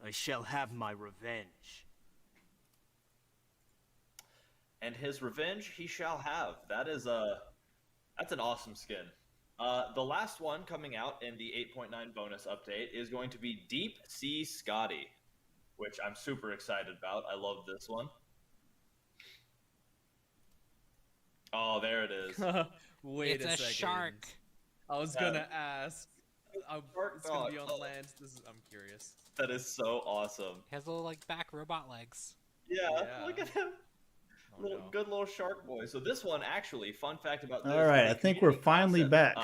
I shall have my revenge. And his revenge he shall have. That's an awesome skin. The last one coming out in the 8.9 bonus update is going to be Deep Sea Scotty, which I'm super excited about. I love this one. Oh, there it is. Wait It's a a second. shark. I was gonna ask. Shark It's gonna be dog. on land. I'm curious. That is so awesome. He has little like back robot legs. Yeah, Yeah. look at him. Oh, no. Good little shark boy. So this one, actually, fun fact about this. All right, I think we're finally back.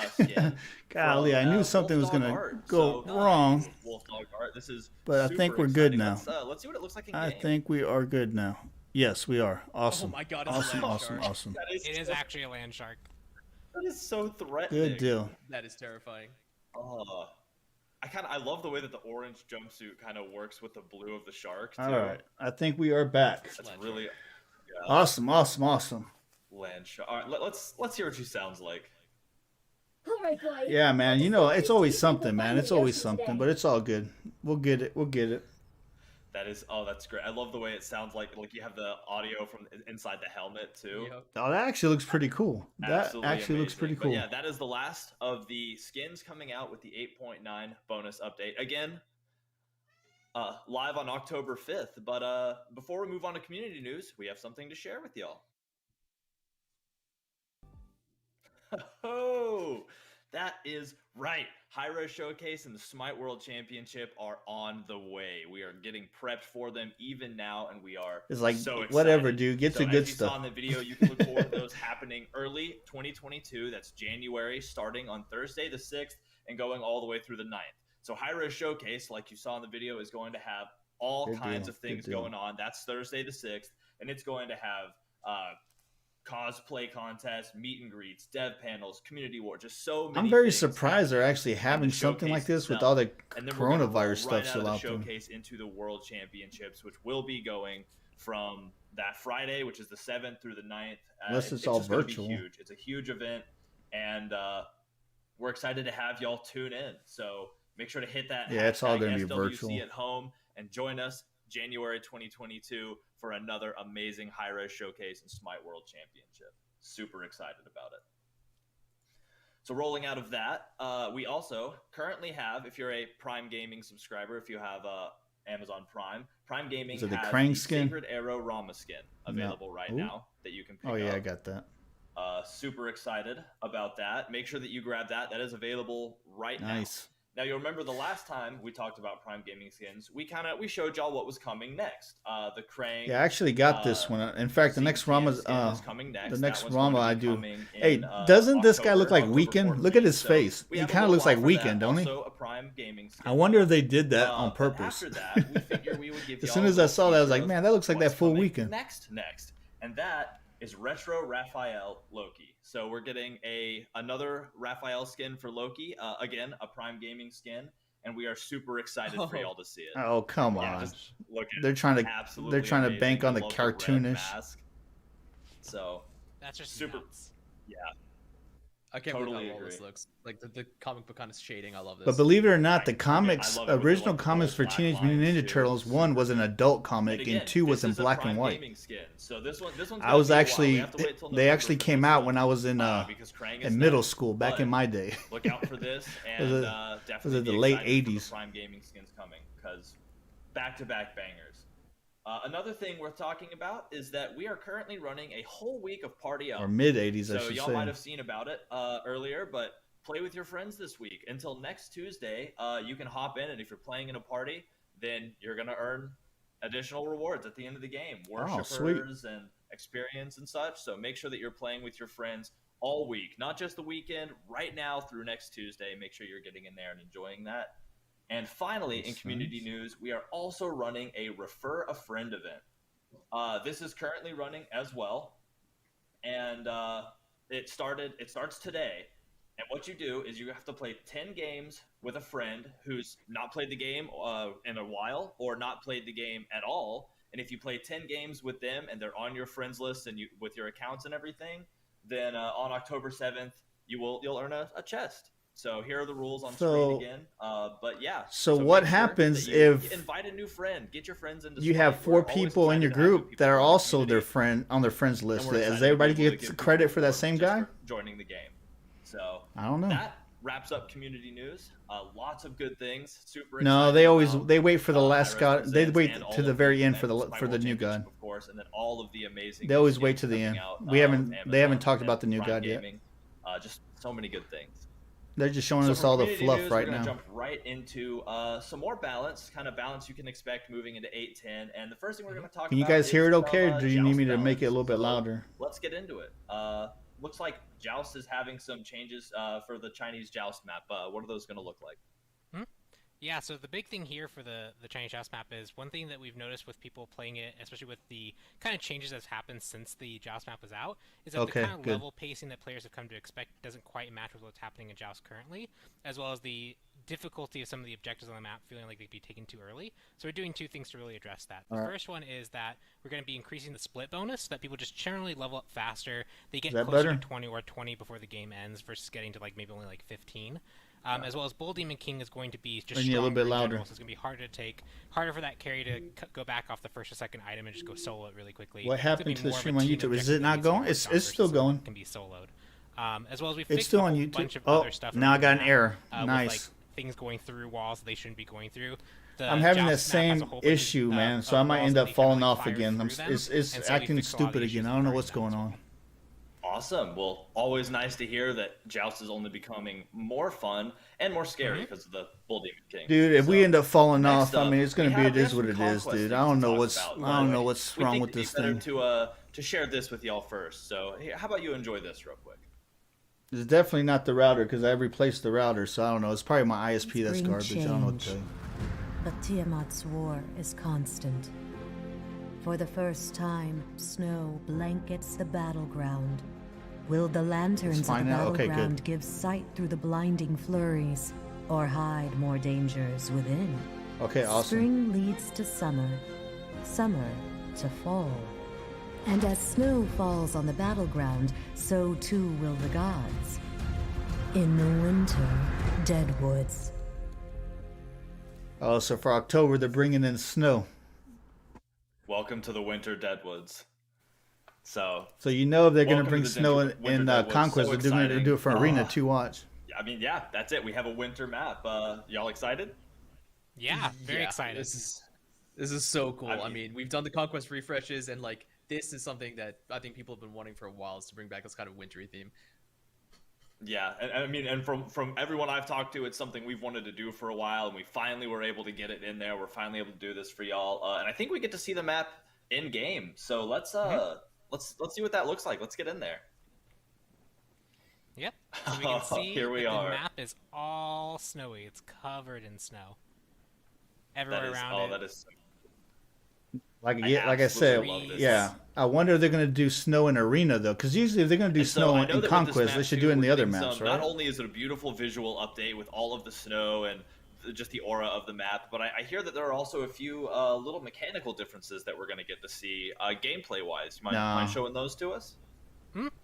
Golly, I knew something was gonna go wrong. Wolfdog art. This is. But I think we're good now. Let's see what it looks like in I game. think we are good now. Yes, we are. Awesome. Oh my god, it's Awesome, a land awesome, shark. awesome. It is actually a land shark. That is so threatening. Good deal. That is terrifying. Oh, I love the way that the orange jumpsuit kind of works with the blue of the shark. Too. All right, I think we are back. That's really Awesome, awesome, awesome. land shark. All right, let's hear what she sounds like. Oh my god. Yeah, man. You know, it's always something, man. It's always something, but it's all good. We'll get it. We'll get it. That's great. I love the way it sounds like you have the audio from inside the helmet too. Yep. Oh, that actually looks pretty cool. That Absolutely actually looks amazing. pretty But cool. yeah, that is the last of the skins coming out with the 8.9 bonus update. Again, live on October 5th. But before we move on to community news, we have something to share with y'all. Oh, that is right. Hyro Showcase and the Smite World Championship are on the way. We are getting prepped for them even now, and we are It's like, so excited. whatever, dude. Get the good as you saw stuff. in the video, you can look forward to those happening early 2022. That's January, starting on Thursday the 6th and going all the way through the 9th. So Hyro Showcase, like you saw in the video, is going to have all Good kinds deal. of things Good deal. going on. That's Thursday the 6th, and it's going to have cosplay contests, meet and greets, dev panels, community war, just so many. I'm very things surprised they're happening actually in the having something like showcase this with itself. all the And then we're gonna roll coronavirus stuff right still out out of the there. showcase into the World Championships, which will be going from that Friday, which is the 7th through the 9th. Unless it's all just gonna be virtual. huge. It's a huge event, and we're excited to have y'all tune in. So make sure to hit that. Yeah, it's all hashtag gonna be SWC virtual. at home and join us January 2022 for another amazing High-Res Showcase and Smite World Championship. Super excited about it. So rolling out of that, we also currently have, if you're a Prime Gaming subscriber, if you have Amazon Prime, Prime Gaming Is it the has Krang the skin? Sacred Arrow Rama skin available right Ooh. now that you can pick Oh, yeah, up. I got that. Super excited about that. Make sure that you grab that. That is available right now. Nice. Now you'll remember the last time we talked about Prime Gaming skins, we showed y'all what was coming next. The Krang. Yeah, I actually got this one. In fact, the next Rama's is coming next. the That next one's going Rama to be I do. coming Hey, in, doesn't this guy look like October Weekend? Look at his 14th. face. We He have a kind of little looks like while for that. Weekend, don't he? Also a Prime Gaming skin. I wonder if they did that on But purpose. After that, we figure we would give As y'all soon a as I little saw that, I was teaser like, of man, that looks like what's that full coming Weekend. Next, and that is Retro Raphael Loki. So we're getting another Raphael skin for Loki. Again, a Prime Gaming skin, and we are super excited for y'all to see it. Oh, come Yeah, on. just look at They're trying to absolutely they're trying to amazing. bank on I the love red cartoonish. mask. So That's just Super- nuts. yeah, I can't Totally believe how well this agree. looks. Like the comic book kind of shading. I love this. But believe it or not, I the love it. comics, I love it with the, original like, the comics bold for black Teenage Mutant lines, Ninja too. Turtles, 1 was an adult And comic again, and 2 was this in is a black Prime and white. Gaming skin. So this one's I gonna was be a while. We actually, have to wait till they November actually for came this out one, when I was in because Krang is in middle next. school back But in my day. look out for this, Was and it- definitely the be late excited for 80s? the Prime Gaming skins coming, because back-to-back bangers. Another thing worth talking about is that we are currently running a whole week of Party Up. Or mid 80s, I So should y'all say. might have seen about it earlier, but play with your friends this week. Until next Tuesday, you can hop in, and if you're playing in a party, then you're going to earn additional rewards at the end of the game. Oh, sweet. Worshippers and experience and such. So make sure that you're playing with your friends all week, not just the weekend, right now through next Tuesday. Make sure you're getting in there and enjoying that. And finally, in That's community nice. news, we are also running a Refer a Friend event. This is currently running as well, and it starts today. And what you do is you have to play 10 games with a friend who's not played the game in a while or not played the game at all. And if you play 10 games with them and they're on your friends list and you with your accounts and everything, then on October 7th you'll earn a chest. So here are the rules on So- screen again. But yeah. So make what sure happens that you if invite a new friend? Get your friends into you Smite. have 4 We're always people in your excited to have new group people that are join the also their community, friend on their friends and list? we're Does excited to be everybody able to get give people credit for that rewards same just guy? for joining the game. So I don't know. that wraps up community news. Lots of good things. Super. No, excited they always about, they wait for the last Iris god. They Presents wait and all to the of very end and for the Smite World new god. Championship, of course, and then all of the amazing. They always skins wait to the coming end. out, We haven't. with They haven't Amazon talked and about the new Prime god yet. Gaming. Just so many good things. They're just showing So us for all the community fluff news, right we're gonna now. jump right into some more balance, kind of balance you can expect moving into 8-10. And the first thing we're going to talk Can you about guys hear is it okay, or some, do you need me to joust make it a little balance. bit So louder? let's get into it. Looks like Joust is having some changes for the Chinese Joust map. What are those going to look like? Yeah, so the big thing here for the Chinese Joust map is one thing that we've noticed with people playing it, especially with the kind of changes that's happened since the Joust map was out, is that the kind of level pacing that players have come to expect doesn't quite match with what's happening in Joust currently, as well as the difficulty of some of the objectives on the map feeling like they'd be taken too early. So we're doing 2 things to really address that. The first one is that we're going to be increasing the split bonus so that people just generally level up faster. They get closer to 20 or 20 before the game ends versus getting to like maybe only like 15. As well as Bull Demon King is going to be just a little bit louder. So it's going to be harder to take, harder for that carry to go back off the first or second item and just go solo it really quickly. What happened to the stream on YouTube? Is it not going? It's still going. Can be soloed. As well as we've It's fixed still a on whole YouTube. bunch of Oh, other stuff now I got an error. with, Nice. like, things going through walls they shouldn't be going through. I'm having the same issue, man. So I might end up falling off again. It's acting stupid again. I don't know what's going on. Awesome. Well, always nice to hear that Joust is only becoming more fun and more scary because of the Bull Demon King. Dude, if we end up falling off, up, I mean, it's gonna be it is what it is, dude. I don't know what's We wrong think with it'd be this better thing. to share this with y'all first. So, hey, how about you enjoy this real quick? It's definitely not the router because I replaced the router, so I don't know. It's probably my ISP that's Bring garbage. I don't know what to tell you. But Tiamat's war is constant. For the first time, snow blankets the battleground. Will the lanterns of the fine now? Okay, battleground good. give sight through the blinding flurries, or hide more dangers within? Okay, awesome. Spring leads to summer, summer to fall. And as snow falls on the battleground, so too will the gods. In the winter, deadwoods. Oh, so for October they're bringing in snow. Welcome to the Winter Deadwoods. So you know if they're going to welcome bring to the snow Winter in Deadwoods. Conquest, So they're going to do it for exciting. Arena too. Watch. I mean, yeah, that's it. We have a winter map. Y'all excited? Yeah, very Yeah, excited. This is so cool. I I mean- mean, we've done the conquest refreshes, and like this is something that I think people have been wanting for a while, is to bring back this kind of wintry theme. Yeah, and I mean, and from everyone I've talked to, it's something we've wanted to do for a while, and we finally were able to get it in there. We're finally able to do this for y'all, and I think we get to see the map in game. So let's see what that looks like. Let's get in there. Yep. So we can see Here we that are. the map is all snowy. It's covered in snow. Everywhere That is around it. that is. Like I I said, absolutely love this. yeah. I wonder if they're going to do snow in Arena though, because usually if they're going to do And so snow I know in that with this Conquest, map they should too, do it in we're the other getting maps, some- right? Not only is it a beautiful visual update with all of the snow and just the aura of the map, but I hear that there are also a few little mechanical differences that we're going to get to see gameplay-wise. You mind showing those to us?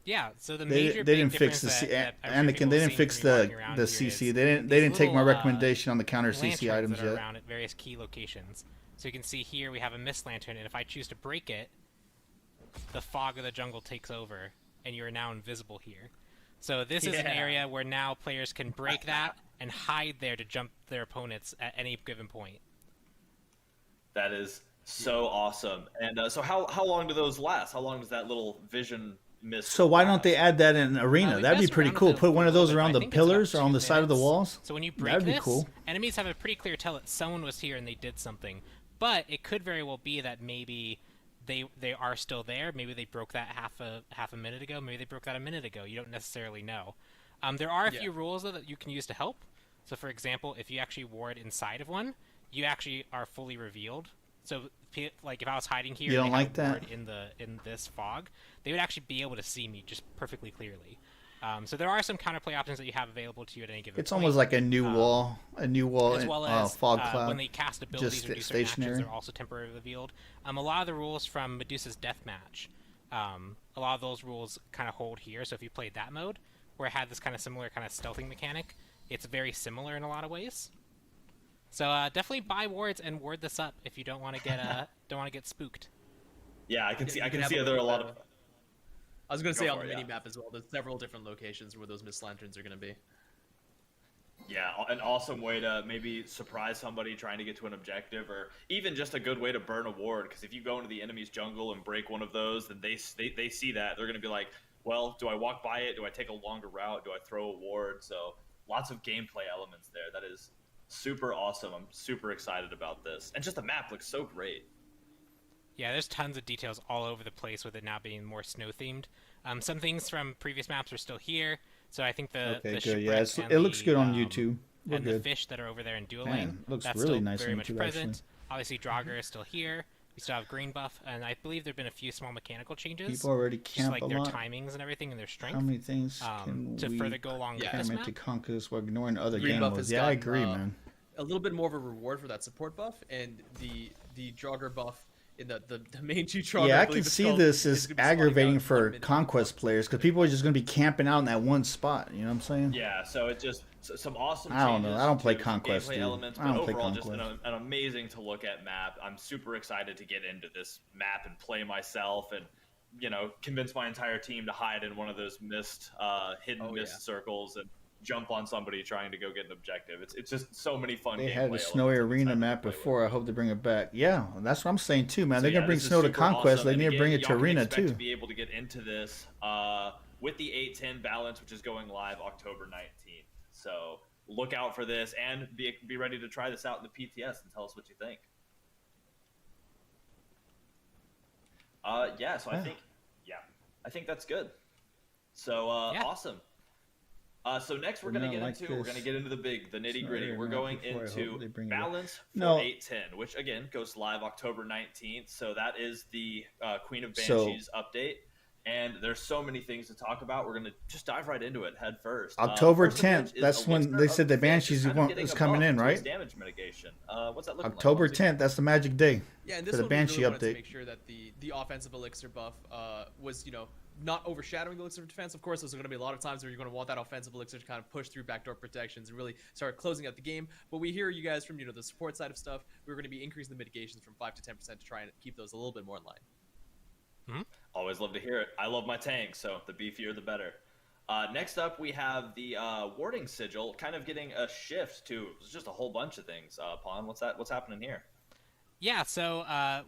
Yeah. So the They major didn't big fix difference the that I'm sure Anakin. people They have didn't seen fix from walking the around the here CC. is They didn't these take my little, recommendation on the counter CC lanterns items that are yet. around at various key locations. So you can see here we have a mist lantern, and if I choose to break it, the fog of the jungle takes over, and you are now invisible here. So this is an Yeah. area where now players can break that and hide there to jump their opponents at any given point. That is so awesome. And so how long do those last? How long does that little vision mist So why don't last? they add that in Arena? We That'd be messed pretty around cool. with it Put a one of little those bit, around but I the think it's about pillars or 2 on the side of the minutes. walls. So when you break That'd be this, cool. enemies have a pretty clear tell that someone was here and they did something. But it could very well be that maybe they are still there. Maybe they broke that half a minute ago. Maybe they broke that a minute ago. You don't necessarily know. There are a few rules though that you can use to help. So for example, if you actually ward inside of one, you actually are fully revealed. So like if I was hiding here, You don't and they had like a that? ward in this fog, they would actually be able to see me just perfectly clearly. So there are some counterplay options that you have available to you at any given It's point. almost like a new wall, as well as fog cloud. when they cast abilities or do certain stationary. actions, they're also temporarily revealed. A lot of the rules from Medusa's Deathmatch, a lot of those rules kind of hold here. So if you played that mode, where it had this kind of similar kind of stealthing mechanic, it's very similar in a lot of ways. So definitely buy wards and ward this up if you don't want to get spooked. Yeah, I can see there are a lot of. I was going to say on the yeah. mini map as well. There's several different locations where those mist lanterns are going to be. Yeah, an awesome way to maybe surprise somebody trying to get to an objective, or even just a good way to burn a ward. Because if you go into the enemy's jungle and break one of those, then they see that. They're going to be like, well, do I walk by it? Do I take a longer route? Do I throw a ward? So lots of gameplay elements there. That is super awesome. I'm super excited about this. And just the map looks so great. Yeah, there's tons of details all over the place with it now being more snow-themed. Some things from previous maps are still here. So I think the good. Yeah, it looks good on YouTube. We're and good. The fish that are over there in Dueling, Man, looks that's really still nice very on much YouTube, present. actually. Obviously, Dagger is still here. We still have green buff, and I believe there've been a few small mechanical changes. People already just camp like a their lot. timings and everything, and their strength. How many things can to we further go along with this cram map? into Conquest while ignoring other Green game buff modes? has Yeah, I gotten, agree, man. A little bit more of a reward for that support buff, and the Draugr buff in the main two Draugr. Yeah, I can see this as aggravating for Conquest players because people are just going to be camping out in that one spot. You know what I'm saying? Yeah, so it just some awesome. I don't know. I don't play to Conquest, gameplay dude. elements, I but don't play overall, just Conquest. an amazing to look at map. I'm super excited to get into this map and play myself, and convince my entire team to hide in one of those hidden mist circles and jump on somebody trying to go get an objective. It's just so many fun. They gameplay had the snowy elements arena I'm map excited to play before. I hope they bring it back. Yeah, that's what I'm saying too, man. They're So, gonna bring this is snow to super Conquest. awesome. They And need to again, bring it to y'all can arena expect too. to be able to get into this with the 8-10 balance, which is going live October 19th. So look out for this and be ready to try this out in the PTS and tell us what you think. So I think that's good. So awesome. So next we're going to get into the nitty gritty. We're going into balance for 8-10, which again goes live October 19th. So that is the Queen of Banshees update. And there's so many things to talk about. We're going to just dive right into it head first. October First of 10th. which is That's when Elixir they of said the Defense Banshees kind of getting is a coming buff in, to its right? Damage mitigation. What's that looking October like? 10th. That's the magic day. Yeah, and this for the one Banshee we really wanted update. to make sure that the offensive elixir buff was not overshadowing the elixir of defense. Of course, there's going to be a lot of times where you're going to want that offensive elixir to kind of push through backdoor protections and really start closing out the game. But we hear you guys from the support side of stuff. We're going to be increasing the mitigations from 5 to 10% to try and keep those a little bit more in line. Mm-hmm. Always love to hear it. I love my tank, so the beefier the better. Next up, we have the warding sigil, kind of getting a shift to just a whole bunch of things. Pawn, what's happening here? Yeah, so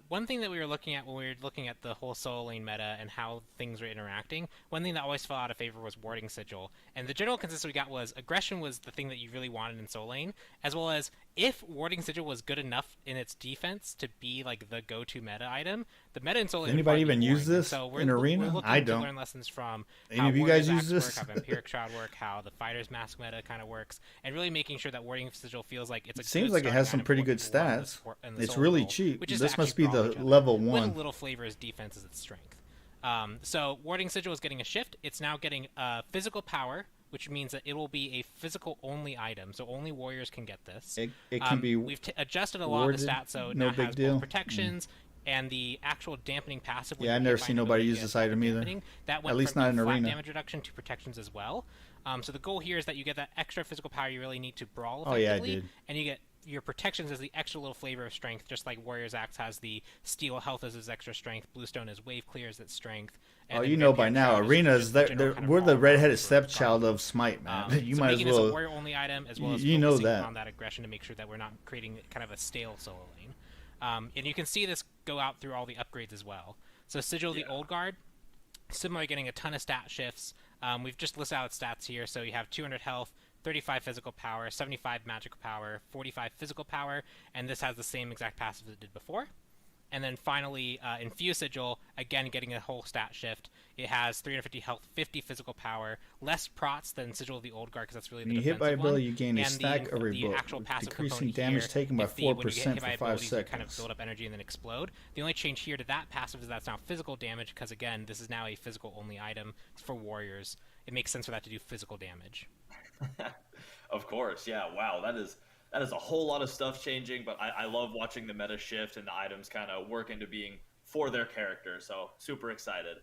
one thing that we were looking at when we were looking at the whole solo lane meta and how things were interacting, one thing that always fell out of favor was warding sigil. And the general consensus we got was aggression was the thing that you really wanted in solo lane, as well as if warding sigil was good enough in its defense to be like the go-to meta item, the meta in solo lane. Anybody even use boring. this So we're, in arena? We're looking I to don't. learn lessons from Any how of you Warrior's guys use Axe this? work, how Vampiric Shroud work, how the Fighter's Mask meta kind of works, and really making sure that warding sigil feels like it's a It seems good like it has starting some pretty item good for people stats. in the It's solo really role, cheap. which is This must actually be for all the each other. level With a 1. little flavor is defense is its strength. So Warding Sigil is getting a shift. It's now getting physical power, which means that it will be a physical only item, so only warriors can get this. It can be We've adjusted a lot of the warded, stats, so it no now big has deal. both protections and the actual dampening passive. when Yeah, you I've hit never by seen another nobody you use get this double item either. dampening. That went At least from not the in flat arena. damage reduction to protections as well. So the goal here is that you get that extra physical power you really need to brawl Oh, yeah, I effectively, did. and you get your protections as the extra little flavor of strength, just like Warrior's Axe has the steel health as its extra strength, Bluestone as wave clear as its strength. And Oh, then you know by Vampiric now, Shroud is arenas, just the general kind of we're the all-around redheaded for stepchild guard. of Smite, man. You So might as making this a well. warrior only item as well as You know focusing that. on that aggression to make sure that we're not creating kind of a stale solo lane. And you can see this go out through all the upgrades as well. So Sigil, the old guard, similarly getting a ton of stat shifts. We've just listed out stats here. So you have 200 health, 35 physical power, 75 magical power, 45 physical power, and this has the same exact passive as it did before. And then finally, Infuse Sigil, again getting a whole stat shift. It has 350 health, 50 physical power, less prots than Sigil of the Old Guard because that's really the When you hit by defensive ability, one. you gain a And stack the, of the rebuff, actual passive decreasing component damage here taken by is when you get 4% hit by for 5 abilities, you kind of seconds. build up energy and then explode. The only change here to that passive is that's now physical damage because again, this is now a physical only item for warriors. It makes sense for that to do physical damage. Of course, yeah. Wow, that is a whole lot of stuff changing, but I love watching the meta shift and the items kind of work into being for their character, so super excited.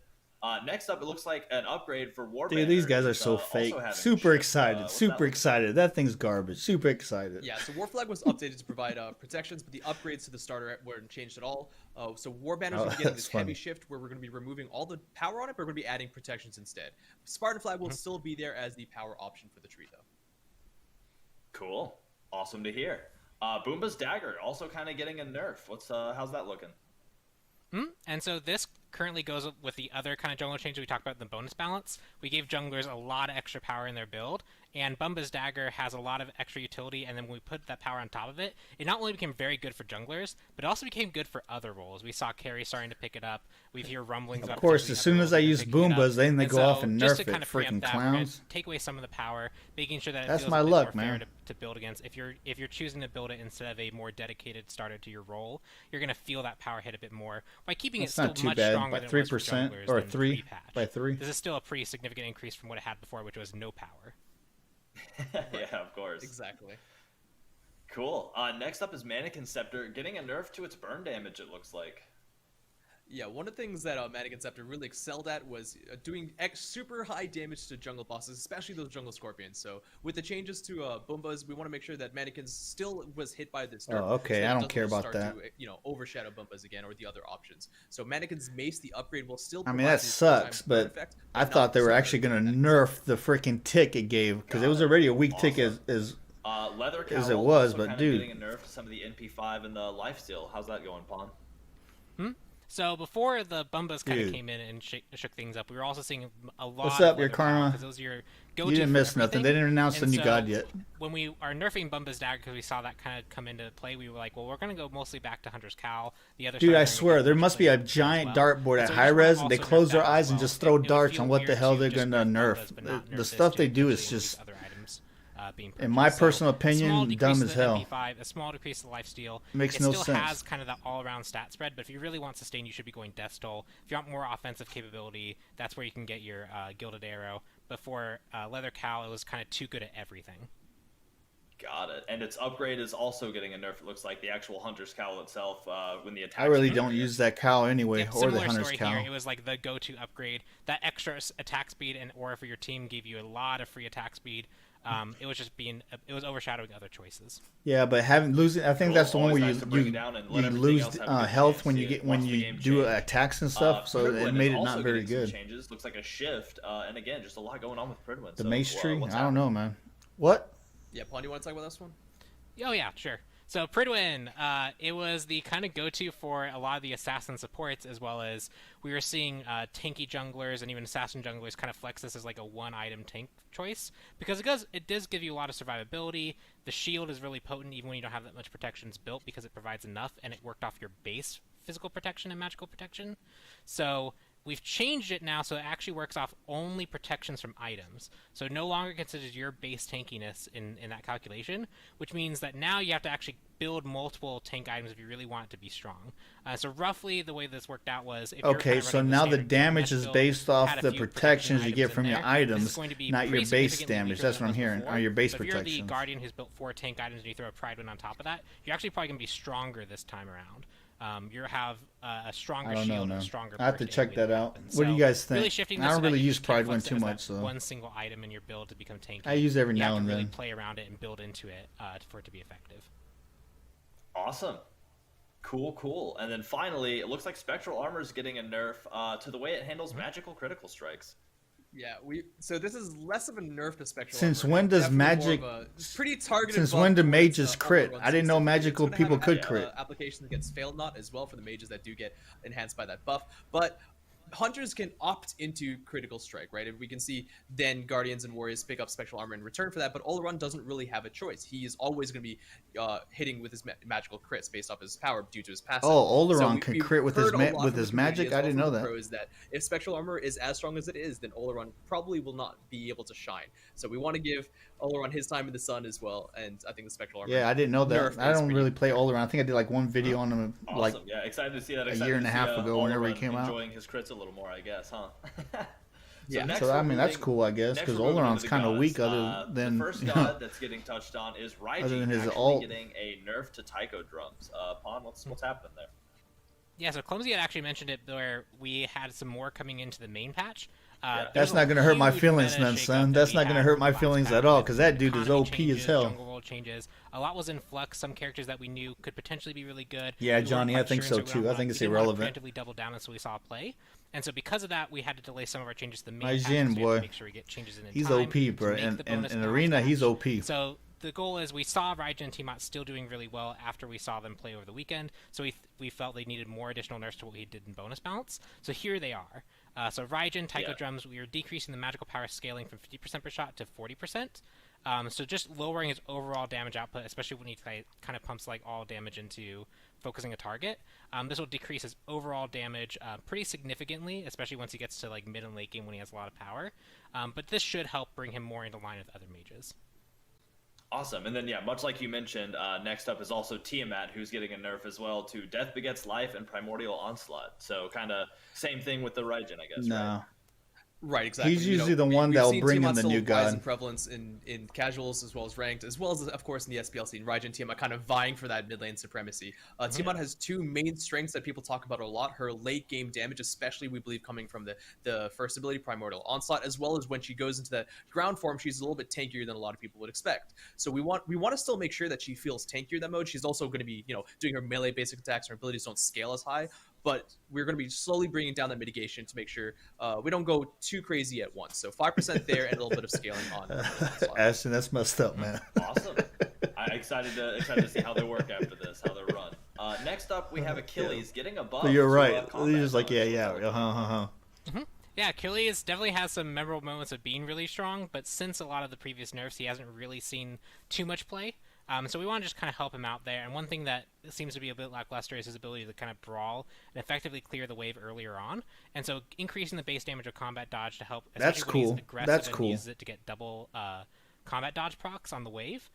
Next up, it looks like an upgrade for Warband. Dude, these guys are so fake. Super excited. Super excited. That thing's garbage. Super excited. Yeah, so War Flag was updated to provide protections, but the upgrades to the starter weren't changed at all. So Warbanders are getting this heavy shift where we're going to be removing all the power on it, but we're going to be adding protections instead. Spartan Flag will still be there as the power option for the tree, though. Cool. Awesome to hear. Boomba's Dagger also kind of getting a nerf. How's that looking? And so this currently goes with the other kind of jungle change we talked about in the bonus balance. We gave junglers a lot of extra power in their build, and Boomba's Dagger has a lot of extra utility, and then when we put that power on top of it, it not only became very good for junglers, but it also became good for other roles. We saw Carry starting to pick it up. We've heard rumblings. Of course, as soon as I use Boombas, then they go off and nerf it. Freaking clowns. Take away some of the power, making sure that that's it feels my a bit luck, more man. fair to build against. If you're choosing to build it instead of a more dedicated starter to your role, you're going to feel that power hit a bit more by keeping it still much stronger than 3% or 3 by 3. This is still a pretty significant increase from what it had before, which was no power. Yeah, of course. Exactly. Cool. Next up is Mannequin Scepter getting a nerf to its burn damage, it looks like. Yeah, one of the things that Mannequin Scepter really excelled at was doing super high damage to jungle bosses, especially those jungle scorpions. So with the changes to Boombas, we want to make sure that Mannequins still was hit by this nerf. Oh, okay. So I don't care about that. To, overshadow Boombas again or the other options. So Mannequin's Mace, the upgrade will still. I mean, that sucks, but effect, I thought they were actually going to nerf the freaking tick it gave because it was already a weak tick as Leather as it was, but dude, getting a nerf to some of the NP5 and the lifesteal. How's that going, Pawn? So before the Boombas kind of came in and shook things up, we were also seeing a lot. What's up, of your karma? Those are your go-to. You didn't miss nothing. They didn't announce the new god yet. When we are nerfing Boomba's Dagger, because we saw that kind of come into play, we were like, well, we're going to go mostly back to Hunter's Cowl. The other. Dude, I swear there must be a giant dartboard at high res, and they close their eyes and just throw darts on what the hell they're going to nerf. The stuff they do is just. In my personal opinion, dumb as hell. A small decrease of lifesteal. Makes no sense. It still has kind of that all-around stat spread, but if you really want sustain, you should be going Death Toll. If you want more offensive capability, that's where you can get your Gilded Arrow. But for Leather Cowl, it was kind of too good at everything. Got it. And its upgrade is also getting a nerf. It looks like the actual Hunter's Cowl itself when the attack. I really don't use that cowl anyway, or the Hunter's Cowl. Here. It was like the go-to upgrade. That extra attack speed and aura for your team gave you a lot of free attack speed. It was just it was overshadowing other choices. Yeah, but losing, I think that's the one where you lose health when you do attacks and stuff. So it made it not very good. Changes looks like a shift, and again, just a lot going on with Pridwin. The Mace Tree, I don't know, man. What? Yeah, Pawn, you want to talk about this one? Oh yeah, sure. So Pridwin, it was the kind of go-to for a lot of the assassin supports, as well as we were seeing tanky junglers and even assassin junglers kind of flex this as like a one-item tank choice, because it does give you a lot of survivability. The shield is really potent even when you don't have that much protections built, because it provides enough, and it worked off your base physical protection and magical protection. So we've changed it now so it actually works off only protections from items. So it no longer considers your base tankiness in that calculation, which means that now you have to actually build multiple tank items if you really want it to be strong. So roughly the way this worked out was... Okay, so now the damage is based off the protections you get from your items, not your base damage. That's what I'm hearing, or your base protections. If you're the Guardian who's built 4 tank items and you throw a Pridwin on top of that, you're actually probably going to be stronger this time around. You have a stronger shield and a stronger. I have to check that out. What do you guys think? Really I don't really use Pridwin too much, so one single item in your build to become tanky. I use every now and then. Really play around it and build into it for it to be effective. Awesome. Cool. And then finally, it looks like Spectral Armor is getting a nerf to the way it handles magical critical strikes. Yeah, so this is less of a nerf to Spectral Since Armor. when does magic? Pretty targeted. Since when do mages crit? I didn't know magical people could crit. Application against Failed Not as well for the mages that do get enhanced by that buff, but hunters can opt into critical strike, right? And we can see then Guardians and Warriors pick up Spectral Armor in return for that, but Oleron doesn't really have a choice. He is always going to be hitting with his magical crits based off his power due to his passive. Oh, Oleron can crit with his magic? I didn't know that. Is that if Spectral Armor is as strong as it is, then Oleron probably will not be able to shine. So we want to give Oleron his time in the sun as well, and I think the Spectral Armor... Yeah, I didn't know that. I don't really play Oleron. I think I did like one video on him like excited to see that. A year and a half ago whenever he came out. Enjoying his crits a little more, I guess, huh? So I mean that's cool, I guess, because Oleron's kind of weak other than the first god that's getting touched on is Raiji, other than his actually ult. Getting a nerf to Taiko drums. Pawn, what's happening there? Yeah, so Clumsy had actually mentioned it where we had some more coming into the main patch. That's not going to hurt my feelings, then, son. That's not going to hurt my feelings at all, because that dude is OP as hell. Jungle World changes. A lot was in flux. Some characters that we knew could potentially be really good. Yeah, Johnny, I think so too. I think it's irrelevant. We double down until we saw a play. And so because of that, we had to delay some of our changes to the main patch. Jin, boy. To make sure we get changes in he's time OP, bro. In Arena, he's OP. So the goal is we saw Raijin and Tiamat still doing really well after we saw them play over the weekend. So we felt they needed more additional nerfs to what we did in bonus balance. So here they are. So Raijin, Taiko Drums, we are decreasing the magical power scaling from 50% per shot to 40%. So just lowering his overall damage output, especially when he kind of pumps like all damage into focusing a target. This will decrease his overall damage pretty significantly, especially once he gets to like mid and late game when he has a lot of power. But this should help bring him more into line with other mages. Awesome. And then, yeah, much like you mentioned, next up is also Tiamat, who's getting a nerf as well to Death Begets Life and Primordial Onslaught. So kind of same thing with the Raijin, I guess, right? Right, exactly. He's usually the one that will bring in the new god. In prevalence in casuals as well as ranked, as well as of course in the SPL scene. Raijin Tiamat kind of vying for that mid lane supremacy. Tiamat has two main strengths that people talk about a lot: her late game damage, especially we believe coming from the first ability Primordial Onslaught, as well as when she goes into that ground form, she's a little bit tankier than a lot of people would expect. So we want to still make sure that she feels tankier that mode. She's also going to be doing her melee basic attacks. Her abilities don't scale as high. But we're going to be slowly bringing down that mitigation to make sure we don't go too crazy at once. So 5% there and a little bit of scaling on. Ashton, that's messed up, man. Awesome. I'm excited to see how they work after this, how they run. Next up, we have Achilles getting a buff. You're right. He's just like, yeah. Yeah, Achilles definitely has some memorable moments of being really strong, but since a lot of the previous nerfs, he hasn't really seen too much play. So we want to just kind of help him out there. And one thing that seems to be a bit lackluster is his ability to kind of brawl and effectively clear the wave earlier on. And so increasing the base damage of combat dodge to help, especially when he's aggressive and uses it to get double combat dodge procs on the wave.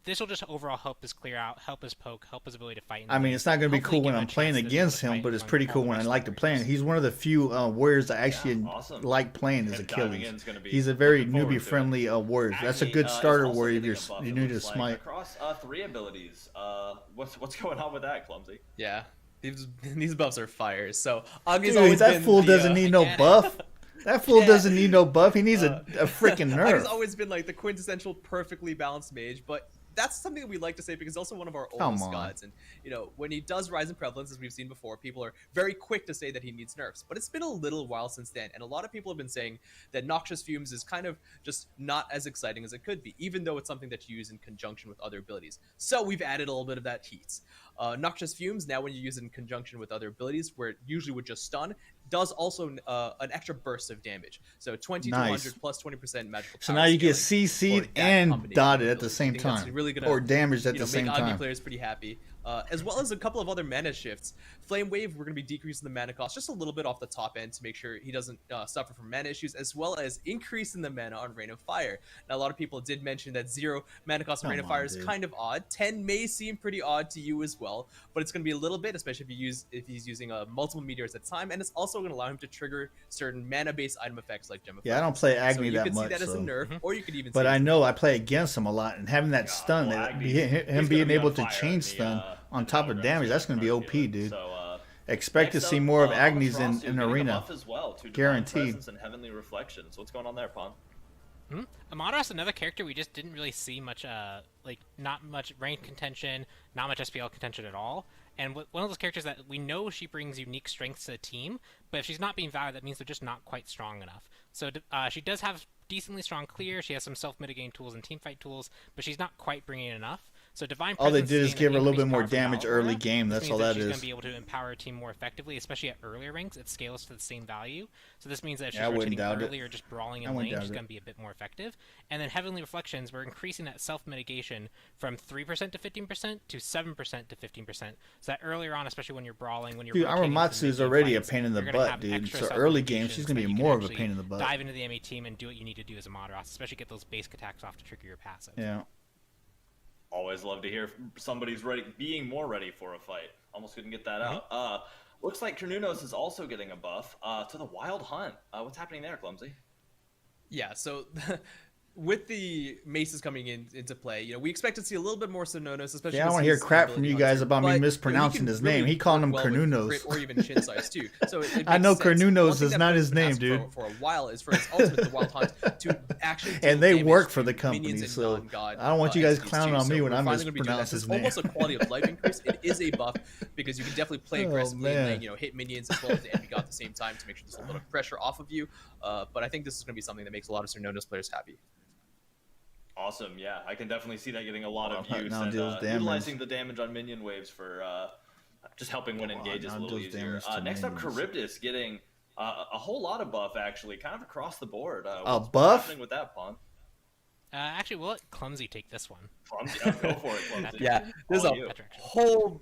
This will just overall help us clear out, help us poke, help his ability to fight. I mean, it's not going to be cool when I'm playing against him, but it's pretty cool when I like to play him. He's one of the few warriors I actually like playing as Achilles. He's a very newbie-friendly warrior. That's a good starter warrior if you're new to Smite. Across 3 abilities, what's going on with that, Clumsy? Yeah, these buffs are fire. So Augie's Dude, that fool doesn't need no buff. That fool doesn't need no buff. He needs a freaking nerf. Augie's always been like the quintessential perfectly balanced mage, but that's something that we like to say because it's also one of our oldest gods. And, when he does rise in prevalence, as we've seen before, people are very quick to say that he needs nerfs. But it's been a little while since then. And a lot of people have been saying that Noxious Fumes is kind of just not as exciting as it could be, even though it's something that you use in conjunction with other abilities. So we've added a little bit of that heat. Noxious Fumes, now when you use it in conjunction with other abilities, where it usually would just stun, does also an extra burst of damage. So 20-100 plus 20% magical power. So now you get CC'd and dotted at the same time. Really gonna, or damaged at the same time. Make Agni players pretty happy. As well as a couple of other mana shifts. Flame Wave, we're going to be decreasing the mana cost just a little bit off the top end to make sure he doesn't suffer from mana issues, as well as increasing the mana on Rain of Fire. Now, a lot of people did mention that 0 mana cost on Rain of Fire is kind of odd. 10 may seem pretty odd to you as well, but it's going to be a little bit, especially if he's using multiple meteors at a time, and it's also going to allow him to trigger certain mana-based item effects like Gem of Fire. Yeah, I don't play Agni that much. You can see that as a nerf, or you could even. But I know I play against him a lot, and having that stun, him being able to chain stun on top of damage, that's going to be OP, dude. So, expect to see more of Agni's in Arena. As well, guaranteed. And Heavenly Reflections. What's going on there, Pon? Amadras, another character we just didn't really see much, not much rank contention, not much SPL contention at all. And one of those characters that we know she brings unique strengths to the team, but if she's not being valued, that means they're just not quite strong enough. So she does have decently strong clear. She has some self-mitigating tools and teamfight tools, but she's not quite bringing enough. So Divine all they Presence did is give her a little bit more damage early game. That's all that she's is. going to be able to empower her team more effectively, especially at earlier ranks. It scales to the same value. So this means that if she's rotating early or just brawling in lane, she's going to be a bit more effective. And then Heavenly Reflections, we're increasing that self-mitigation from 3% to 15% to 7% to 15%. So that earlier on, especially when you're brawling, when you're dude, Aramatsu is already a pain in the butt, dude. So early game, she's going to be more of a pain in the butt. Dive into the MA team and do what you need to do as a Madras, especially get those basic attacks off to trigger your passive. Yeah. Always love to hear somebody's being more ready for a fight. Almost couldn't get that out. Looks like Kernunos is also getting a buff to the Wild Hunt. What's happening there, Clumsy? Yeah, so with the maces coming into play, we expect to see a little bit more Sononos, especially. Yeah, I don't want to hear crap from you guys about me mispronouncing his name. He called him Cornunos. Or even Shin size too. So I know Cornunos is not his name, dude. For a while is for his ultimate, the Wild Hunt, to actually. And they work for the company, so I don't want you guys clowning on me when I mispronounce his name. It's almost a quality of life increase. It is a buff because you can definitely play aggressively and hit minions as well as the enemy god at the same time to make sure there's a little bit of pressure off of you. But I think this is going to be something that makes a lot of Sononos players happy. Awesome, yeah. I can definitely see that getting a lot of use and utilizing the damage on minion waves for just helping win engages a little easier. Next up, Charybdis getting a whole lot of buff, actually, kind of across the board. A buff? Happening with that, Pawn? Actually, we'll let Clumsy take this one. Clumsy? Go for it, Clumsy. Yeah, there's a whole...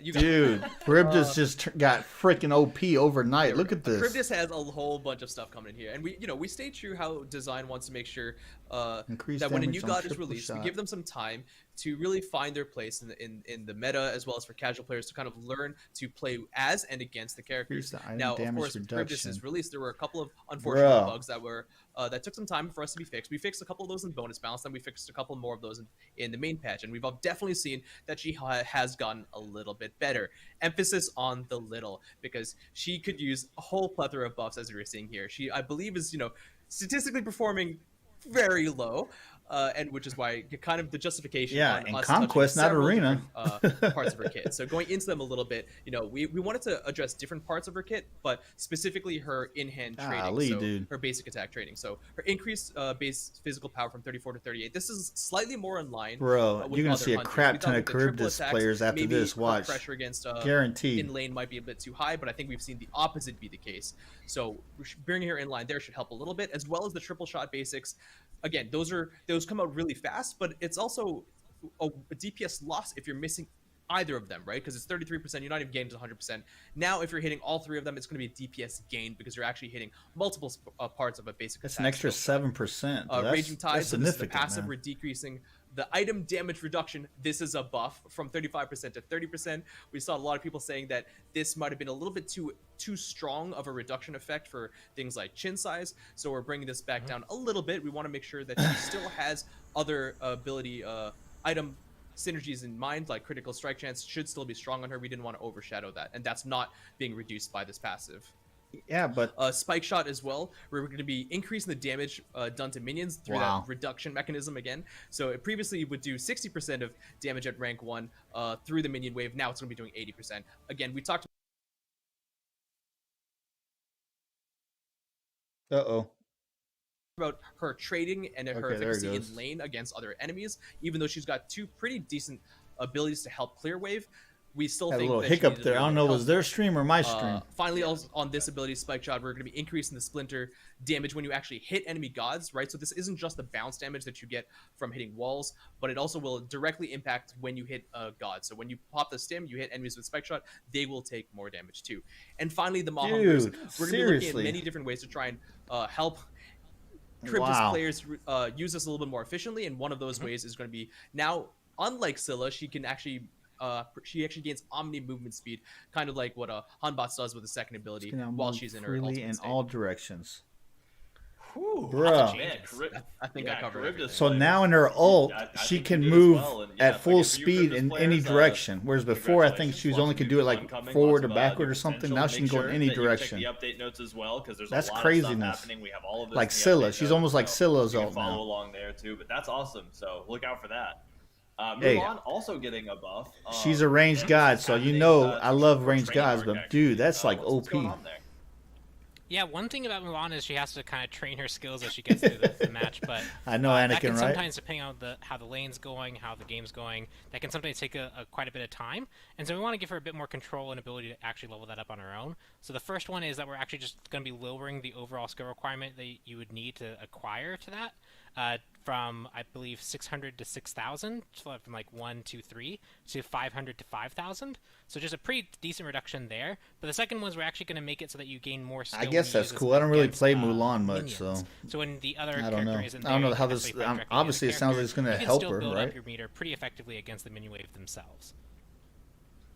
Dude, Charybdis just got freaking OP overnight. Look at this. Charybdis has a whole bunch of stuff coming in here, and we stay true how design wants to make sure that when a new god is released, we give them some time to really find their place in the meta, as well as for casual players to kind of learn to play as and against the characters. Now, of course, when Charybdis is released, there were a couple of unfortunate bugs that were that took some time for us to be fixed. We fixed a couple of those in bonus balance, then we fixed a couple more of those in the main patch, and we've definitely seen that she has gotten a little bit better. Emphasis on the little, because she could use a whole plethora of buffs, as we were seeing here. She, I believe, is statistically performing very low, and which is why kind of the justification. Yeah, in Conquest, not Arena. Parts of her kit. So going into them a little bit, we wanted to address different parts of her kit, but specifically her in-hand trading, her basic attack trading. So her increased base physical power from 34 to 38. This is slightly more in line. Bro, you're gonna see a crap ton of Charybdis players after this. Watch. Pressure against guaranteed in lane might be a bit too high, but I think we've seen the opposite be the case. So bringing her in line there should help a little bit, as well as the triple shot basics. Again, those come out really fast, but it's also a DPS loss if you're missing either of them, right? Because it's 33%, you're not even getting to 100%. Now, if you're hitting all three of them, it's going to be a DPS gain because you're actually hitting multiple parts of a basic attack. That's an extra 7%. Raging Tide, so this is the passive, man. We're decreasing the item damage reduction. This is a buff from 35% to 30%. We saw a lot of people saying that this might have been a little bit too strong of a reduction effect for things like chin size, so we're bringing this back down a little bit. We want to make sure that she still has other ability item synergies in mind, like critical strike chance should still be strong on her. We didn't want to overshadow that, and that's not being reduced by this passive. Yeah, but spike shot as well. We're going to be increasing the damage done to minions through that reduction mechanism again. So it previously would do 60% of damage at rank 1 through the minion wave. Now it's going to be doing 80%. Again, we talked about her trading and her efficacy in lane against other enemies. Even though she's got two pretty decent abilities to help clear wave, we still think a little hiccup there. I don't know, was their stream or my stream? Finally, also on this ability, Spike Shot, we're going to be increasing the splinter damage when you actually hit enemy gods, right? So this isn't just the bounce damage that you get from hitting walls, but it also will directly impact when you hit god. So when you pop the stim, you hit enemies with Spike Shot, they will take more damage too. And finally, the Mahungers. We're going to be looking at many different ways to try and help Charybdis players use this a little bit more efficiently, and one of those ways is going to be now, unlike Scylla, she actually gains omni movement speed, kind of like what Hanbots does with the second ability while she's in her ultimate state. All directions. Bruh. I think I covered it. So now in her ult, she can move at full speed in any direction. Whereas before, I think she only could do it like forward or backward or something. Now she can go in any direction. That's craziness. Like Scylla. She's almost like Scylla's ult now. Follow along there too, but that's awesome. So look out for that. Mulan also getting a buff. She's a ranged god, so you know I love ranged gods, but dude, that's like OP. Yeah, one thing about Mulan is she has to kind of train her skills as she gets through the match, but I know Anakin, that can right? sometimes, depending on how the lane's going, how the game's going, that can sometimes take quite a bit of time, and so we want to give her a bit more control and ability to actually level that up on her own. So the first one is that we're actually just going to be lowering the overall skill requirement that you would need to acquire to that. From, I believe, 600 to 6,000, from like 1, 2, 3 to 500 to 5,000. So just a pretty decent reduction there. But the second one is we're actually going to make it so that you gain more skill. I guess that's cool. I don't really play Mulan much, minions. So when the other I don't know. character isn't I don't know there, how this. Obviously, it sounds like it's going to help her, build right? up your meter pretty effectively against the minion wave themselves.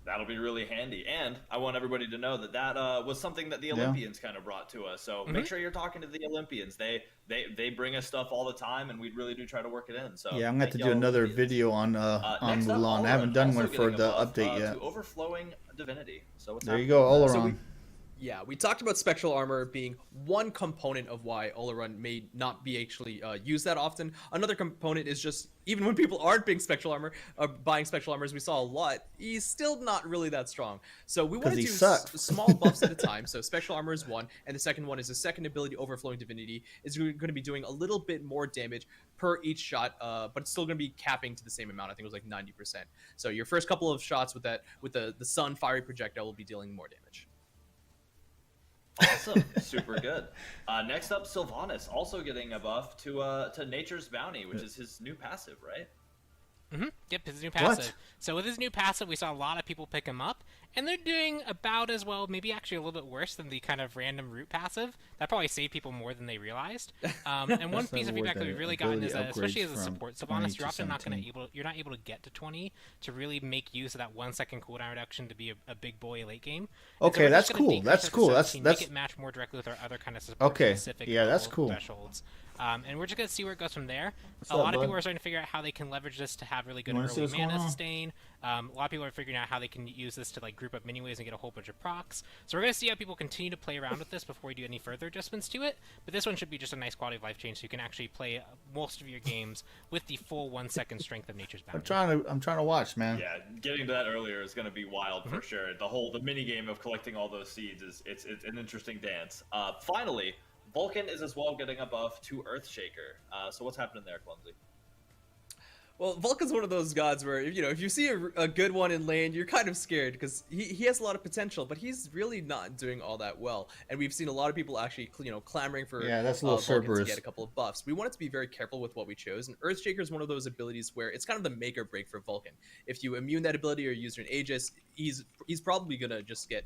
That'll be really handy. And I want everybody to know that was something that the Olympians kind of brought to us. So make sure you're talking to the Olympians. They bring us stuff all the time, and we really do try to work it in. So yeah, I'm going to do another video on Mulan. I haven't done one for the update yet. To overflowing divinity. So what's there you go, Oleron. Yeah, we talked about Spectral Armor being one component of why Oleron may not be actually used that often. Another component is just, even when people aren't buying Spectral Armor, as we saw a lot, he's still not really that strong. So we want to do small buffs at a time. So Spectral Armor is one, and the second one is the second ability, Overflowing Divinity, is going to be doing a little bit more damage per each shot, but it's still going to be capping to the same amount. I think it was like 90%. So your first couple of shots with the sun fiery projectile will be dealing more damage. Awesome, super good. Next up, Sylvanas also getting a buff to Nature's Bounty, which is his new passive, right? Yep, his new passive. So with his new passive, we saw a lot of people pick him up, and they're doing about as well, maybe actually a little bit worse than the kind of random root passive. That probably saved people more than they realized. And one piece of feedback that we've really gotten is that, especially as a support Sylvanas, you're often not you're not able to get to 20 to really make use of that 1 second cooldown reduction to be a big boy late game. Okay, that's cool. That's cool. That's make it match more directly with our other kind of support specific that's cool. thresholds. And we're just going to see where it goes from there. A lot of people are starting to figure out how they can leverage this to have really good early mana sustain. A lot of people are figuring out how they can use this to like group up mini waves and get a whole bunch of procs. So we're going to see how people continue to play around with this before we do any further adjustments to it. But this one should be just a nice quality of life change, so you can actually play most of your games with the full 1 second strength of Nature's Bounty. I'm trying to watch, man. Yeah, getting to that earlier is going to be wild for sure. The mini game of collecting all those seeds it's an interesting dance. Finally, Vulcan is as well getting a buff to Earthshaker. So what's happening there, Clumsy? Well, Vulcan's one of those gods where, if you see a good one in lane, you're kind of scared because he has a lot of potential, but he's really not doing all that well. And we've seen a lot of people actually, clamoring for that's a little Vulcan to get a couple of buffs. We wanted to be very careful with what we chose, and Earthshaker is one of those abilities where it's kind of the make or break for Vulcan. If you immune that ability or use an Aegis, he's probably gonna just get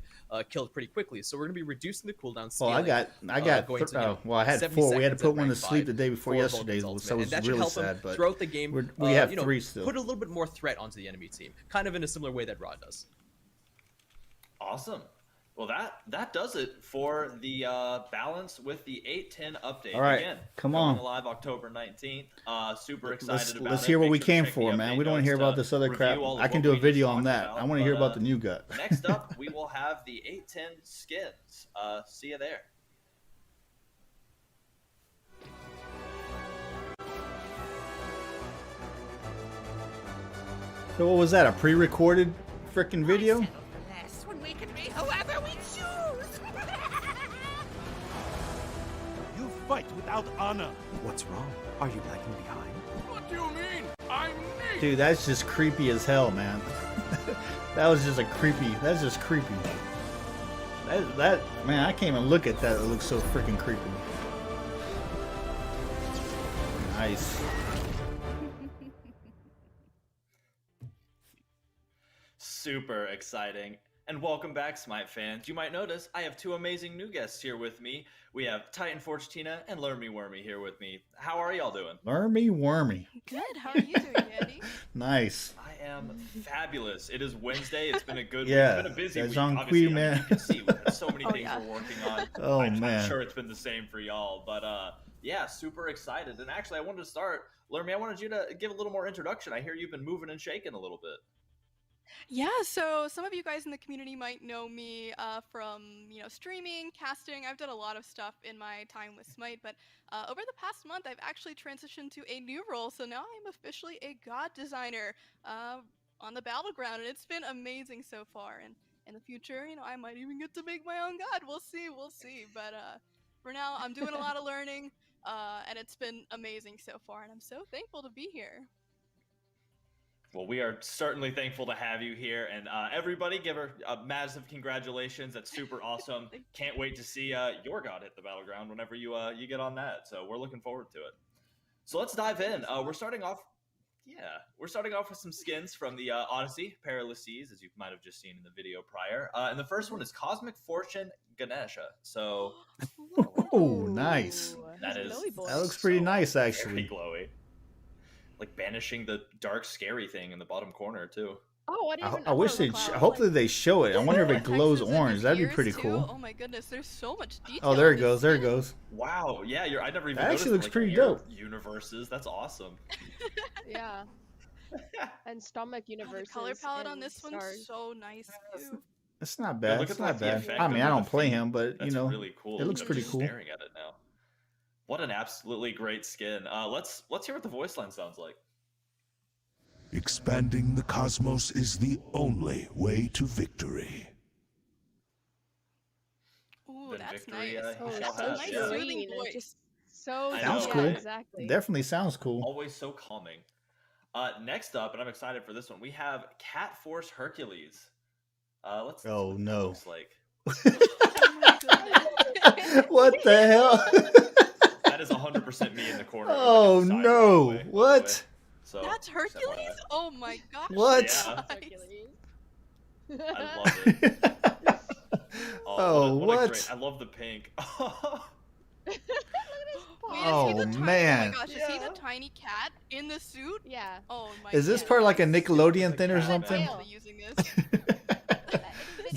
killed pretty quickly. So we're gonna be reducing the cooldown. Scaling, I had 4. We had to put one to sleep the day before yesterday, so it was really sad. But throughout the game, we have 3 still. Put a little bit more threat onto the enemy team, kind of in a similar way that Rod does. Awesome. Well, that does it for the balance with the 8-10 update. All right, again, come on. Live October 19th. Super excited about it. Let's hear what we came for, man. We don't want to hear about this other crap. I can do a video on that. I want to hear about the new gut. Next up, we will have the 8-10 skins. See you there. So what was that? A pre-recorded freaking video? When we can be whoever we choose. You fight without honor. What's wrong? Are you lagging behind? What do you mean? I'm me. Dude, that's just creepy as hell, man. That's just creepy. That man, I can't even look at that. It looks so freaking creepy. Nice. Super exciting. And welcome back, Smite fans. You might notice I have 2 amazing new guests here with me. We have Titan Forge Tina and Lermy Wormy here with me. How are y'all doing? Lermy Wormy. Good. How are you doing, Andy? Nice. I am fabulous. It is Wednesday. It's been a good week. It's been a busy week. Obviously, man. You can see we have so many things we're working on. Man. I'm sure it's been the same for y'all. But yeah, super excited. And actually, I wanted to start. Lermy, I wanted you to give a little more introduction. I hear you've been moving and shaking a little bit. Yeah, so some of you guys in the community might know me from, streaming, casting. I've done a lot of stuff in my time with Smite, but over the past month, I've actually transitioned to a new role. So now I'm officially a god designer on the battleground, and it's been amazing so far. And in the future, I might even get to make my own god. We'll see. But for now, I'm doing a lot of learning, and it's been amazing so far, and I'm so thankful to be here. Well, we are certainly thankful to have you here, and everybody give her a massive congratulations. That's super awesome. Can't wait to see your god hit the battleground whenever you get on that. So we're looking forward to it. So let's dive in. We're starting off with some skins from the Odyssey Perilous Seas, as you might have just seen in the video prior. And the first one is Cosmic Fortune Ganesha. So, oh, nice. That looks pretty nice, actually. Very glowy. Like banishing the dark, scary thing in the bottom corner, too. Oh, I didn't even. I wish they. Hopefully they show it. I wonder if it glows orange. That'd be pretty cool. Oh my goodness, there's so much detail. Oh, there it goes. There it goes. Wow. Yeah, I never even. That actually looks like, pretty dope. Universes. That's awesome. Yeah. And stomach universes. The color palette on this stars. one's so nice too. It's not bad. Look It's at, not bad. I mean, I don't play him, but you know, really cool. it looks pretty cool. Staring at it now. What an absolutely great skin. Let's hear what the voice line sounds like. Expanding the cosmos is the only way to victory. Ooh, Then that's victory, nice. Oh, shout so out, nice yeah. soothing voice. Just so Sounds yeah, cool. Exactly. Definitely sounds cool. Always so calming. Next up, and I'm excited for this one, we have Cat Force Hercules. Let's see Oh what that no. looks like. What the hell? That is 100% me in the corner. Oh looking sideways, no. by the way. What? So, That's Hercules? Oh my gosh. What? Yeah. Nice. I love it. Oh, what? what? Great. I love the pink. Oh, man. Oh my gosh, is he the tiny cat in the suit? Yeah. Oh my Is this goodness. part like a Nickelodeon thing or cat, something? man. I'm totally using this.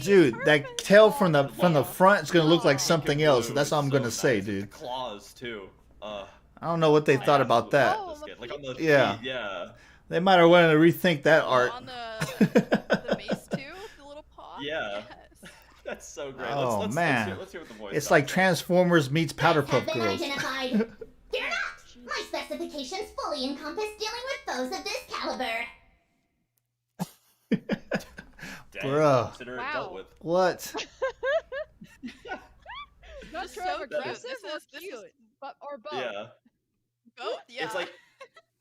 Dude, that tail from the front is gonna look like something else. Blue That's all is I'm so gonna say, nice. dude. The claws too. I don't know what they thought about that. Oh, Like on the Yeah. feet, yeah. They might have wanted to rethink that art. On the mace too, the little paw. Yeah. Yes. That's so great. Oh, let's man. let's hear what the voice It's sounds like Transformers meets Powder Puff Have been Girls. identified. Fear not! My specifications fully encompass dealing with foes of this caliber. Dang, Bruh. Consider it Wow. dealt with. What? Not Just sure so if cute. aggressive This or is cute, but or both. Yeah. Both? Yeah. It's like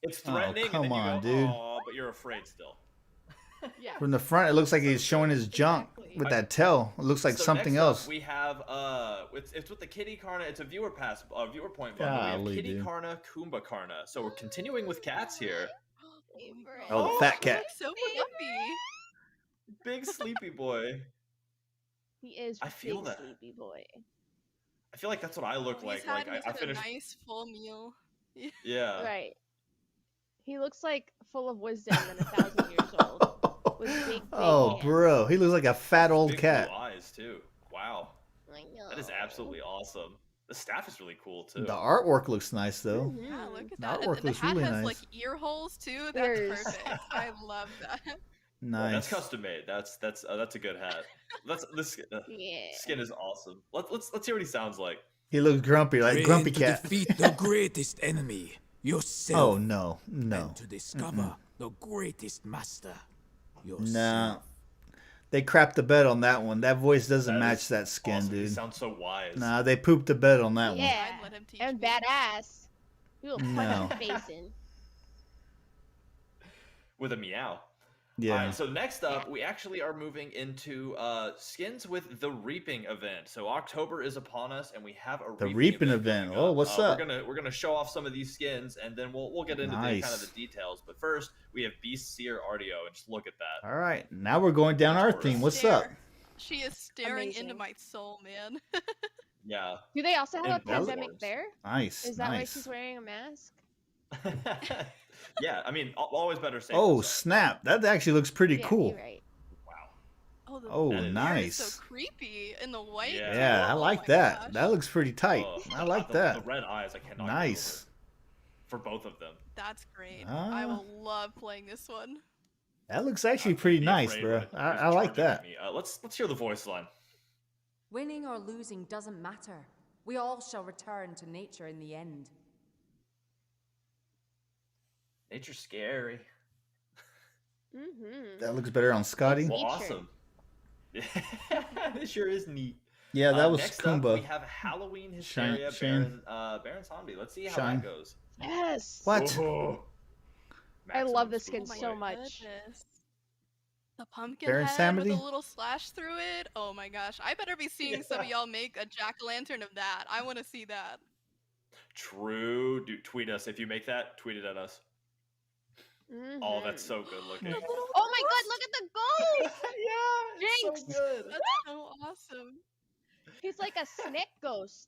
it's Oh, threatening come and then you on, go, dude. "Aw," but you're afraid still. Yeah. From the front, it looks like he's showing his junk with that tail. It looks like So something next up, else. we have it's with the Kitty Karna. It's a viewer point. Bundle. We Golly, have Kitty dude. Karna, Kumba Karna. So we're continuing with cats here. Oh, the fat cat. So fluffy. Big sleepy boy. He is. I feel big that. sleepy boy. I feel like that's what I look He's like. had Like I just finished. a nice full meal. Yeah. Right. He looks like full of wisdom and 1,000 years old. With big, Oh, hands. bro. He looks like a fat old Big cat. blue eyes too. Wow. I know. That is absolutely awesome. The staff is really cool too. The artwork looks nice, though. Yeah, look at The that. artwork And the looks hat really has nice. like ear holes too. That's Ears. perfect. I love that. Nice. That's custom made. That's a good hat. This Yeah. skin is awesome. Let's hear what he sounds like. He looks grumpy, like Grumpy to Cat. defeat the greatest enemy, yourself. Oh, no. No. And to discover the greatest master, yourself. Nah. They crapped the bed on that one. That voice doesn't That match is that skin, awesome. He dude. sounds so wise. Nah, they pooped the bed on that Yeah. I'd let him teach And me. badass. You will punch No. his face in. With a meow. Yeah. All right, so next up, we actually are moving into skins with the Reaping event. So October is upon us, and we have a The Reaping event. coming Oh, up. what's up? We're gonna show off some of these skins, and then we'll get into the, kind of Nice. the details. But first, we have Beast Seer Artio, and just look at that. All right. Now we're going down our theme. What's up? She is staring into Amazing. my soul, man. Yeah. Do they also have And a pandemic Bellator's. there? Nice. Is that why nice. she's wearing a mask? Yeah, I mean, always better safe. Oh, than sorry. snap. That actually looks pretty Yeah, cool. you're right. Wow. Oh, the Oh, That is- hair is nice. so creepy in the white. Yeah. Yeah, I Oh like my that. gosh. That looks pretty tight. Oh, I like the that. red eyes, I cannot. get Nice. over. For both of them. That's great. Ah. I will love playing this one. That looks actually pretty Be nice, afraid bro. when it is I like charging at that. me. Let's hear the voice line. Winning or losing doesn't matter. We all shall return to nature in the end. Nature's scary. Mm-hmm. That looks better on Scotty. Well, Nature. awesome. It sure is neat. Yeah, that was next up, we Kumba. have Halloween Hysteria Shane. Baron Zombie. Let's see how Shine. that goes. Yes. What? Oh. I love Maximum this skin spook so boy. much. Goodness. The pumpkin Baron head with Samedi? a little slash through it. Oh my gosh. I better be seeing some of Yeah. y'all make a jack-o'-lantern of that. I want to see that. True. Dude, tweet us. If you make that, tweet it at us. Oh, that's so good looking. Oh my god, look at the ghost! Yeah, Jinx! it's so good. That's so awesome. He's like a snake ghost.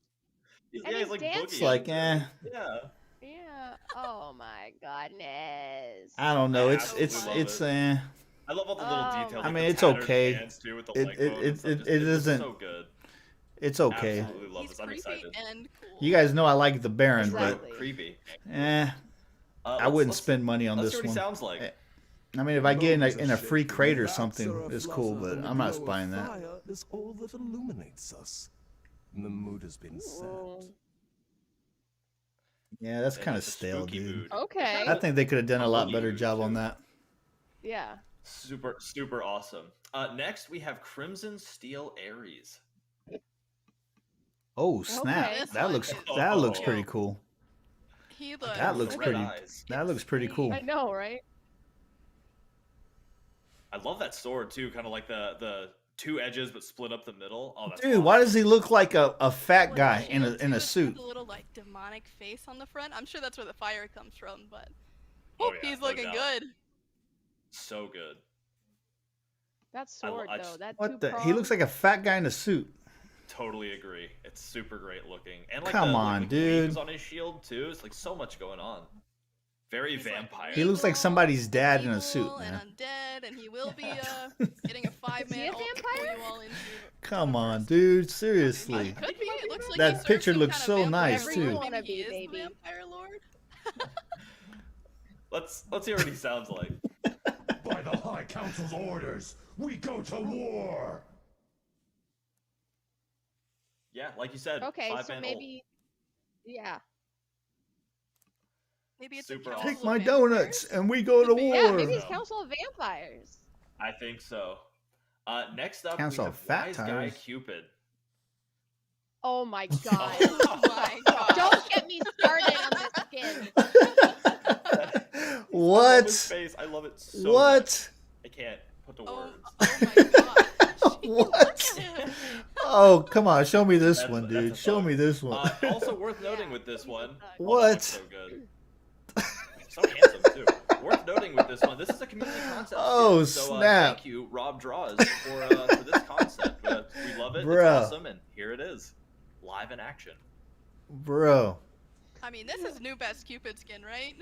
Yeah, And he's he's like dancing. It's boogie. like, eh. Yeah. Yeah. Oh my goodness. I don't know. I It's absolutely love it's it. eh. I love all the little details. I like mean, the it's tattered okay. pants, too, with the It leg bone and stuff. it Just- isn't. so good. It's okay. Absolutely love this. I'm excited. You guys know I like the Baron, Exactly. Creepy. but I wouldn't spend money on let's this see what one. he sounds like. I mean, if I get in a free crate or something, it's cool, but I'm not buying that. Fire is all that illuminates us. The mood has been set. Yeah, that's Yeah, kind of it's a stale, spooky dude. mood. Okay. I think they could have done a lot Spooky better mood, job too. on that. Yeah. Super awesome. Next, we have Crimson Steel Aries. Oh snap! Okay. That looks pretty cool. He looks. That looks Red pretty. eyes. That looks pretty cool. I know, right? I love that sword too, kind of like the two edges but split up the middle. Oh, that's Dude, awesome. why does he look like a fat guy Well, in a it's suit? got a little like demonic face on the front. I'm sure that's where the fire comes from, but Oh, yeah, he's no looking doubt. good. So good. That sword, I though. just- That What the? He two-pronged- looks like a fat guy in a suit. Totally agree. It's super great looking. And like Come the, on, like, dude. wings on his shield too. It's like so much going on. Very He's like vampire. He looks like somebody's dad in a suit, evil man. And undead, and he will be getting a 5-man ult to pull you all into. Come on, dude. He Seriously. could be. It looks like That he serves picture some looks kind of so vampire nice, lord. too. Whatever you wanna Maybe he be, is the baby. vampire lord. Let's hear what he sounds like. By the High Council's orders, we go to war. Yeah, like you said. Okay, so 5-man maybe. Yeah. Maybe it's Super a awesome. Take my donuts and we go to Yeah, war. maybe it's Council of Vampires. I think so. Next up, Council we of have Fat Wise Guy Tires. Cupid. Oh my god. Oh my god. Don't get me started on this skin. I love What? his face. I love it so much. What? I can't put to Oh, words. oh my god. What? Oh, come on. Show me this That's- one, that's dude. a Show bug. me this one. Also worth noting with this one. What? So good. So handsome too. Worth noting with this one. This is a community concept. Oh, so, snap. Thank you, Rob Draws, for this concept. We love it. Bruh. It's awesome, and here it is, live in action. Bro. I mean, this is new best Cupid skin, right?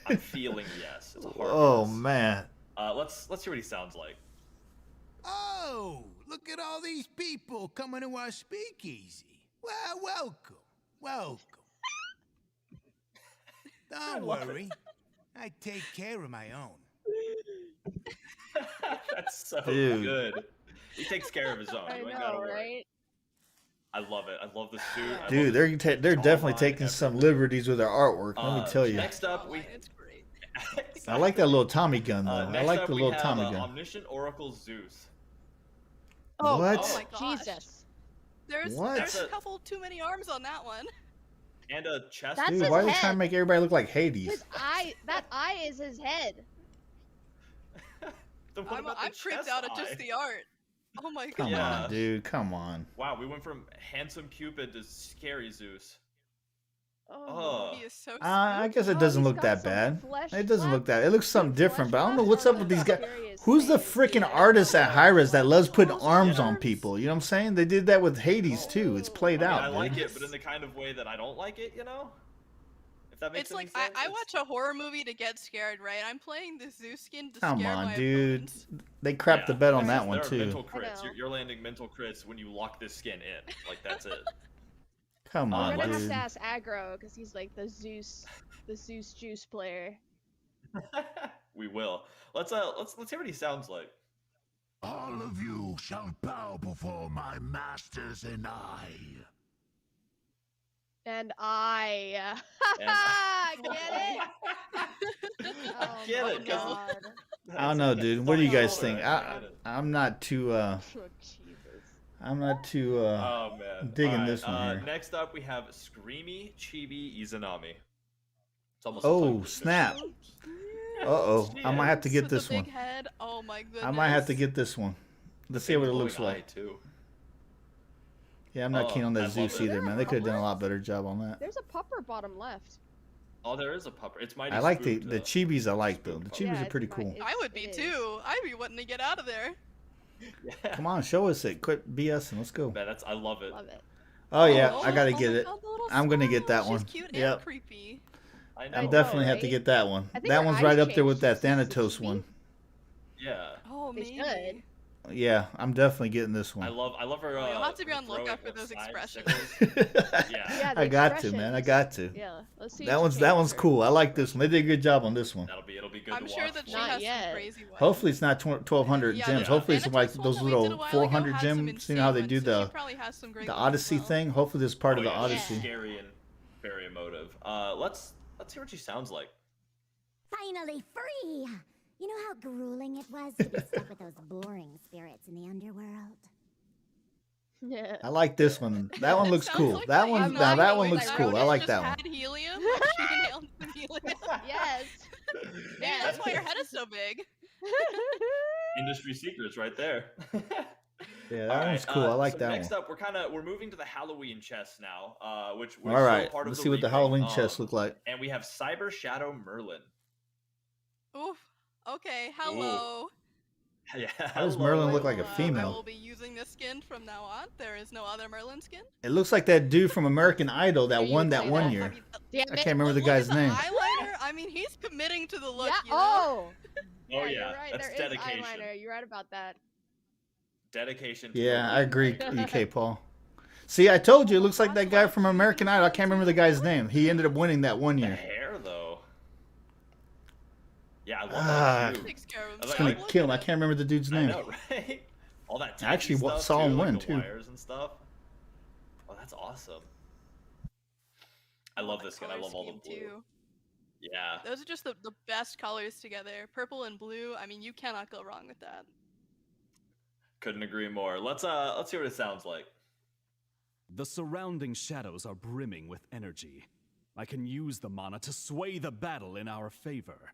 I'm feeling yes. It's a hard Oh, yes. man. Let's hear what he sounds like. Oh, look at all these people coming to our speakeasy. Well, welcome. Welcome. Don't worry. I take care of my own. That's so Dude. good. He takes care of his own. I You ain't gotta know, worry. right? I love it. I love the suit. I love Dude, the they're definitely jawline, taking some everything. liberties with their artwork. Let me tell you. Next up, we. It's great. I like that little Tommy gun, though. I Next like up, the we little have, Tommy gun. Omniscient Oracle Zeus. Oh, What? Oh my gosh. Jesus. There's What? there's a couple too many arms on that one. And a chest. That's Dude, his why are they head. trying to make everybody look like Hades? His eye, that eye is his head. Then what about the I'm creeped chest out at eye? just the art. Oh my god. Come Yeah. on, dude. Come on. Wow, we went from handsome Cupid to scary Zeus. Oh. He is so I guess it Oh, doesn't he's look got that some bad. flesh It doesn't look flaps. that. It looks something Some different, but I don't know flesh what's up flaps with these on guys. the serious Who's the face. freaking artist at Hi-Res that loves putting arms on people? You know what I'm saying? They did that with Hades too. It's played I mean, out. I like dude. it, but in the kind of way that I don't like it, you know? If that makes It's any like sense. I watch a horror movie to get scared, right? I'm playing the Zeus skin to Come scare on, my dude. opponents. They crapped the bed on that one There are too. mental crits. know. You're landing mental crits when you lock this skin in. Like that's it. Come We're on, gonna have dude. to ask Aggro because he's like the Zeus juice player. We will. Let's hear what he sounds like. All of you shall bow before my masters and I. And I. Get it? Oh Get my it, 'cause- god. I don't know, dude. What do you guys think? I I'm not too. Oh, Jesus. I'm not too. Oh man. digging Alright, this one here. Next up we have Screamy, Chibi, Izunami. It's almost a Oh tongue twister. snap! Uh-oh. I might have to get With this the one. big head. Oh my goodness. I might have to get this one. Let's see what it Glowing looks eye, like. too. Yeah, I'm not keen on I that love Zeus it. either, man. They could have done a lot better job on that. There's a pupper bottom left. Oh, there is a pupper. It's mighty. I like spooked, the chibis. I like though. The spooked chibis Yeah, are pretty it's cool. fine. I would be It is. too. I'd be wanting to get out of there. Yeah. Come on, show us it. Quit BSing. Let's go. Man, I love it. Love it. Oh yeah, Oh, I gotta oh get my it. God, the little I'm gonna get that smile. one. She's cute and Yep. creepy. I know. I know, definitely have to right? get that one. I think That her one's eyes right up there with changed that since the Thanatos Chibi. one. Yeah. Oh, They maybe. should. Yeah, I'm definitely getting this one. I love her. You'll have to be on throwing lookout for of those side expressions. stickers. Yeah. Yeah, the I got to, man. I expressions. got to. Yeah, let's see. That what you one's change for. cool. I like this one. They did a good job on this one. It'll be good I'm to sure watch. that she Not has yet. some crazy ones. Hopefully it's not 1,200 Yeah, gems. the Hopefully it's like Thanatos one those that we did little a while ago 400 had some gems. You know how they insane do ones, so the she probably has some great the ones as Odyssey well. thing? Hopefully this is part of the Yeah, Odyssey. Scary and very emotive. Let's hear what she sounds like. Finally free! You know how grueling it was to be stuck with those boring spirits in the underworld? Yeah. I like this one. That one looks Sounds cool. like that my one, emo now that voice. one looks cool. I Rhoda like just that one. had helium. She inhaled some helium. Yes. Maybe that's why your head is so big. Industry secrets right there. Yeah, that All one's right, cool. I like so that next one. up, we're moving to the Halloween chest now, which All we're still right, part of let's the see what the reaping. Halloween chests look like. And we have Cyber Shadow Merlin. Oof. Okay, hello. Yeah. How does Merlin look like a I female? will be using this skin from now on. There is no other Merlin skin. It looks like that dude from American Idol that Yeah, you won would that say one that. year. Damn I it. can't remember the Look at guy's the name. eyeliner. I mean, he's committing to the look. Yeah. You know? Oh. Oh You're yeah, right. that's There is dedication. eyeliner. You're right about that. Dedication. To Yeah, the I agree, EK Paul. See, I told you, it looks like that guy from American Idol. I can't remember the guy's name. He ended up winning that one The year. hair though. Yeah, I love Ah, that too. Takes care of I was It's himself. gonna Look kill at him. I him. can't remember the dude's I name. know, right? All that I actually tacky stuff, saw him too, like win, the too. wires and stuff. Oh, that's awesome. I love this skin. I love all the blue. Too. Yeah. Those are just the best colors together. Purple and blue. I mean, you cannot go wrong with that. Couldn't agree more. Let's hear what it sounds like. The surrounding shadows are brimming with energy. I can use the mana to sway the battle in our favor.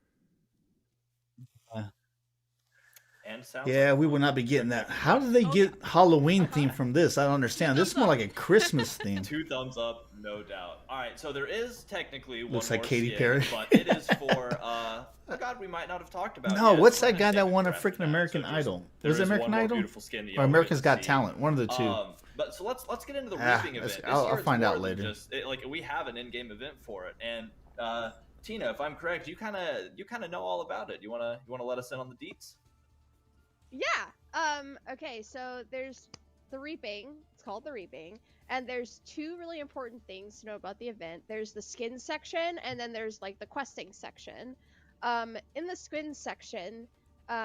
And sounds Yeah, like we would not be getting that. How did they get Halloween theme from this? I don't understand. This is more like a Christmas theme. 2 thumbs up, no doubt. All right, so there is technically one Looks like more Katy skin, Perry. but it is for oh god, we might not have talked about. No, yet. what's We're that gonna guy that save won a it for freaking after that. American So just- Idol? there Was it is American one more Idol? beautiful skin that Or y'all will America's get Got to see. Talent? One of the two. But so let's get into the Ah, reaping event. This I'll year it's find out more than later. just- like we have an in-game event for it, and Tina, if I'm correct, you kind of know all about it. You wanna let us in on the deets? Yeah. Okay, so there's the Reaping. It's called the Reaping. And there's 2 really important things to know about the event. There's the skin section, and then there's like the questing section. In the skin section,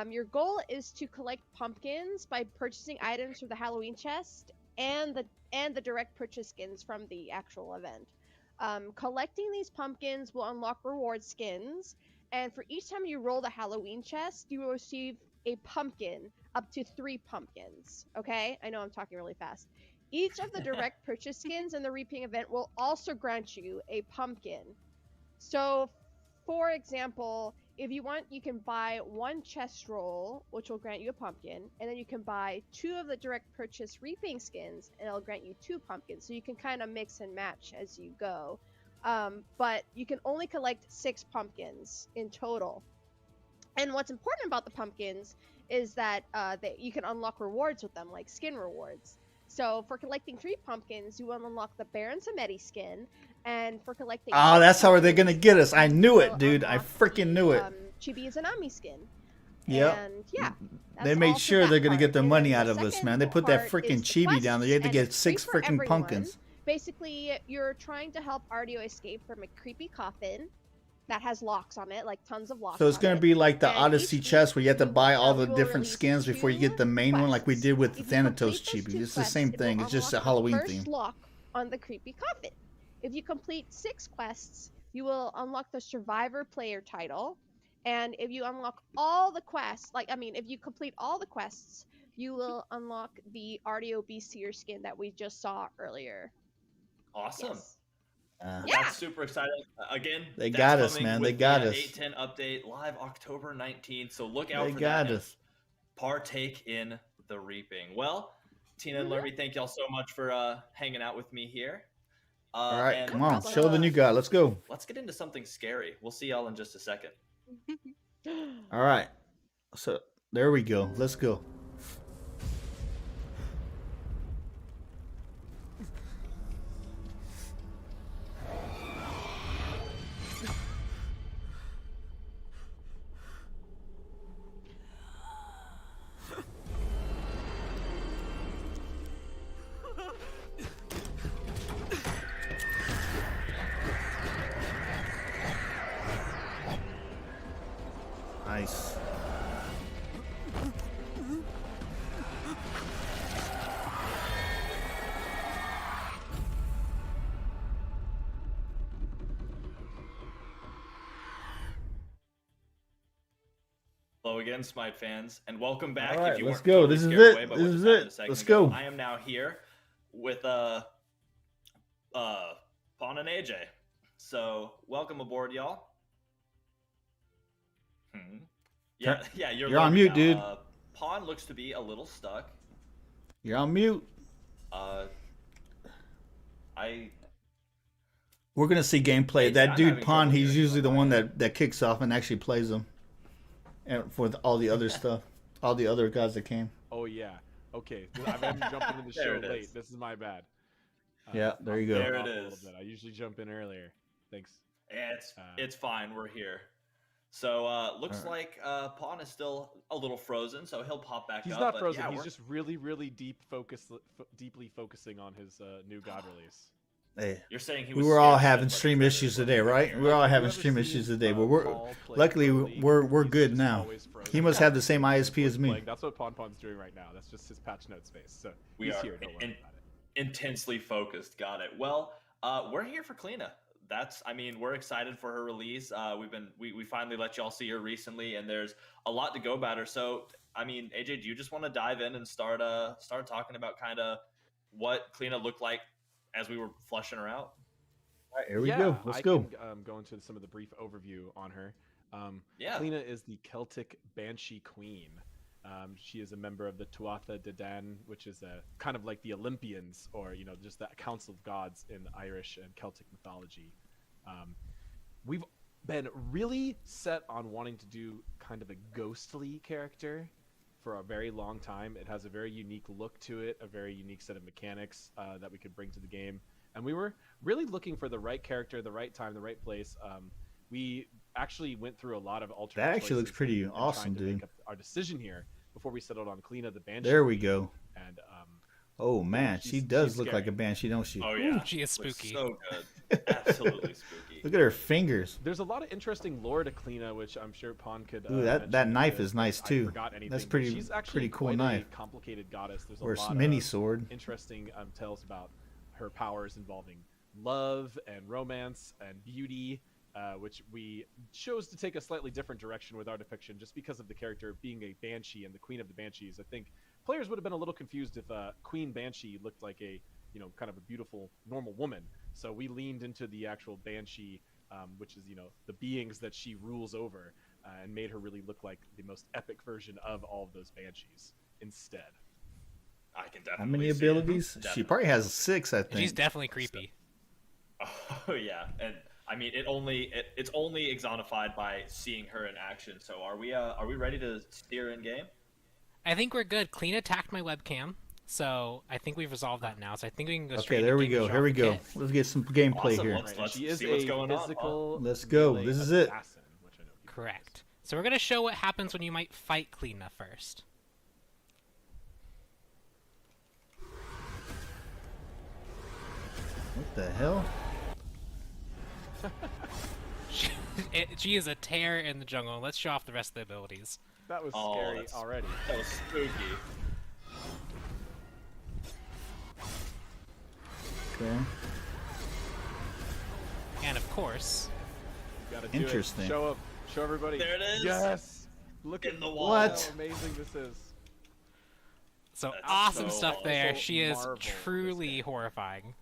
your goal is to collect pumpkins by purchasing items from the Halloween chest and the direct purchase skins from the actual event. Collecting these pumpkins will unlock reward skins, and for each time you roll the Halloween chest, you will receive a pumpkin, up to 3 pumpkins. Okay? I know I'm talking really fast. Each of the direct purchase skins in the Reaping event will also grant you a pumpkin. So, for example, if you want, you can buy 1 chest roll, which will grant you a pumpkin, and then you can buy 2 of the direct purchase Reaping skins, and it'll grant you 2 pumpkins. So you can kind of mix and match as you go. But you can only collect 6 pumpkins in total. And what's important about the pumpkins is that you can unlock rewards with them, like skin rewards. So for collecting 3 pumpkins, you will unlock the Baron Samedi skin, and for collecting... Oh, that's how they're gonna get us. I knew it, dude. I freaking knew it. Chibi Izunami skin. Yep. And yeah, They that's made all for sure that they're gonna part. get their And money then out the of us, second man. They put that part freaking is the chibi down there. You had to quests, get and it's 6 free for freaking everyone. pumpkins. Basically, you're trying to help Ardio escape from a creepy coffin that has locks on it, like tons of locks. So it's on gonna it. be like the And Odyssey each chest where you have to buy all we the will different release skins before you get the main one, like we did with the If you Thanatos complete those chibi. 2 It's the quests, same it will thing. It's just a unlock the Halloween first theme. lock on the creepy coffin. If you complete 6 quests, you will unlock the Survivor player title. And if you unlock all the quests, if you complete all the quests, you will unlock the Ardio Beastier skin that we just saw earlier. Awesome. Yes. That's super exciting. Again, They that's got us, coming man. with They got the us. 810 update live October 19th. So look out They for got that. and us. Partake in the reaping. Well, Tina and Lerby, thank y'all so much for hanging out with me here. All right, and come on. let's, Show the new guy. Let's go. Let's get into something scary. We'll see y'all in just a second. All right. So there we go. Let's go. again, Smite fans, and welcome back. All right, if you let's weren't go. totally This is scared it. away by This what is just happened it. a second Let's ago, go. I am now here with Pawn and AJ. So welcome aboard, y'all. Yeah, you're on mute, now. dude. Pawn looks to be a little stuck. You're on mute. We're gonna see gameplay. That dude Pawn, he's usually the one that kicks off and actually plays them, and for all the other stuff, all the other guys that came. Oh yeah. Okay. I've been jumping in the show late. This is my bad. Yeah, there you go. There it is. I usually jump in earlier. Thanks. Yeah, it's fine. We're here. So looks like Pawn is still a little frozen, so he'll pop back up. He's not frozen. Yeah, he's just really deeply focusing on his new God release. Hey, you're saying we were all having stream issues today, right? We were all having stream issues today, but luckily we're good now. He must have the same ISP as me. That's what Pawn's doing right now. That's just his patch note space. So we are here. Don't worry about it. Intensely focused. Got it. Well, we're here for Kleena. We're excited for her release. We finally let y'all see her recently, and there's a lot to go about her. So, AJ, do you just want to dive in and start talking about kind of what Kleena looked like as we were fleshing her out? All right, here we go. Let's go. Can, go into some of the brief overview on her. Yeah. Kleena is the Celtic Banshee Queen. She is a member of the Tuatha De Dan, which is kind of like the Olympians, or just the Council of Gods in Irish and Celtic mythology. We've been really set on wanting to do kind of a ghostly character for a very long time. It has a very unique look to it, a very unique set of mechanics that we could bring to the game, and we were really looking for the right character, the right time, the right place. We actually went through a lot of alternate That actually looks choices pretty and awesome, trying to dude. make up our decision here before we settled on Kleena the Banshee. There we go. And oh man, she does look like a banshee, don't she? Oh yeah, she is spooky. So good, absolutely spooky. Look at her fingers. There's a lot of interesting lore to Kleena, which I'm sure Pawn could. Ooh, that knife is nice too. That's pretty She's actually cool quite knife. A complicated goddess. There's or a lot mini of sword. Interesting tales about her powers involving love and romance and beauty. Which we chose to take a slightly different direction with our depiction, just because of the character being a banshee and the queen of the banshees. I think players would have been a little confused if Queen Banshee looked like a, kind of a beautiful normal woman. So we leaned into the actual banshee, which is the beings that she rules over, and made her really look like the most epic version of all of those banshees instead. I can definitely. How many abilities? She probably has 6, I think. She's definitely creepy. Oh yeah, and. It's only exonified by seeing her in action. So are we ready to steer in game? I think we're good. Kleena attacked my webcam, so I think we've resolved that now. So I think we can go straight. Okay, there we go. Here we go. Let's get some gameplay here. Let's see what's going on. Let's go. This is it. Correct. So we're gonna show what happens when you might fight Kleena first. What the hell? She is a terror in the jungle. Let's show off the rest of the abilities. That was scary already. That was spooky. Okay. And of course, you gotta do interesting. It. Show everybody. There it is. Yes. Look in at the wall. What? How amazing this is. So That's awesome so stuff there. awesome. She is Marvel, truly horrifying.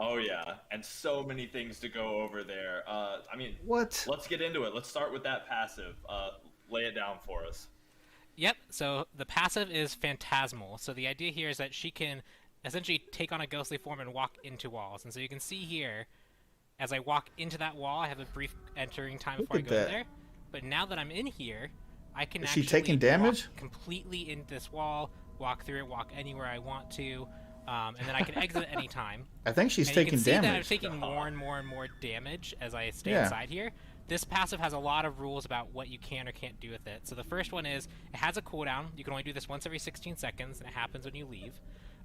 Oh yeah, and so many things to go over there. What? Let's get into it. Let's start with that passive. Lay it down for us. Yep. So the passive is Phantasmal. So the idea here is that she can essentially take on a ghostly form and walk into walls. And so you can see here, as I walk into that wall, I have a brief entering time before I go in there. But now that I'm in here, I can actually taking damage? walk completely into this wall, walk through it, walk anywhere I want to. And then I can exit at any time. I think she's and taking you can see damage. that I'm taking more and more and more damage as I stay inside here. This passive has a lot of rules about what you can or can't do with it. So the first one is it has a cooldown. You can only do this once every 16 seconds, and it happens when you leave.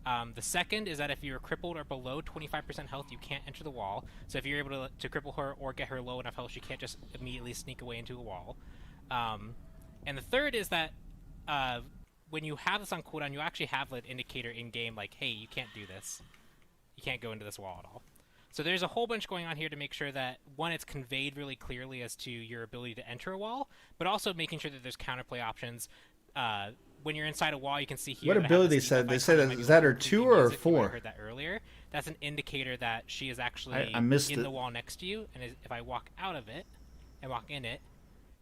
The second is that if you're crippled or below 25% health, you can't enter the wall. So if you're able to cripple her or get her low enough health, she can't just immediately sneak away into a wall. And the third is that when you have this on cooldown, you actually have an indicator in-game like, hey, you can't do this. You can't go into this wall at all. So there's a whole bunch going on here to make sure that, one, it's conveyed really clearly as to your ability to enter a wall, but also making sure that there's counterplay options. When you're inside a wall, you can see here. What ability said? They said is that her 2 or 4? I heard that earlier. That's an indicator that she is actually in the wall next to you, and if I walk out of it and walk in it,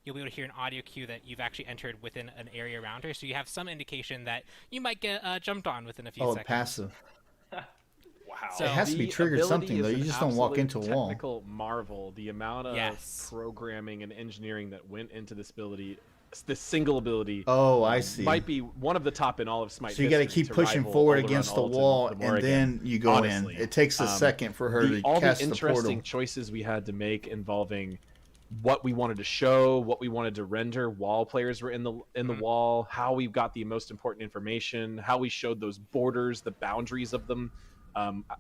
you'll be able to hear an audio cue that you've actually entered within an area around her, so you have some indication that you might get jumped on within a few seconds. Passive. Wow. So it has to be triggered something, though. You just don't walk into a wall. Technical marvel, the amount of programming and engineering that went into this ability, this single ability. Oh, I see. Might be one of the top in all of Smite. So you got to keep pushing forward against the wall, and then you go in. It takes a second for her to cast the portal. All the interesting choices we had to make involving what we wanted to show, what we wanted to render while players were in the wall, how we got the most important information, how we showed those borders, the boundaries of them,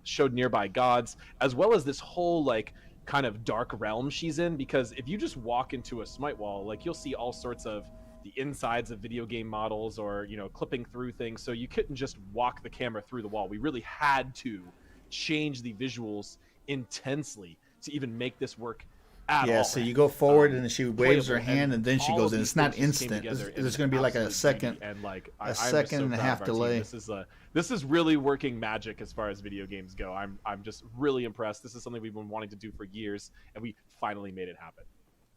showed nearby gods, as well as this whole like kind of dark realm she's in. Because if you just walk into a Smite wall, like you'll see all sorts of the insides of video game models, or clipping through things. So you couldn't just walk the camera through the wall. We really had to change the visuals intensely to even make this work. So you go forward and she waves her hand and then she goes in. It's not instant. There's going to be like a second, a second and a half delay. This is really working magic as far as video games go. I'm just really impressed. This is something we've been wanting to do for years, and we finally made it happen.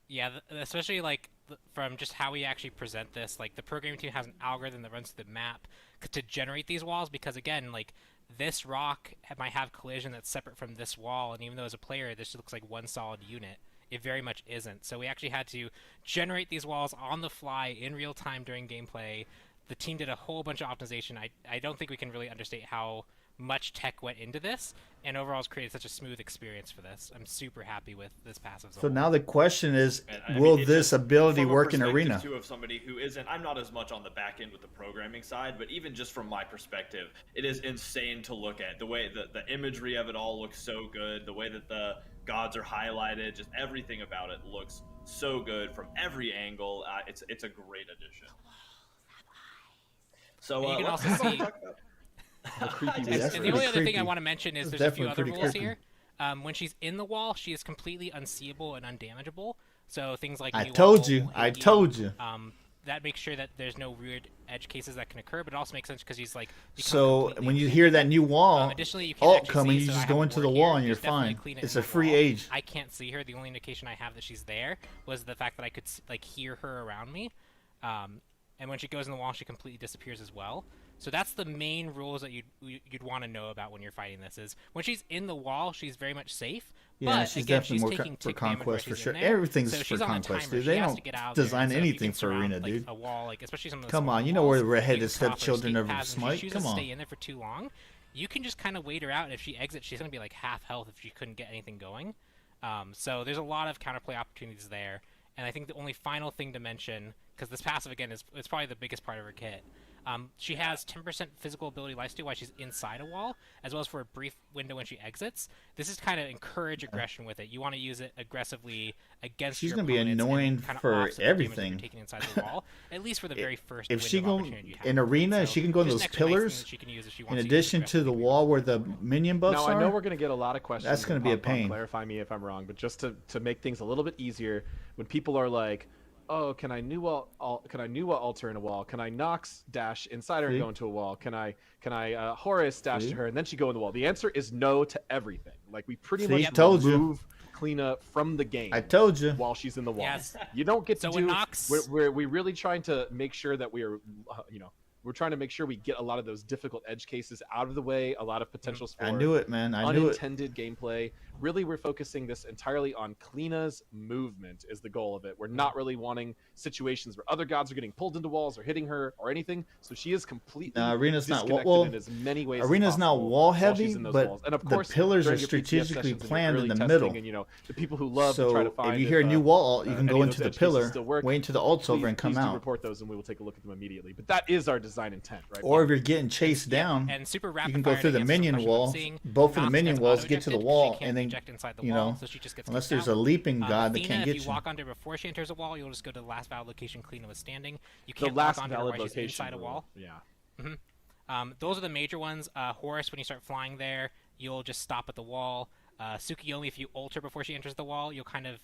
Yeah, especially like from just how we actually present this. Like the programming team has an algorithm that runs through the map to generate these walls, because again, like this rock might have collision that's separate from this wall, and even though as a player this looks like one solid unit, it very much isn't. So we actually had to generate these walls on the fly in real time during gameplay. The team did a whole bunch of optimization. I don't think we can really understate how much tech went into this, and overall it's created such a smooth experience for this. I'm super happy with this passive. So now the question is, will this ability work in Arena? Of somebody who isn't, I'm not as much on the back end with the programming side, but even just from my perspective, it is insane to look at. The way the imagery of it all looks so good, the way that the gods are highlighted, just everything about it looks so good from every angle. It's a great addition. So you can also see the creepy. And the only other thing I want to mention is there's a few other rules here. When she's in the wall, she is completely unseeable and undamageable. So things like I told you. That makes sure that there's no weird edge cases that can occur, but it also makes sense because he's like. So when you hear that new wall ult coming, you just go into the wall and you're fine. It's a free age. I can't see her. The only indication I have that she's there was the fact that I could like hear her around me, and when she goes in the wall, she completely disappears as well. So that's the main rules that you'd want to know about when you're fighting this. Is when she's in the wall, she's very much safe. Yeah, but she's again, definitely more for conquest for sure. Everything's for conquest, dude. They don't design anything for Arena, dude. A wall, like, especially some of the Come on, you know we're redheaded stepchildren of Smite. Come on. Stay in there for too long, you can just kind of wait her out, and if she exits, she's gonna be like half health if she couldn't get anything going. So there's a lot of counterplay opportunities there, and I think the only final thing to mention, because this passive again it's probably the biggest part of her kit. She has 10% physical ability lifesteal while she's inside a wall, as well as for a brief window when she exits. This is kind of encourage aggression with it. You want to use it aggressively against your opponents. She's going to be annoying for everything. You're taking inside the wall, at least for the very first if she go in Arena, she can go in those pillars, in addition to the wall where the minion buffs are. Now, I know we're going to get a lot of questions. That's going to be a pain. Clarify me if I'm wrong, but just to make things a little bit easier, when people are like, oh, can I alter in a wall? Can I Nox dash inside her and go into a wall? Can I Horus dash to her and then she go in the wall? The answer is no to everything. Like we pretty much remove Kleena from the game. I told you. While she's in the wall. Yes. You don't get to do. Nox... We're really trying to make sure that we are, we're trying to make sure we get a lot of those difficult edge cases out of the way. A lot of potentials for I knew it, man. I knew it. Unintended gameplay. Really, we're focusing this entirely on Kleena's movement is the goal of it. We're not really wanting situations where other gods are getting pulled into walls or hitting her or anything. So she is completely Arena's not in as many ways. Arena's not wall heavy, but walls. And of course, the pillars are strategically planned in the middle. And, the people who love to try to find if you hear a new wall ult, you can go into the pillar, wait until the ult's over, and come out. Report those, and we will take a look at them immediately. But that is our design intent, right? Or if you're getting chased down, and super you can go through the minion wall. Both of the minion walls get to the wall, and then so she just gets unless there's a leaping god that can't get you. If you walk under before she enters a wall, you'll just go to the last valid location Kleena was standing. You can't walk under her while she's inside a wall. Yeah. Those are the major ones. Horus, when you start flying there, you'll just stop at the wall. Tsukiyomi, if you ult her before she enters the wall, you'll kind of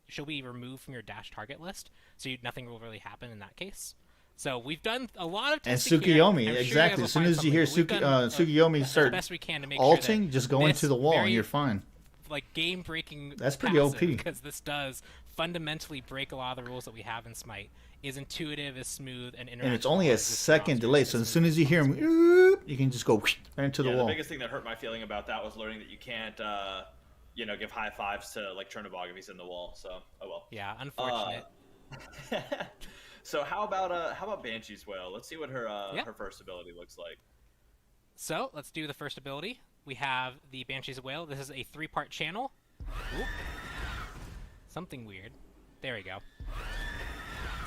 she'll be removed from your dash target list, so nothing will really happen in that case. So we've done a lot of testing. And Tsukiyomi, exactly. As soon as you hear Tsukiyomi start ulting, just go into the wall and you're fine. Like game-breaking. That's pretty OP. Because this does fundamentally break a lot of the rules that we have in Smite. Is intuitive, is smooth, and interactive. And it's only a second delay, so as soon as you hear him, you can just go right into the wall. The biggest thing that hurt my feeling about that was learning that you can't, give high fives to like Chernobog if he's in the wall. So oh well. Yeah, unfortunate. So how about Banshee's Wail? Let's see what her first ability looks like. So let's do the first ability. We have the Banshee's Wail. This is a 3-part channel. Oop. Something weird. There we go.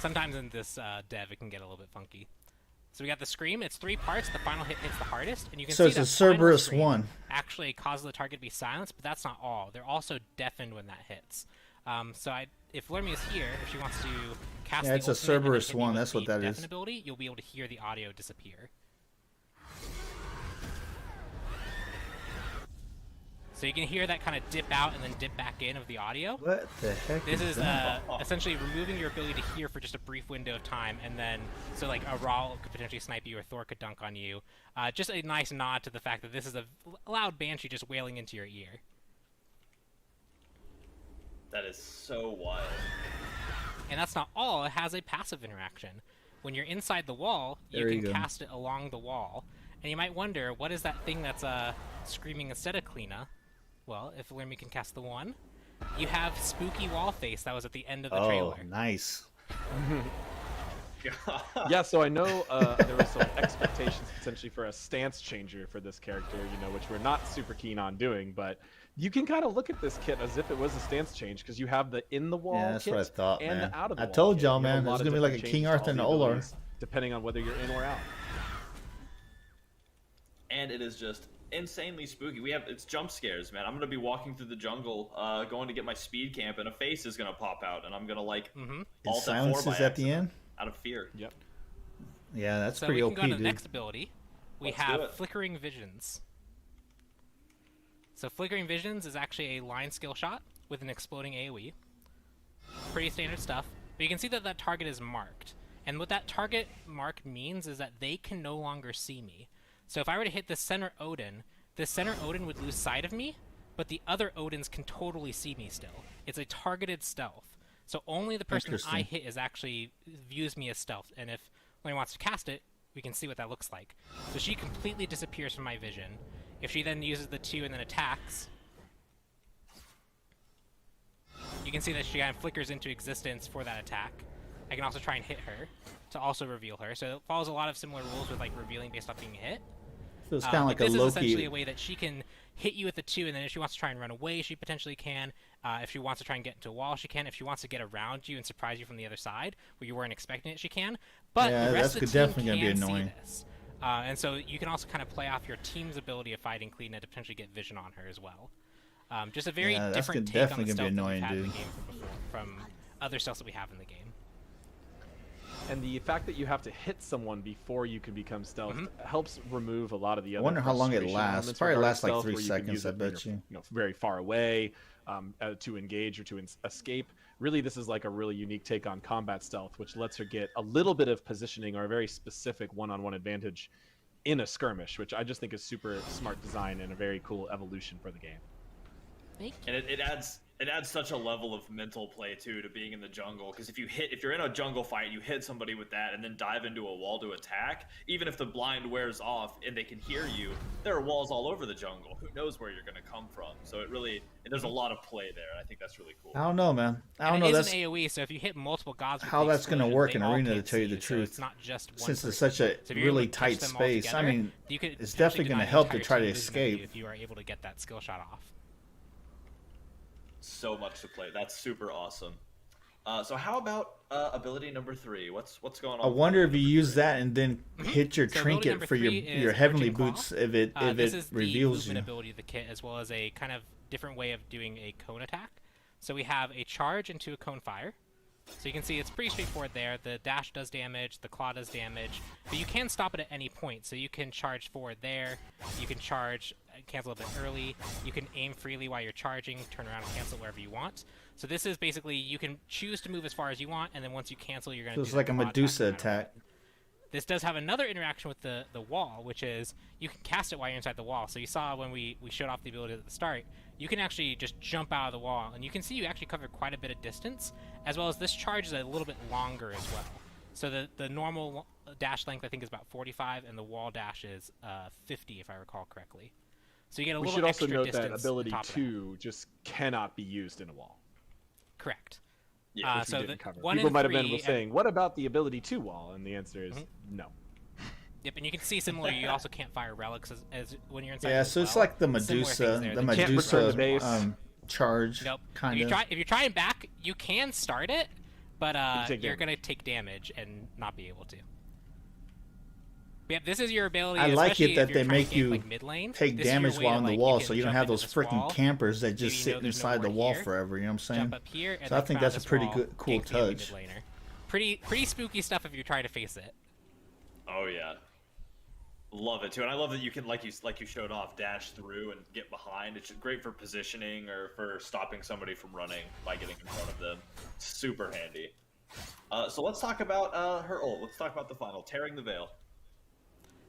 Sometimes in this dev, it can get a little bit funky. So we got the Scream. It's 3 parts. The final hit hits the hardest, and you can see it's a Cerberus one. Actually causes the target to be silenced, but that's not all. They're also deafened when that hits. If Lermy is here, if she wants to cast the it's a Cerberus one. That's what that is. Ability, you'll be able to hear the audio disappear. So you can hear that kind of dip out and then dip back in of the audio. What the heck This is essentially removing your ability to hear for just a brief window of time, and then, so like a Raul could potentially snipe you or Thor could dunk on you. Just a nice nod to the fact that this is a loud Banshee just wailing into your ear. That is so wild. And that's not all. It has a passive interaction. When you're inside the wall, you can cast it along the wall. And you might wonder, what is that thing that's screaming instead of Kleena? Well, if Lermy can cast the one, you have Spooky Wall Face that was at the end of the trailer. Oh, nice. Yeah, so I know there were some expectations potentially for a stance changer for this character, which we're not super keen on doing, but you can kind of look at this kit as if it was a stance change because you have the in-the-wall that's kit what I thought, and man. the out-of-the-wall I told kit. y'all, man, it's going to be like a King Arthur and Olar. Depending on whether you're in or out. And it is just insanely spooky. It's jump scares, man. I'm gonna be walking through the jungle, going to get my speed camp, and a face is gonna pop out, and I'm gonna alt F4 silences at the end out of fear. Yep. Yeah, that's pretty OP, dude. So we can go to the next ability. We have Flickering Visions. So Flickering Visions is actually a line skill shot with an exploding AoE. Pretty standard stuff. But you can see that that target is marked. And what that target mark means is that they can no longer see me. So if I were to hit the center Odin would lose sight of me, but the other Odins can totally see me still. It's a targeted stealth. So only the person I hit views me as stealth. And if when he wants to cast it, we can see what that looks like. So she completely disappears from my vision. If she then uses the 2 and then attacks, you can see that she kind of flickers into existence for that attack. I can also try and hit her to also reveal her. So it follows a lot of similar rules with like revealing based off being hit. So it's kind of like a Loki. This is essentially a way that she can hit you with the 2, and then if she wants to try and run away, she potentially can. If she wants to try and get into a wall, she can. If she wants to get around you and surprise you from the other side, where you weren't expecting it, she can. But the rest of the team can see this. And so you can also kind of play off your team's ability of fighting Kleena to potentially get vision on her as well. Just a very different take on the stealth that we've had in the game from other stealths that we have in the game. And the fact that you have to hit someone before you can become stealth helps remove a lot of the other. I wonder how long it lasts. Probably lasts like 3 seconds, I bet you. Very far away to engage or to escape. Really, this is like a really unique take on combat stealth, which lets her get a little bit of positioning or a very specific one-on-one advantage in a skirmish, which I just think is super smart design and a very cool evolution for the game. Thank you. And it adds such a level of mental play too to being in the jungle, because if you're in a jungle fight, you hit somebody with that and then dive into a wall to attack, even if the blind wears off and they can hear you, there are walls all over the jungle. Who knows where you're going to come from? So there's a lot of play there. I think that's really cool. I don't know, man. I don't know. That's an AoE, so if you hit multiple gods with how that's going to work in Arena, to tell you the truth. It's not just one since it's such a really tight space. Together, I mean, it's definitely going to help to try to escape if you are able to get that skill shot off. So much to play. That's super awesome. So how about ability number 3? What's going on? I wonder if you use that and then hit your trinket for your heavenly boots if it reveals you. This is the movement ability of the kit, as well as a kind of different way of doing a cone attack. So we have a charge into a cone fire. So you can see it's pretty straightforward there. The dash does damage, the claw does damage, but you can stop it at any point. So you can charge forward there, you can charge cancel a bit early. You can aim freely while you're charging, turn around and cancel wherever you want. So this is basically, you can choose to move as far as you want, and then once you cancel, you're going to do it's like a Medusa attack. This does have another interaction with the wall, which is you can cast it while you're inside the wall. So you saw when we showed off the ability at the start, you can actually just jump out of the wall, and you can see you actually cover quite a bit of distance, as well as this charge is a little bit longer as well. So the normal dash length, I think, is about 45, and the wall dash is 50, if I recall correctly. So you get a little extra distance. We should also note that ability 2 just cannot be used in a wall. Correct. Yeah, so people might have been saying, what about the ability 2 wall? And the answer is no. Yep, and you can see similarly, you also can't fire relics as when you're inside. Yeah, so it's like the Medusa charge, kind of. If you're trying back, you can start it, but you're going to take damage and not be able to. Yep, this is your ability. I like it that they make you like take damage while on the wall, so you don't have those freaking campers that just sit inside the wall forever. You know what I'm saying? Jump up here, and so I think that's a pretty cool touch. Pretty spooky stuff if you're trying to face it. Oh yeah, love it too, and I love that you can, like you showed off, dash through and get behind. It's great for positioning or for stopping somebody from running by getting in front of them. Super handy. So let's talk about her ult. Let's talk about the final, tearing the veil.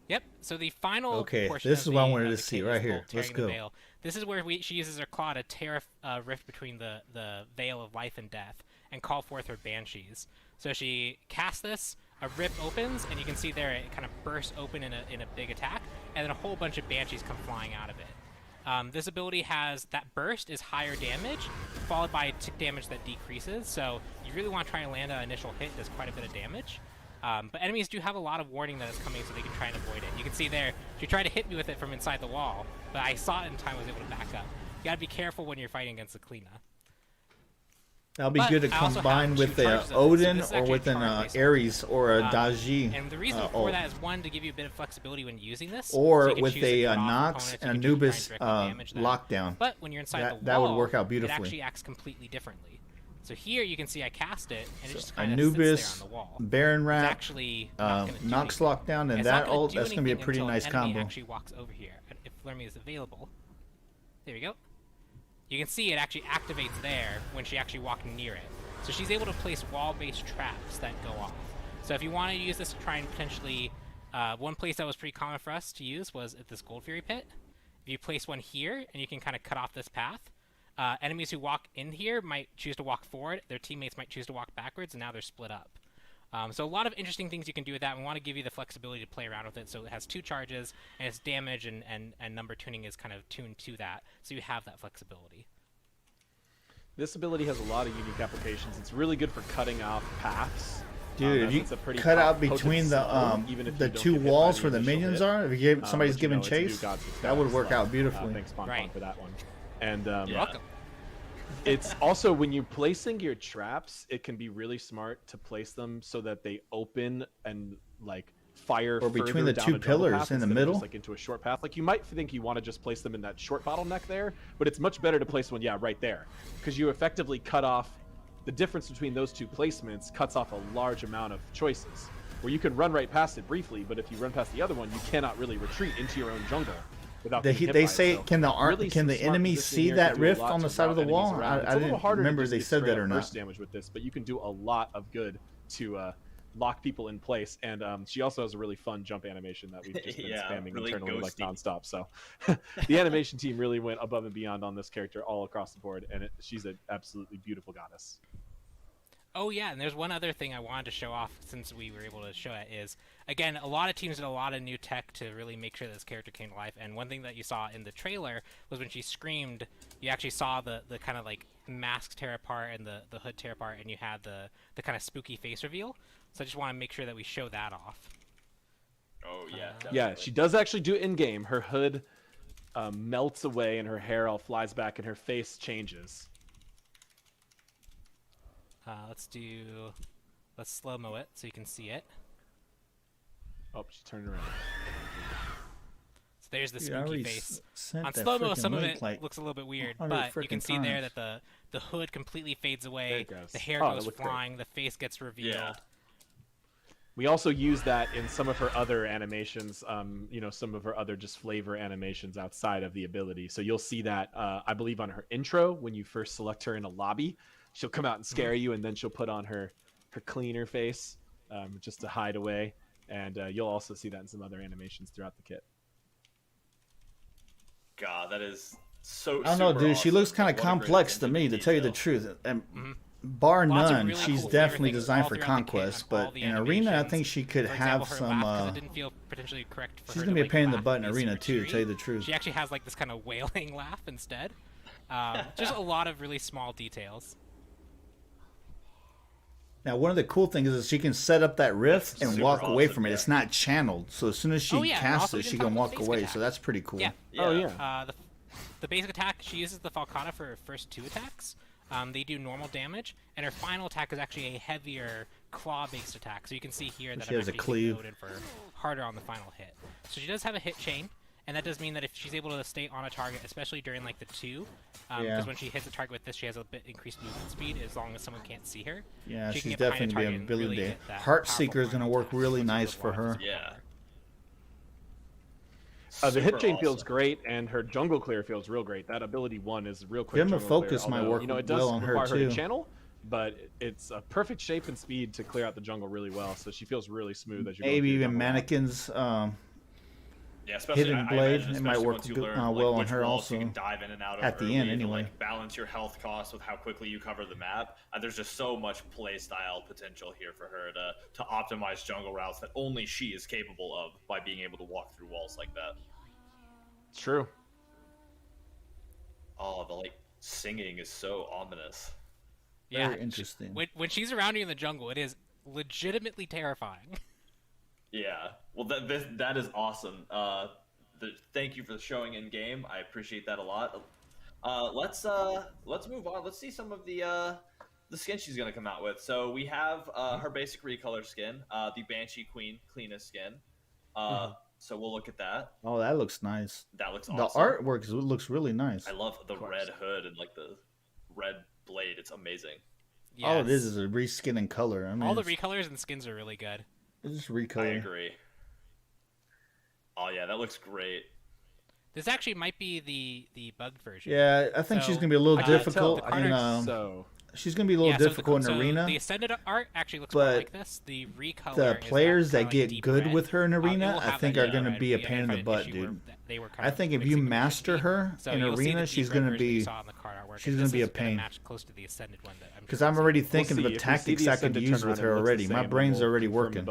Yep. So the final portion this is what I wanted to the see right here. Let's go. Veil. This is where she uses her claw to tear a rift between the veil of life and death and call forth her banshees. So she casts this, a rift opens, and you can see there it kind of bursts open in a big attack, and then a whole bunch of banshees come flying out of it. This ability has that burst is higher damage, followed by tick damage that decreases. So you really want to try and land an initial hit that's quite a bit of damage. But enemies do have a lot of warning that it's coming, so they can try and avoid it. You can see there, she tried to hit me with it from inside the wall, but I saw it in time, was able to back up. You gotta be careful when you're fighting against the Kleena. That'll be good to combine with a Odin or with an Aries or a Daji. And the reason for that is, one, to give you a bit of flexibility when using this. Or with a Nox and Anubis lockdown. But when you're inside the wall, that would work out beautifully. It actually acts completely differently. So here you can see I cast it, and it just kind of sits there on the wall. Baron Rat, actually Nox lockdown, and that ult, that's going to be a pretty nice combo. Actually walks over here. If Lermy is available. There we go. You can see it actually activates there when she actually walked near it. So she's able to place wall-based traps that go off. So if you want to use this to try and potentially... one place that was pretty common for us to use was at this Gold Fury pit. If you place one here, and you can kind of cut off this path, enemies who walk in here might choose to walk forward, their teammates might choose to walk backwards, and now they're split up. So a lot of interesting things you can do with that. We want to give you the flexibility to play around with it, so it has 2 charges, and its damage and number tuning is kind of tuned to that, so you have that flexibility. This ability has a lot of unique applications. It's really good for cutting off paths. Dude, if you cut out between the 2 walls where the minions are, if you somebody's giving chase, that would work out beautifully. Thanks, Bonfon, for that one. And you're welcome. It's also, when you're placing your traps, it can be really smart to place them so that they open and like fire or between the 2 pillars in the middle, just, like, into a short path. Like, you might think you want to just place them in that short bottleneck there, but it's much better to place one right there, because you effectively cut off the difference between those 2 placements. Cuts off a large amount of choices where you can run right past it briefly, but if you run past the other one, you cannot really retreat into your own jungle. They say, can the enemy see that rift on the side of the wall? I didn't remember they said that or not. Burst damage with this, but you can do a lot of good to lock people in place. And she also has a really fun jump animation that we've just been spamming really internally like nonstop. So the animation team really went above and beyond on this character all across the board, and she's an absolutely beautiful goddess. Oh yeah, and there's one other thing I wanted to show off since we were able to show it is, again, a lot of teams did a lot of new tech to really make sure this character came to life, and one thing that you saw in the trailer was when she screamed, you actually saw the kind of like mask tear apart and the hood tear apart, and you had the kind of spooky face reveal. So I just want to make sure that we show that off. Oh yeah. Yeah, she does actually do it in-game. Her hood melts away and her hair all flies back and her face changes. Let's slow-mo it so you can see it. Oh, she turned around. So there's the spooky face. On slow-mo, some of it looks a little bit weird, but you can see there that the hood completely fades away, the hair goes flying, the face gets revealed. We also use that in some of her other animations, some of her other just flavor animations outside of the ability. So you'll see that, I believe, on her intro when you first select her in a lobby. She'll come out and scare you, and then she'll put on her cleaner face just to hide away. And you'll also see that in some other animations throughout the kit. God, that is so. I don't know, dude. Awesome. She looks kind of complex to me, to tell you the truth. And bar none, really she's cool definitely designed for conquest. But in arena, I think she could have some. She's gonna be a pain in the butt in arena too, to tell you the truth. She actually has like this kind of wailing laugh instead. Just a lot of really small details. Now, one of the cool things is she can set up that rift and walk away from it. It's not channeled, so as soon as she casts it, she can walk away. So that's pretty cool. Yeah. Oh yeah. The basic attack, she uses the Falcana for her first 2 attacks. They do normal damage, and her final attack is actually a heavier claw-based attack. So you can see here that she has a cleave for harder on the final hit. So she does have a hit chain, and that does mean that if she's able to stay on a target, especially during like the 2, because when she hits a target with this, she has a bit increased movement speed as long as someone can't see her. Yeah, she's definitely gonna be an ability. Really Heartseeker is gonna work really nice for her. Yeah. The hit chain feels great, and her jungle clear feels real great. That ability 1 is real quick. Vim of Focus might work it does well on her require too. her to channel, but it's a perfect shape and speed to clear out the jungle really well. So she feels really smooth as you. Maybe even Mannequin's hidden blade. It might work well on her also. You can dive in and out at the end anyway. Like, balance your health costs with how quickly you cover the map. There's just so much play style potential here for her to optimize jungle routes that only she is capable of by being able to walk through walls like that. It's true. Oh, the singing is so ominous. Yeah, very interesting. When she's around you in the jungle, it is legitimately terrifying. Yeah, well, that is awesome. Thank you for the showing in game. I appreciate that a lot. Let's move on. Let's see some of the skin she's gonna come out with. So we have her basic recolor skin, the Banshee Queen cleanest skin. So we'll look at that. Oh, that looks nice. That looks awesome. The artwork looks really nice. I love the red hood and the red blade. It's amazing. Yes. All it is a reskin and color. I mean, all the recolors and skins are really good. It's just recolor. I agree. Oh yeah, that looks great. This actually might be the bugged version. Yeah, I think she's gonna be a little difficult. She's gonna be a little difficult in arena. The ascended art actually looks more like this. The recolor. The players that get good red. with her in arena, I think, are gonna be a pain in the butt, dude. I think if you master her in arena, she's gonna be a pain. Because I'm already thinking of the tactics I could use with her already. My brain's already working.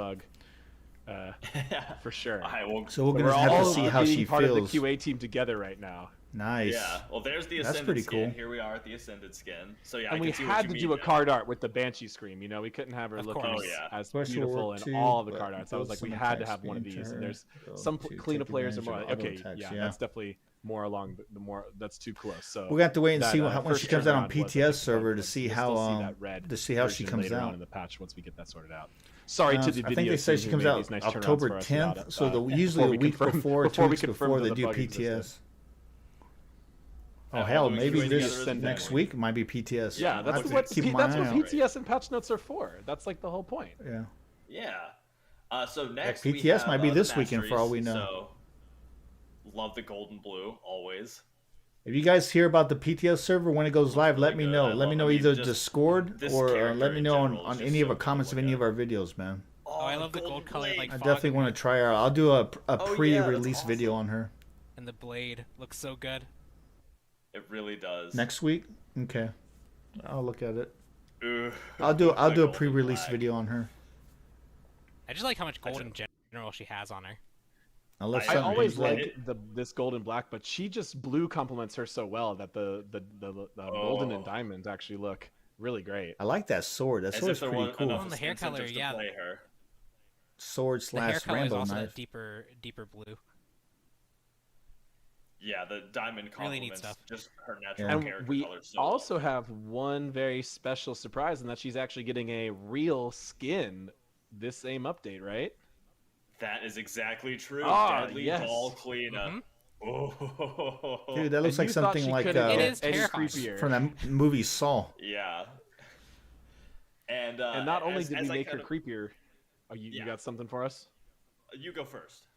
For sure. So we're gonna have to see how she part feels. Of the QA team together right now. Nice. Yeah. Well, there's the Ascended pretty skin. Cool. Here we are at the Ascended skin. So yeah, and we had to do a card art with the Banshee Scream. We couldn't have her looking as beautiful in all of the card arts. I was like, we had to have one of these. And there's some cleaner players are more like, okay, that's definitely more along the more. That's too close. So we're gonna have to wait and see when she comes out on PTS server to see how she comes out in the patch once we get that sorted out. Sorry to the video. I think they say she comes out October 10th, so usually a week before, 2 weeks before they do PTS. Oh hell, maybe this next week might be PTS. Yeah, that's what PTS and patch notes are for. That's like the whole point. Yeah. Yeah. So next PTS might be this weekend for all we know. So love the gold and blue always. If you guys hear about the PTS server when it goes live, let me know. Let me know either Discord or let me know on any of the comments of any of our videos, man. Oh, I love the gold color. I definitely want to try her. I'll do a pre-release video on her. And the blade looks so good. It really does. Next week? Okay. I'll look at it. I'll do a pre-release video on her. I just like how much gold in general she has on her. I always like this gold and black, but she just blue complements her so well that the golden and diamonds actually look really great. I like that sword. That sword's pretty cool. On the hair color, yeah. Sword / Rambo also knife. Deeper blue. Yeah, the diamond complements just her natural and character we color. So also have one very special surprise, and that she's actually getting a real skin this same update, right? That is exactly true. Ah, Deadly yes. Ball Cleanup. Oh. Dude, that looks like something like from that movie Saw. Yeah. And not only did we make her creepier, You got something for us? You go first.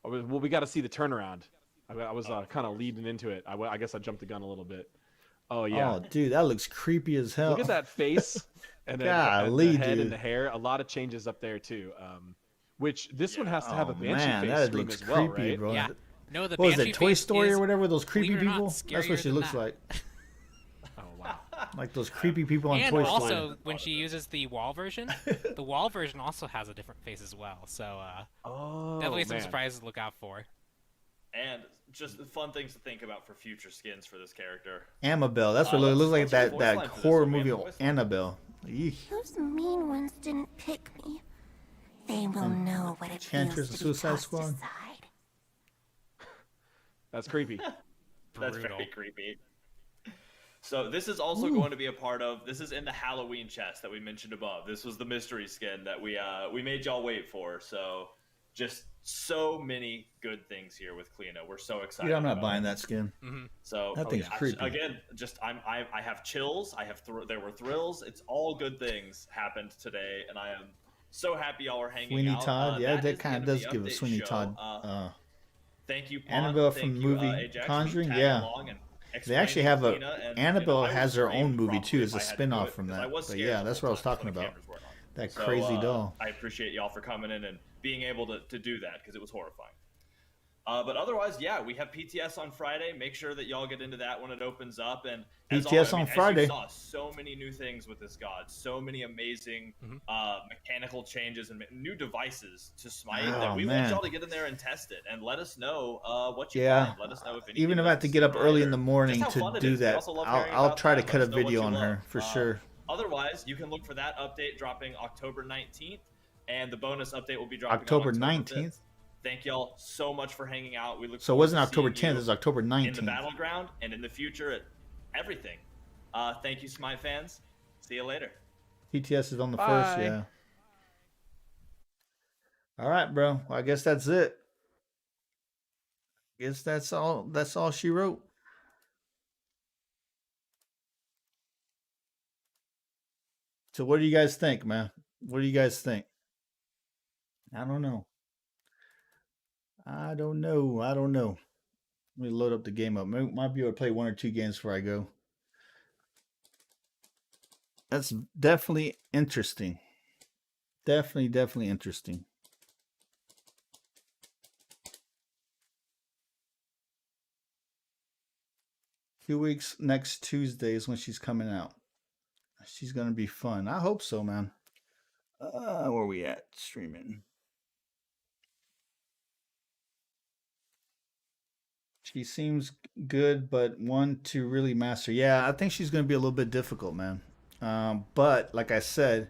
Well, we got to see the turnaround. I was kind of leading into it. I guess I jumped the gun a little bit. Oh yeah. Oh, dude, that looks creepy as hell. Look at that face and, and the head and the hair. A lot of changes up there too. Which this one has to have a Banshee face scream as well, right? Bro. Yeah. No, the what was Banshee it, Toy Story or whatever? Those creepy people? That's what she looks like. Oh wow. Like those creepy people on and Toy Story. And also, when she uses the wall version, the wall version also has a different face as well. So definitely some surprises to look out for. And just fun things to think about for future skins for this character. Annabelle. That's what it looks like, that horror movie Annabelle. Eesh. Those mean ones didn't pick me. They will know what it feels to be Suicide tossed Squad. aside. That's creepy. That's very creepy. So this is also going to be a part of. This is in the Halloween chest that we mentioned above. This was the mystery skin that we made y'all wait for. So just so many good things here with Kleena. We're so excited. Yeah, I'm not buying that skin. So that thing's creepy. Again, just I have chills. There were thrills. It's all good things happened today, and I am so happy y'all are hanging Sweeney out. Todd, that kind of does give a Sweeney show. Todd. Thank you, Pon. Annabelle Thank from the you, movie Ajax, Conjuring, for yeah. along and They actually have a Annabelle I has would her own scream movie too, as a probably if I had to do spin-off it, from because I that. was But scared yeah, the that's whole what I was time talking when the about. cameras weren't on. That So, crazy doll. I appreciate y'all for coming in and being able to do that because it was horrifying. But otherwise, yeah, we have PTS on Friday. Make sure that y'all get into that when it opens up. And as PTS always, on as Friday. you saw so many new things with this god, so many amazing mechanical changes and new devices to Smite that we want y'all to get in there and test it and let us know what you find. Let us know if anything. Even if I have to get up early in the morning to do that, I'll try to cut a video on her for sure. Otherwise, you can look for that update dropping October 19th, and the bonus update will be dropping October on 19th. 5th. Thank y'all so much for hanging out. We look. So it forward wasn't to October seeing 10th, it was October 19th. in the battleground and in the future at everything. Thank you, Smite fans. See you later. PTS is on the 1st, yeah. All right, bro. Well, I guess that's it. I guess that's all. That's all she wrote. So what do you guys think, man? What do you guys think? I don't know. I don't know. Let me load up the game up. Might be able to play 1 or 2 games before I go. That's definitely interesting. Definitely interesting. Two weeks next Tuesday is when she's coming out. She's gonna be fun. I hope so, man. Where are we at? Streaming. She seems good, but one to really master. Yeah, I think she's going to be a little bit difficult, man. But like I said,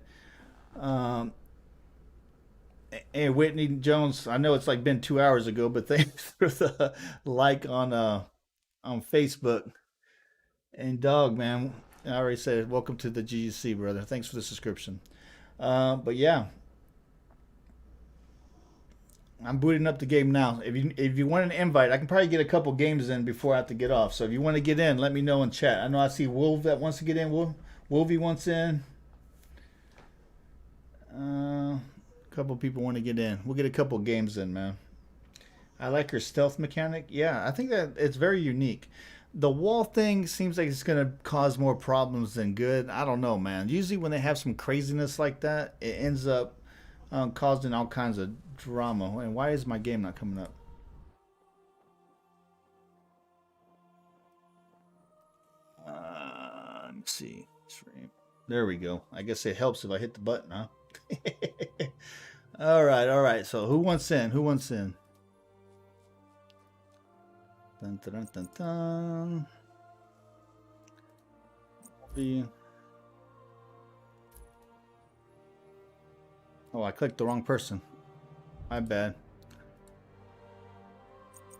hey, Whitney Jones, I know it's like been 2 hours ago, but thanks for the like on Facebook. And dog, man, I already said welcome to the GGC, brother. Thanks for the subscription. But yeah. I'm booting up the game now. If you want an invite, I can probably get a couple games in before I have to get off. So if you want to get in, let me know in chat. I know I see Wolf that wants to get in. Wolvie wants in. A couple people want to get in. We'll get a couple games in, man. I like her stealth mechanic. Yeah, I think that it's very unique. The wall thing seems like it's going to cause more problems than good. I don't know, man. Usually when they have some craziness like that, it ends up causing all kinds of drama. And why is my game not coming up? Let me see. There we go. I guess it helps if I hit the button, huh? all right. So who wants in? Dun, dun, dun, dun, dun. Oh, I clicked the wrong person. My bad.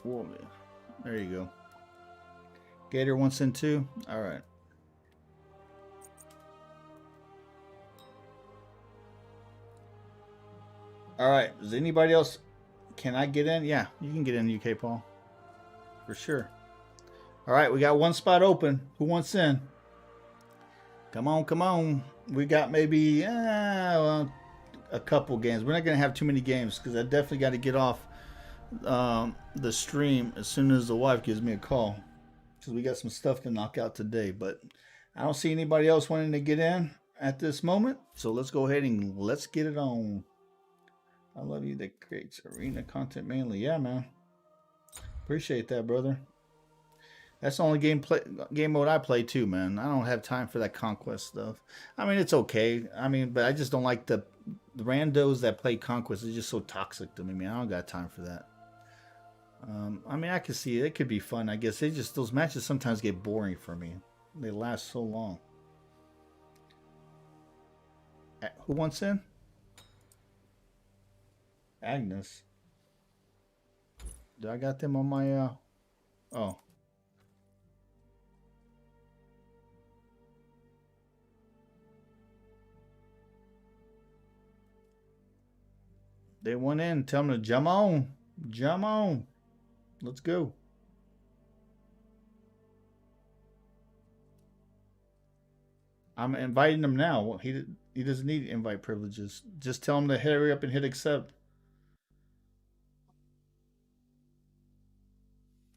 Whoa, there you go. Gator wants in too. All right. All right. Does anybody else? Can I get in? Yeah, you can get in, UK Paul. For sure. All right, we got one spot open. Who wants in? Come on. We got maybe a couple games. We're not going to have too many games because I definitely got to get off the stream as soon as the wife gives me a call, because we got some stuff to knock out today. But I don't see anybody else wanting to get in at this moment, so let's go ahead and let's get it on. I love you. That creates arena content mainly. Yeah, man. Appreciate that, brother. That's the only game mode I play too, man. I don't have time for that conquest stuff. I mean, it's okay. I mean, but I just don't like the randos that play conquest. It's just so toxic to me, man. I don't got time for that. I mean, I can see it. It could be fun, I guess. Those matches sometimes get boring for me. They last so long. Who wants in? Agnes. Do I got them on my oh. They went in. Tell them to jump on. Jump on. Let's go. I'm inviting them now. He doesn't need invite privileges. Just tell him to hurry up and hit accept.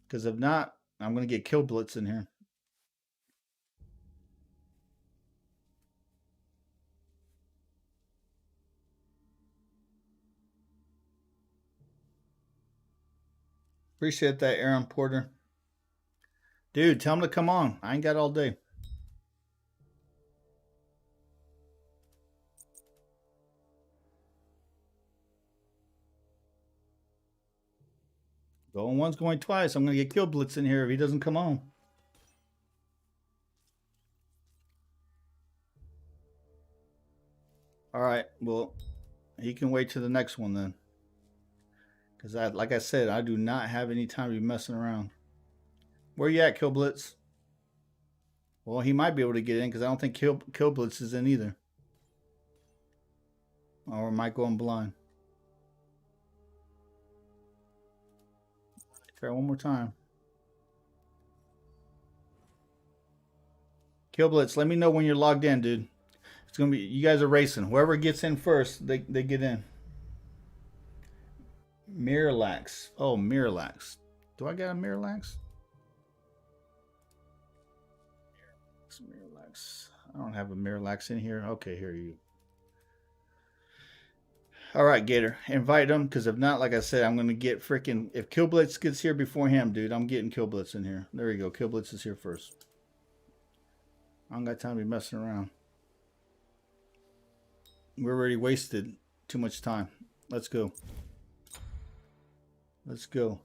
Because if not, I'm going to get kill blitz in here. Appreciate that, Aaron Porter. Dude, tell him to come on. I ain't got all day. Going once, going twice. I'm going to get kill blitz in here if he doesn't come on. All right. Well, he can wait to the next one then. Because, like I said, I do not have any time to be messing around. Where you at, Kill Blitz? Well, he might be able to get in because I don't think Kill Blitz is in either. Or am I going blind? Try one more time. Kill Blitz, let me know when you're logged in, dude. It's gonna be, you guys are racing. Whoever gets in first, they get in. Miralax. Oh, Miralax. Do I got a Miralax? Miralax. I don't have a Miralax in here. Okay, here you. All right, Gator. Invite him, because if not, like I said, I'm going to get freaking... If Killblitz gets here before him, dude, I'm getting Killblitz in here. There you go. Killblitz is here first. I don't got time to be messing around. We're already wasted too much time. Let's go. Let's go.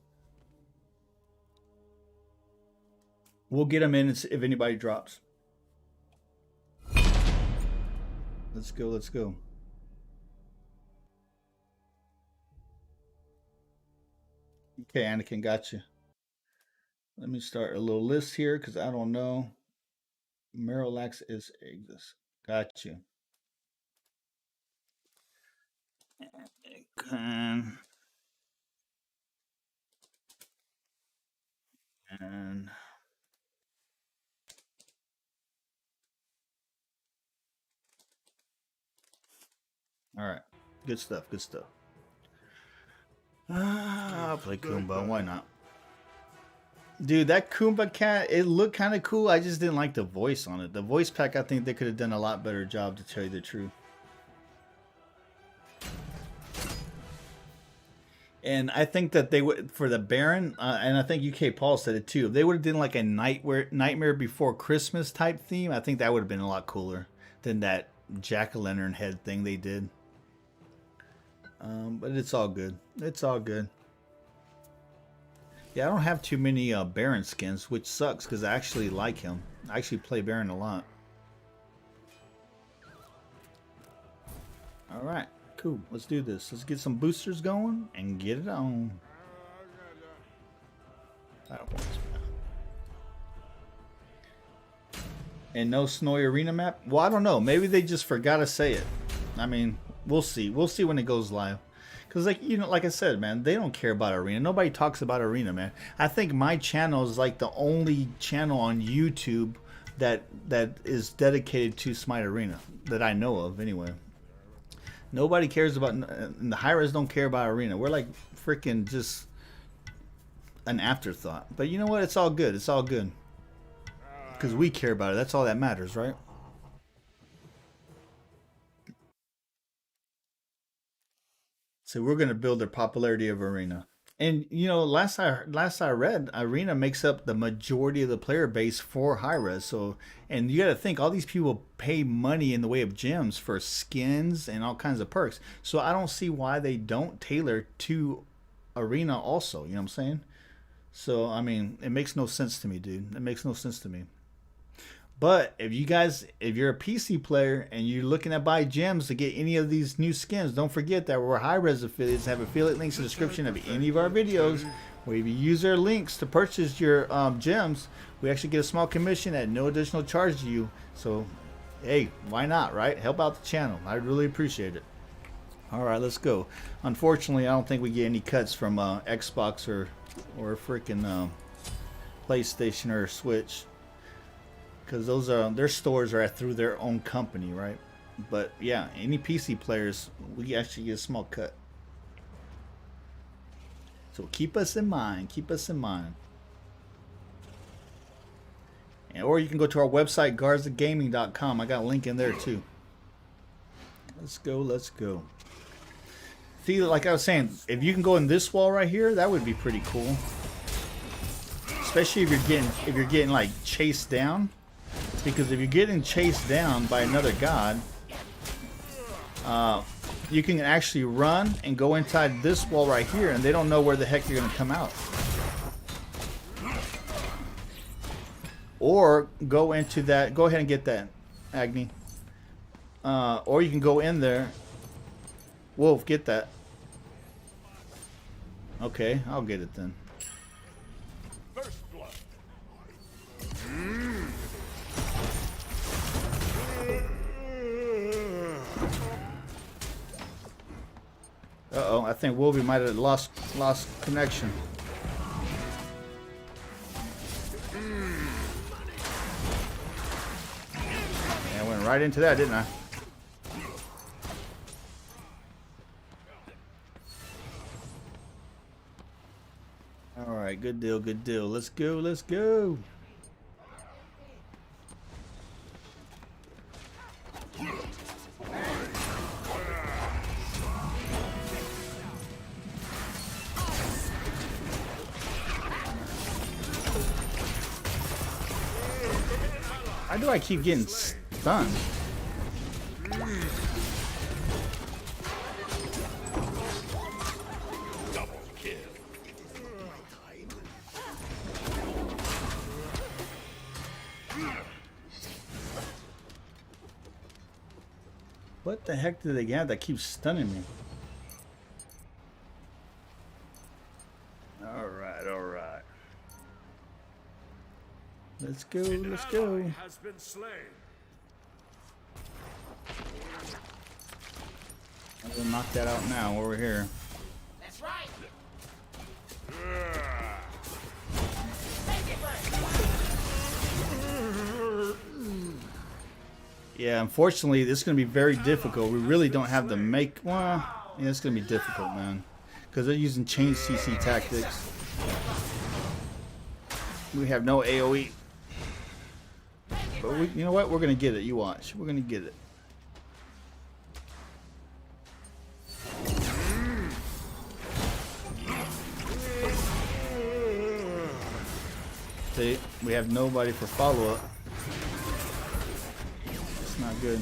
We'll get them in if anybody drops. Let's go, let's go. Okay, Anakin, got you. Let me start a little list here because I don't know. Miralax is Aegis. Got you. Anakin. And all right, good stuff, good stuff. I'll play Kumba, why not? Dude, that Kumba cat, it looked kind of cool. I just didn't like the voice on it. The voice pack, I think they could have done a lot better job, to tell you the truth. And I think that they would, for the Baron, and I think UK Paul said it too, if they would have done like a Nightmare Before Christmas type theme, I think that would have been a lot cooler than that jack-o'-lantern head thing they did. But it's all good. It's all good. Yeah, I don't have too many Baron skins, which sucks because I actually like him. I actually play Baron a lot. All right. Cool. Let's do this. Let's get some boosters going and get it on. And no Snowy Arena map? Well, I don't know. Maybe they just forgot to say it. I mean, we'll see. We'll see when it goes live. Because, like, you know, like I said, man, they don't care about Arena. Nobody talks about Arena, man. I think my channel is like the only channel on YouTube that is dedicated to Smite Arena that I know of, anyway. Nobody cares about, the high-res don't care about arena. We're like freaking just an afterthought. But you know what? It's all good. It's all good. Because we care about it. That's all that matters, right? So we're going to build the popularity of arena. And you know, last I read, arena makes up the majority of the player base for high-res. So, and you got to think, all these people pay money in the way of gems for skins and all kinds of perks. So I don't see why they don't tailor to arena also. You know what I'm saying? So I mean, it makes no sense to me, dude. It makes no sense to me. But if you're a PC player and you're looking to buy gems to get any of these new skins, don't forget that we're high-res affiliates, have affiliate links in the description of any of our videos, where if you use our links to purchase your gems, we actually get a small commission at no additional charge to you. So, hey, why not, right? Help out the channel. I really appreciate it. All right, let's go. Unfortunately, I don't think we get any cuts from Xbox or freaking PlayStation or Switch. Because those their stores are through their own company, right? But yeah, any PC players, we actually get a small cut. So keep us in mind. Keep us in mind. And, or you can go to our website, garzagaming.com. I got a link in there too. Let's go. Let's go. See, like I was saying, if you can go in this wall right here, that would be pretty cool. Especially if you're getting like chased down. Because if you're getting chased down by another god, you can actually run and go inside this wall right here, and they don't know where the heck you're going to come out. Or go into that. Go ahead and get that, Agni. Or you can go in there. Wolf, get that. Okay, I'll get it then. First blood. Uh-oh, I think Wolby might have lost connection. Yeah, I went right into that, didn't I? Alright, good deal, good deal. Let's go, let's go. Why do I keep getting stunned? Double kill. What the heck did they have that keeps stunning me? Alright, alright. Let's go, let's go. Has been slain. I'm gonna knock that out now over here. That's right. Yeah, unfortunately, this is going to be very difficult. We really don't have the make... Well, yeah, it's going to be difficult, man. Because they're using chain CC tactics. We have no AoE. But we, you know what? We're going to get it. You watch. We're going to get it. See, we have nobody for follow-up. It's not good.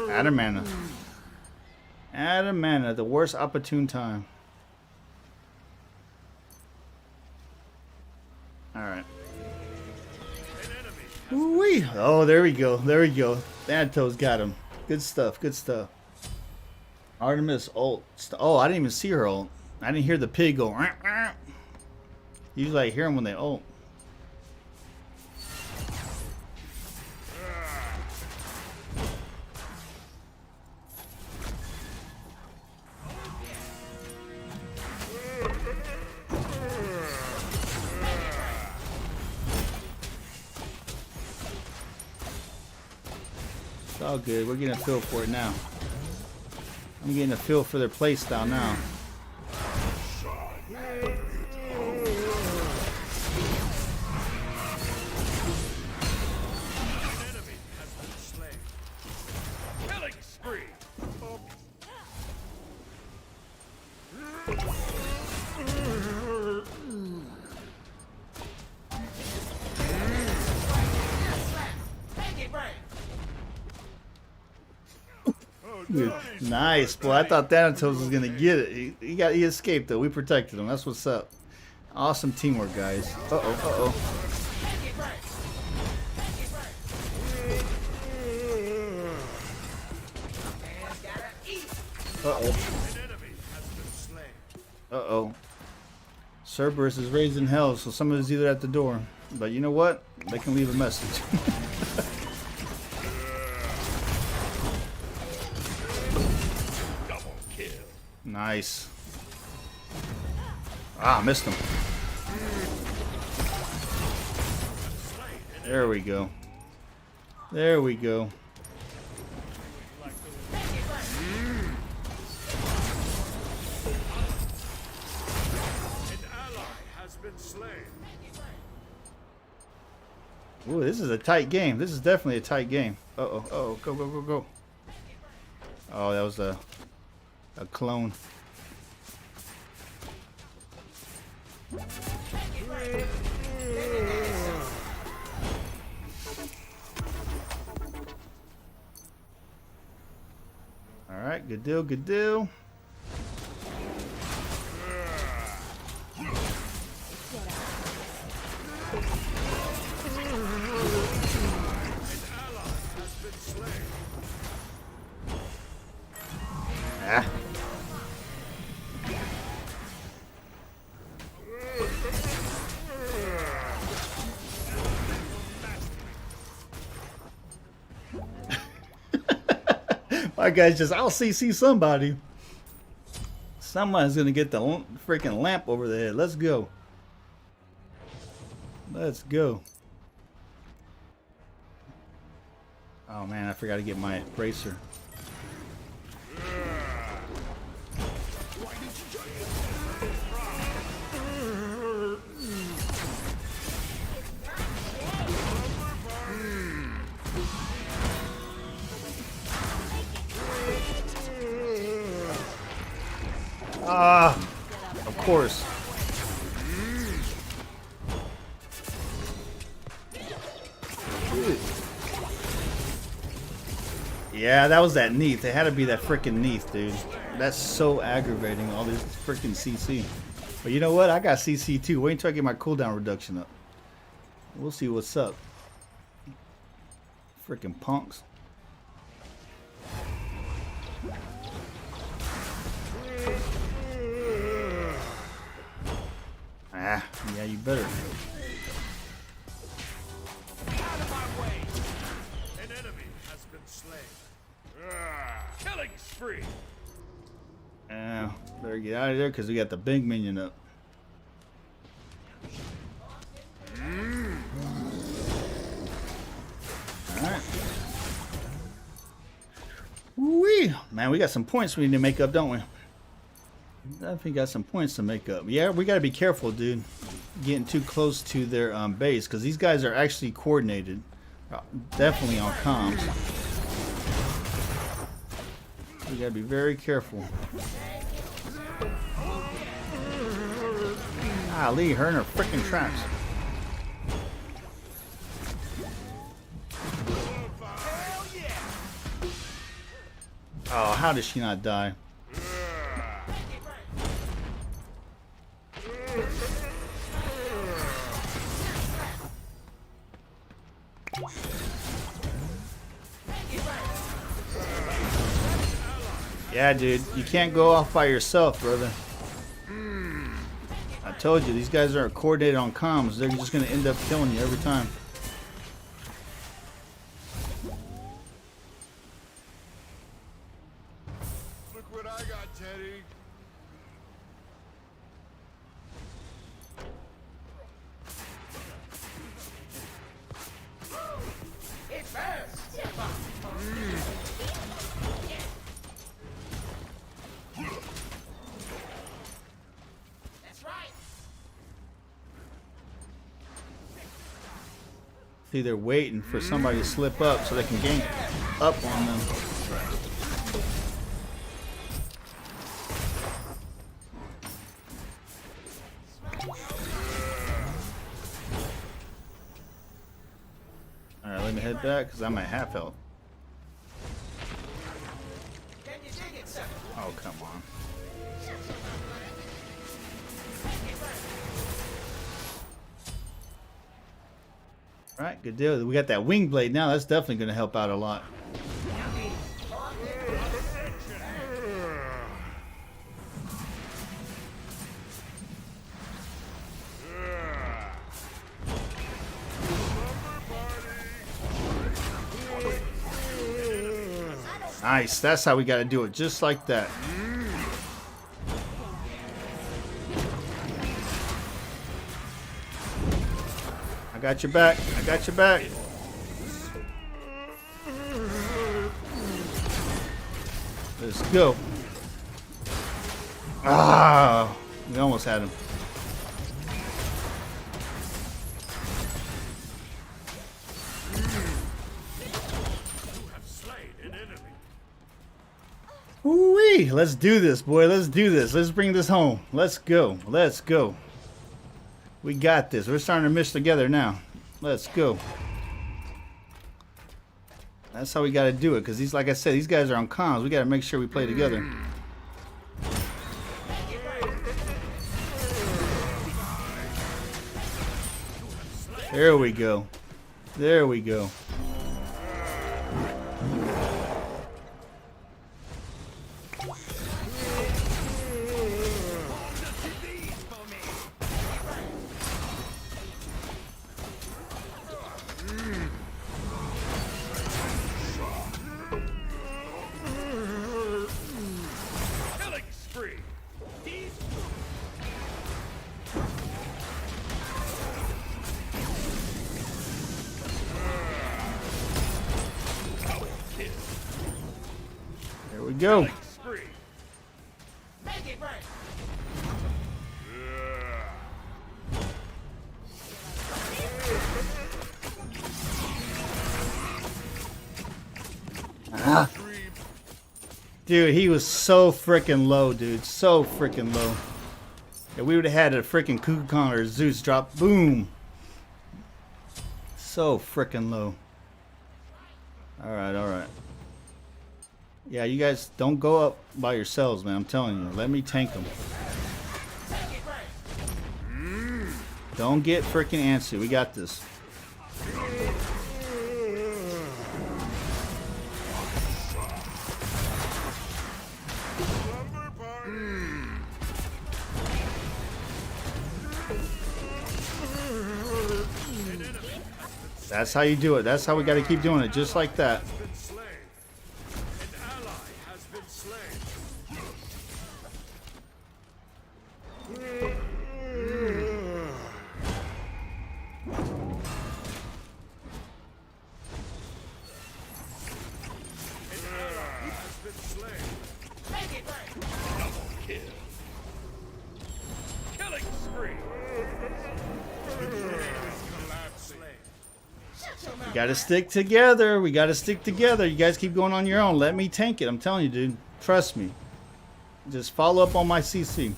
Out of mana. Out of mana. The worst opportune time. Alright. Ooh-wee. Oh, there we go. There we go. Thanatos got him. Good stuff. Good stuff. Artemis ult. Oh, I didn't even see her ult. I didn't hear the pig go. Usually I hear them when they ult. It's all good. We're getting a feel for it now. I'm getting a feel for their playstyle now. Nice, boy. I thought Thanatos was gonna get it. He escaped though. We protected him. That's what's up. Awesome teamwork, guys. Uh-oh. Uh-oh. Cerberus is raised in hell, so someone's either at the door. But you know what? They can leave a message. Nice. Ah, missed him. There we go. There we go. Ooh, this is a tight game. This is definitely a tight game. Uh-oh. Uh-oh. Go, go, go, go. Oh, that was a clone. All right, good deal, good deal. Ah. My guy's just, I'll CC somebody. Somebody's gonna get the freaking lamp over the head. Let's go. Let's go. Oh man, I forgot to get my bracer. Ah, of course. Yeah, that was that Neath. It had to be that freaking Neath, dude. That's so aggravating, all this freaking CC. But you know what? I got CC too. Wait until I get my cooldown reduction up. We'll see what's up. Freaking punks. Ah, yeah, you better. Out of my way. An enemy has been slain. Killing spree. Better get out of there because we got the big minion up. Alright. Wee! Man, we got some points we need to make up, don't we? Definitely got some points to make up. Yeah, we got to be careful, dude. Getting too close to their base because these guys are actually coordinated. Definitely on comms. We got to be very careful. Golly, her and her freaking traps. Oh, how did she not die? Yeah, dude, you can't go off by yourself, brother. I told you, these guys aren't coordinated on comms. They're just going to end up killing you every time. Look what I got, Teddy. It burns. That's right. See, they're waiting for somebody to slip up so they can gank up on them. Alright, let me head back because I'm at half health. Oh, come on. Alright, good deal. We got that wing blade now. That's definitely going to help out a lot. Nice. That's how we got to do it. Just like that. I got your back. I got your back. Let's go. Ah, we almost had him. Woo-wee. Let's do this, boy. Let's do this. Let's bring this home. Let's go. Let's go. We got this. We're starting to mesh together now. Let's go. That's how we got to do it. Because these, like I said, these guys are on comms. We got to make sure we play together. There we go. There we go. Go. Ah. Dude, he was so freaking low, dude. So freaking low. If we would have had a freaking Kukulkan or Zeus drop, boom. So freaking low. Alright, alright. Yeah, you guys don't go up by yourselves, man. I'm telling you. Let me tank them. Don't get freaking antsy. We got this. That's how you do it. That's how we got to keep doing it. Just like that. We gotta stick together. We gotta stick together. You guys keep going on your own. Let me tank it. I'm telling you, dude. Trust me. Just follow up on my CC.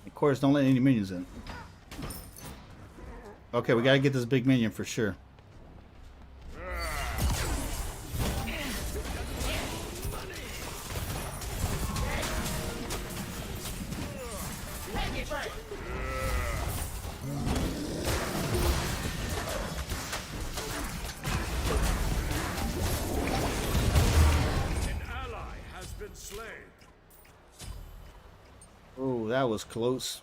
Of course, don't let any minions in. Okay, we gotta get this big minion for sure. that was close.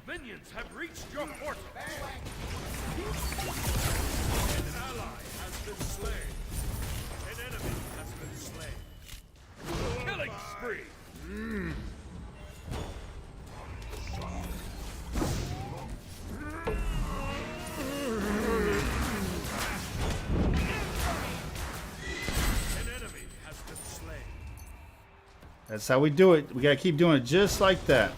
Minions have reached your portal. An ally has been slain. An enemy has been slain. Killing spree. An enemy has been slain. That's how we do it. We gotta keep doing it just like that.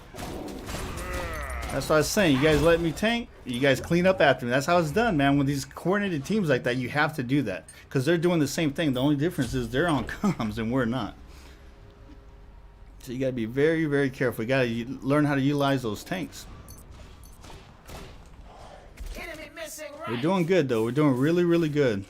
That's what I was saying. You guys let me tank. You guys clean up after me. That's how it's done, man. With these coordinated teams like that, you have to do that because they're doing the same thing. The only difference is they're on comms and we're not. So you gotta be very, very careful. You gotta learn how to utilize those tanks. We're doing good though. We're doing really, really good.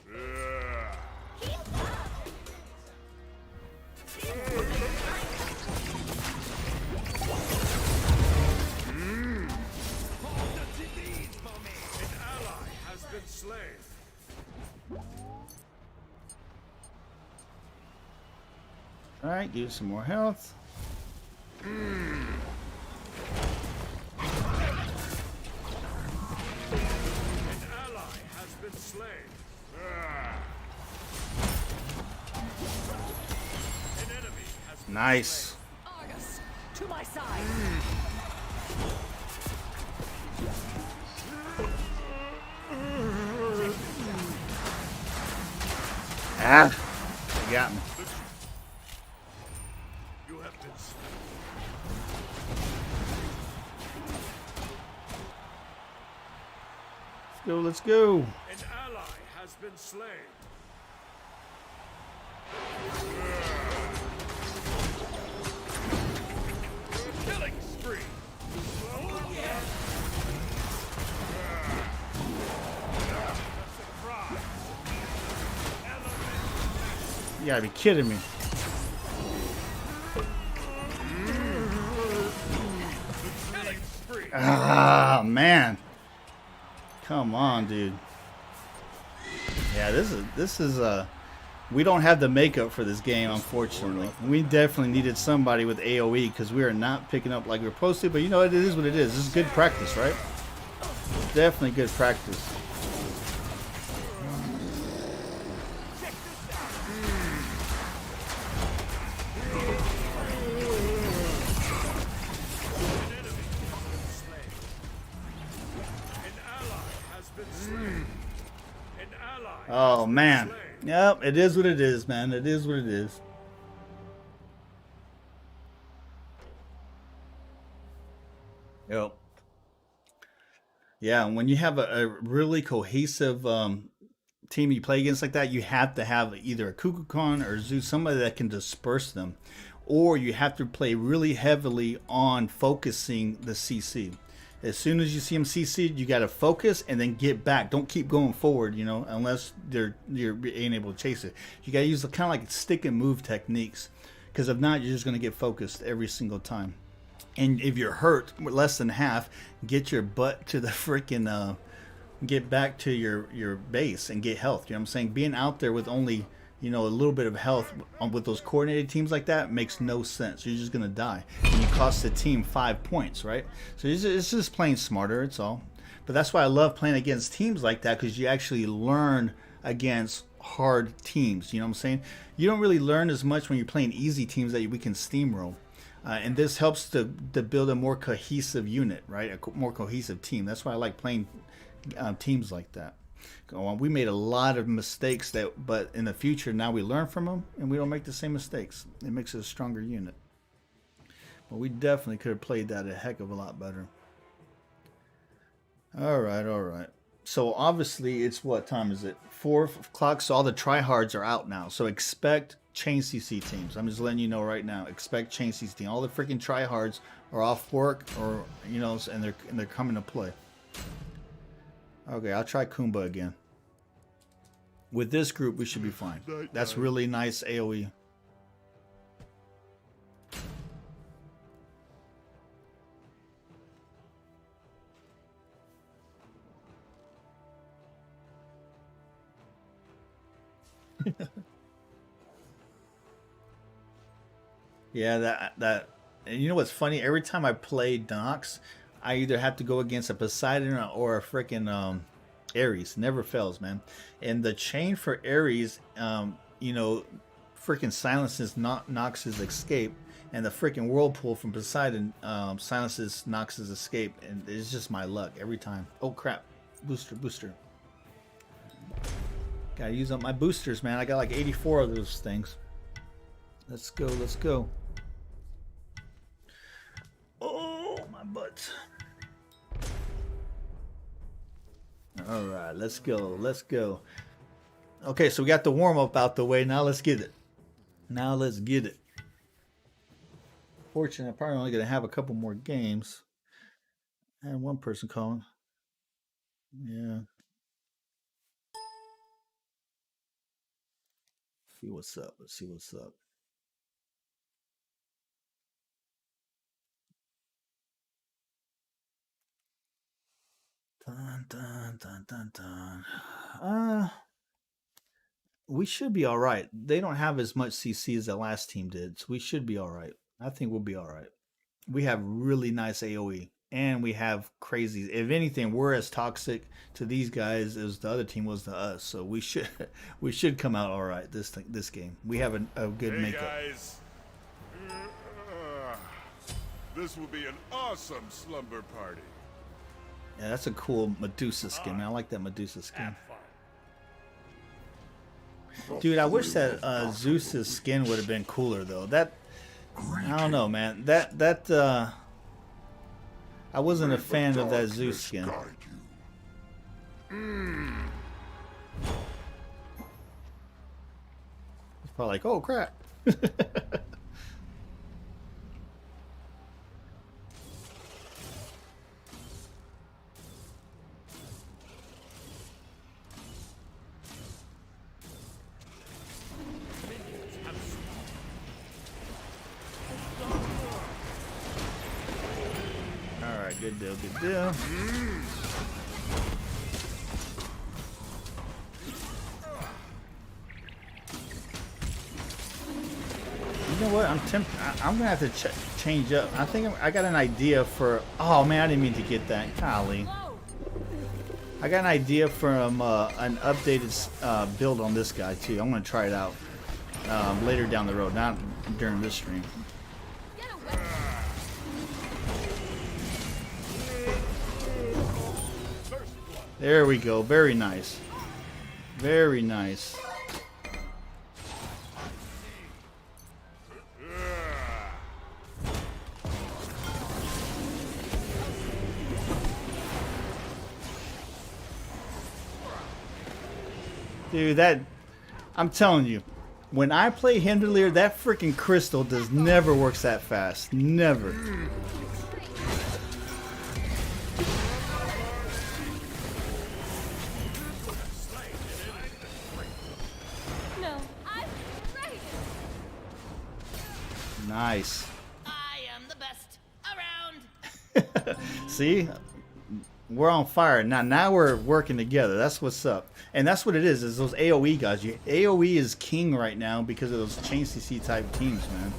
All right, give some more health. An ally has been slain. An enemy has been Nice. Argus, to my side. Ah, you got me. You have been slain. Let's go. An ally has been slain. Killing spree. You gotta be kidding me. Ah, man. Come on, dude. Yeah, this is we don't have the makeup for this game, unfortunately. We definitely needed somebody with AoE because we are not picking up like we're supposed to, but you know it is what it is. This is good practice, right? Definitely good practice. Oh man. Yep, it is what it is, man. It is what it is. Yep. Yeah, when you have a really cohesive team you play against like that, you have to have either a Kukulkan or Zeus, somebody that can disperse them. Or you have to play really heavily on focusing the CC. As soon as you see them CC'd, you got to focus and then get back. Don't keep going forward, you know, unless you're ain't able to chase it. You got to use the kind of like stick and move techniques, because if not, you're just going to get focused every single time. And if you're hurt less than half, get your butt to the freaking get back to your base and get health. You know what I'm saying? Being out there with only, you know, a little bit of health with those coordinated teams like that makes no sense. You're just gonna die, and you cost the team 5 points, right? So it's just playing smarter. It's all. But that's why I love playing against teams like that, because you actually learn against hard teams. You know what I'm saying? You don't really learn as much when you're playing easy teams that we can steamroll. And this helps to build a more cohesive unit, right? A more cohesive team. That's why I like playing teams like that. We made a lot of mistakes but in the future now we learn from them and we don't make the same mistakes. It makes it a stronger unit. But we definitely could have played that a heck of a lot better. All right. So obviously it's what time is it? 4 o'clock. So all the tryhards are out now. So expect chain CC teams. I'm just letting you know right now. Expect chain CC teams. All the freaking tryhards are off work, or you know, and they're coming to play. Okay, I'll try Kumba again. With this group, we should be fine. That's really nice AoE. Yeah, that and you know what's funny? Every time I play Nox, I either have to go against a Poseidon or a freaking Aries. Never fails, man. And the chain for Aries, you know, freaking silences Nox's escape, and the freaking whirlpool from Poseidon silences Nox's escape, and it's just my luck every time. Oh crap! Booster. Gotta use up my boosters, man. I got like 84 of those things. Let's go. Oh, my butt. All right, let's go. Okay, so we got the warm-up out the way. Now let's get it. Fortunately, I'm probably only going to have a couple more games. And one person calling. Yeah. Let's see what's up. Dun. We should be all right. They don't have as much CC as the last team did, so we should be all right. I think we'll be all right. We have really nice AoE, and we have crazy. If anything, we're as toxic to these guys as the other team was to us. So we should come out all right this game. We have a good makeup. Guys. This will be an awesome slumber party. Yeah, that's a cool Medusa skin, man. I like that Medusa skin. Dude, I wish that Zeus's skin would have been cooler though. I don't know, man. I wasn't a fan of that Zeus skin. It's probably like, oh crap. Good deal. You know what? I'm gonna have to change up. I think I got an idea for. Oh man, I didn't mean to get that. Golly. I got an idea from an updated build on this guy too. I'm gonna try it out later down the road, not during this stream. There we go. Very nice. Very nice. Dude, I'm telling you, when I play Hinderleer, that freaking crystal never works that fast. Never. Nice. I am the best around. See? We're on fire. Now we're working together. That's what's up. And that's what it is those AoE guys. AoE is king right now because of those chain CC type teams, man.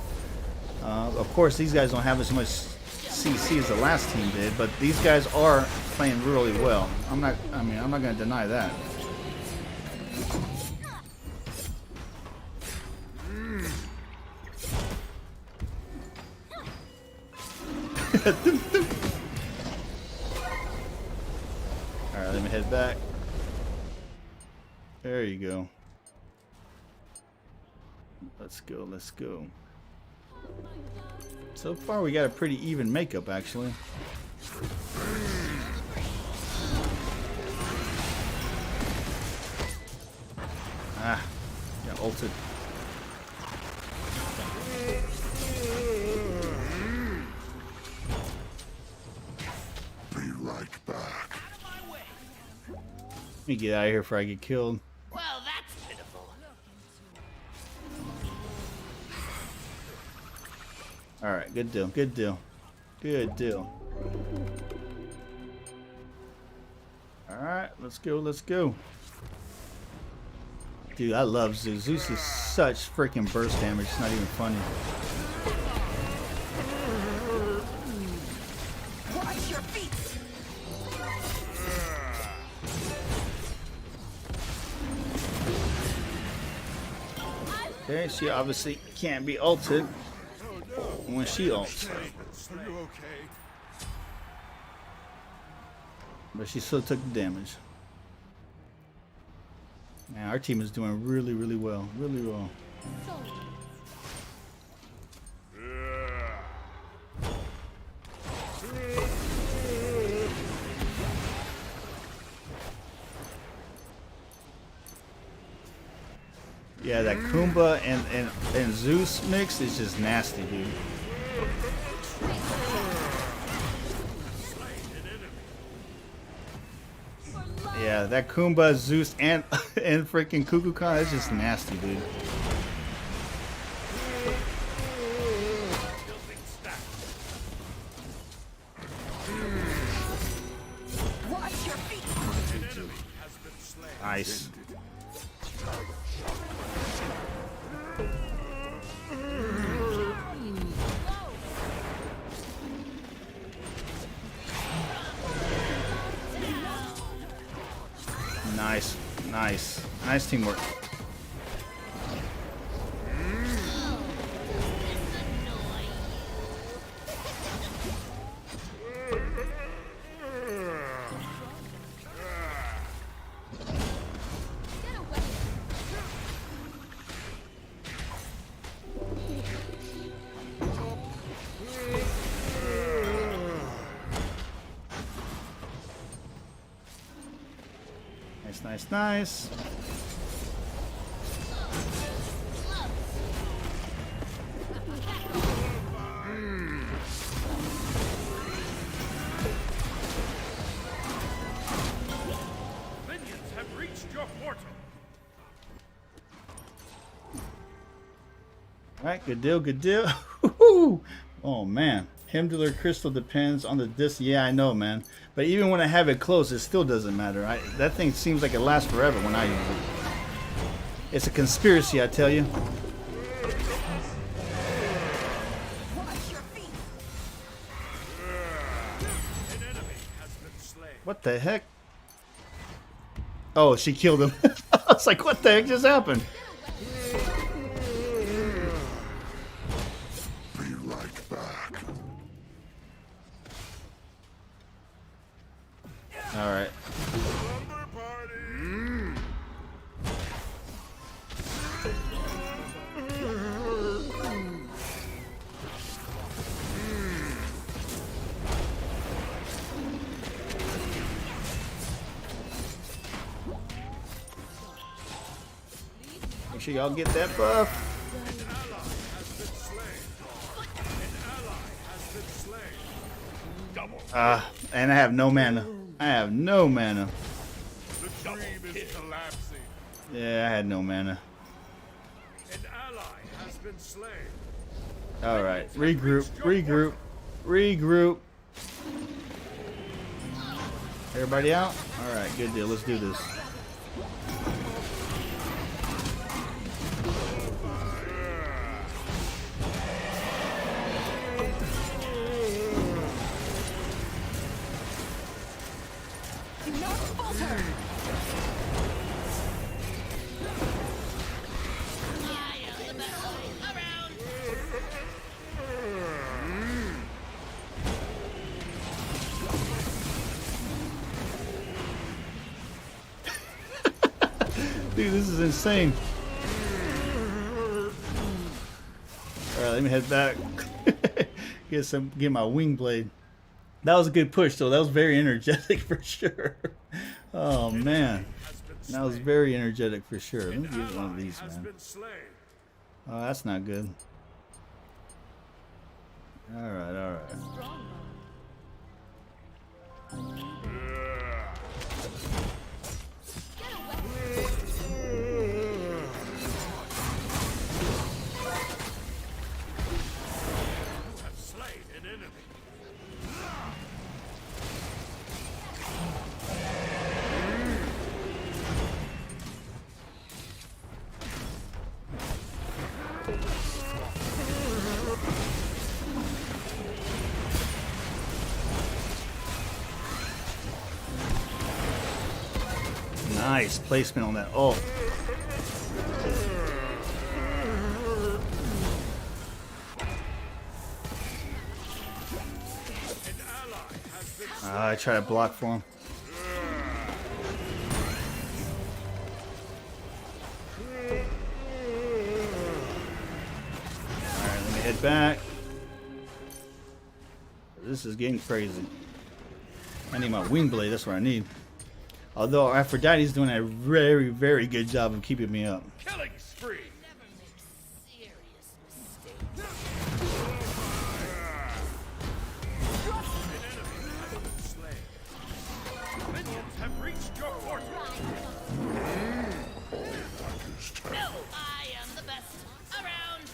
Of course, these guys don't have as much CC as the last team did, but these guys are playing really well. I'm not going to deny that. Alright, let me head back. There you go. Let's go. So far we got a pretty even makeup actually. Ah, got ulted. Be right back. Let me get out of here before I get killed. Well, that's pitiful. Alright, good deal, good deal. Good deal. Alright, let's go, let's go. Dude, I love Zeus. Zeus is such freaking burst damage, it's not even funny. Watch your feet. Okay, she obviously can't be ulted when she ults. Are you okay? But she still took the damage. Man, our team is doing really, really well. Really well. Yeah, that Kumba and Zeus mix is just nasty, dude. Yeah, that Kumba, Zeus, and freaking Kukulkan is just nasty, dude. Nice. Nice, nice, nice teamwork. Nice, nice. Minions have reached your portal. Alright, good deal, good deal. Oh man. Hemdular crystal depends on the disc. Yeah, I know, man. But even when I have it close, it still doesn't matter. That thing seems like it lasts forever when I use it. It's a conspiracy, I tell you. What the heck? Oh, she killed him. I was like, what the heck just happened? Be right back. All right. Make sure y'all get that buff. And I have no mana. I have no mana. The dream is collapsing. Yeah, I had no mana. An ally has been slain. Alright, regroup, regroup, regroup. Everybody out? Alright, good deal. Let's do this. Dude, this is insane. Alright, let me head back. Get my wing blade. That was a good push though. That was very energetic for sure. Oh man. That was very energetic for sure. Let me get one of these, man. Oh, that's not good. Alright, alright. Nice placement on that ult. I try to block for him. Alright, let me head back. This is getting crazy. I need my wing blade, that's what I need. Although Aphrodite's doing a very, very good job of keeping me up. Killing spree. Minions have reached your fortress. No, I am the best around.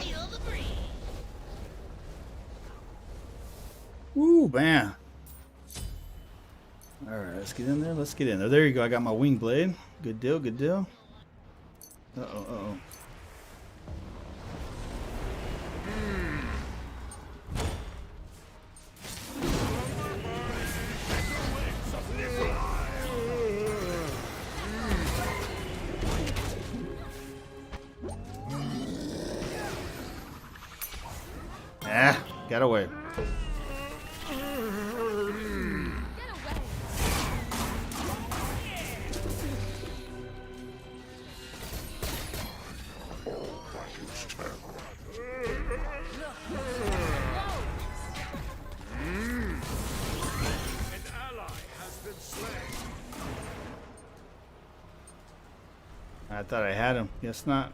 Feel the breeze. Woo, man. Alright, let's get in there. Let's get in there. There you go. I got my wing blade. Good deal, good deal. Uh-oh, uh-oh. Ah, got away. I thought I had him. Guess not.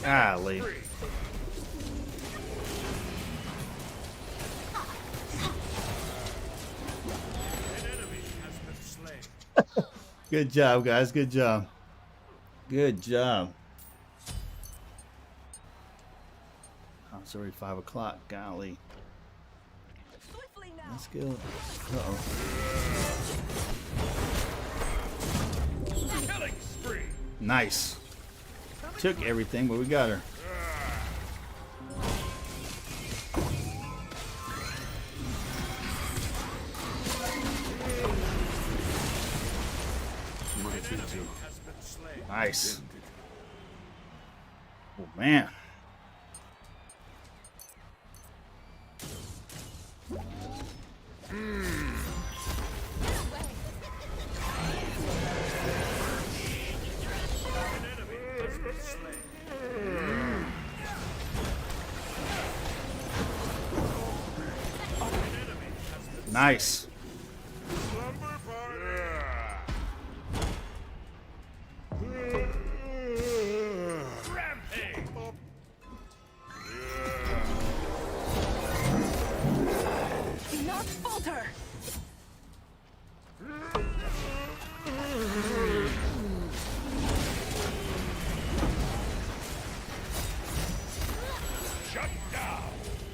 Golly. Good job, guys. Good job. Good job. Oh, it's already 5 o'clock. Golly. Let's go. Uh-oh. Nice. Took everything, but we got her. Nice. Oh, man. Nice.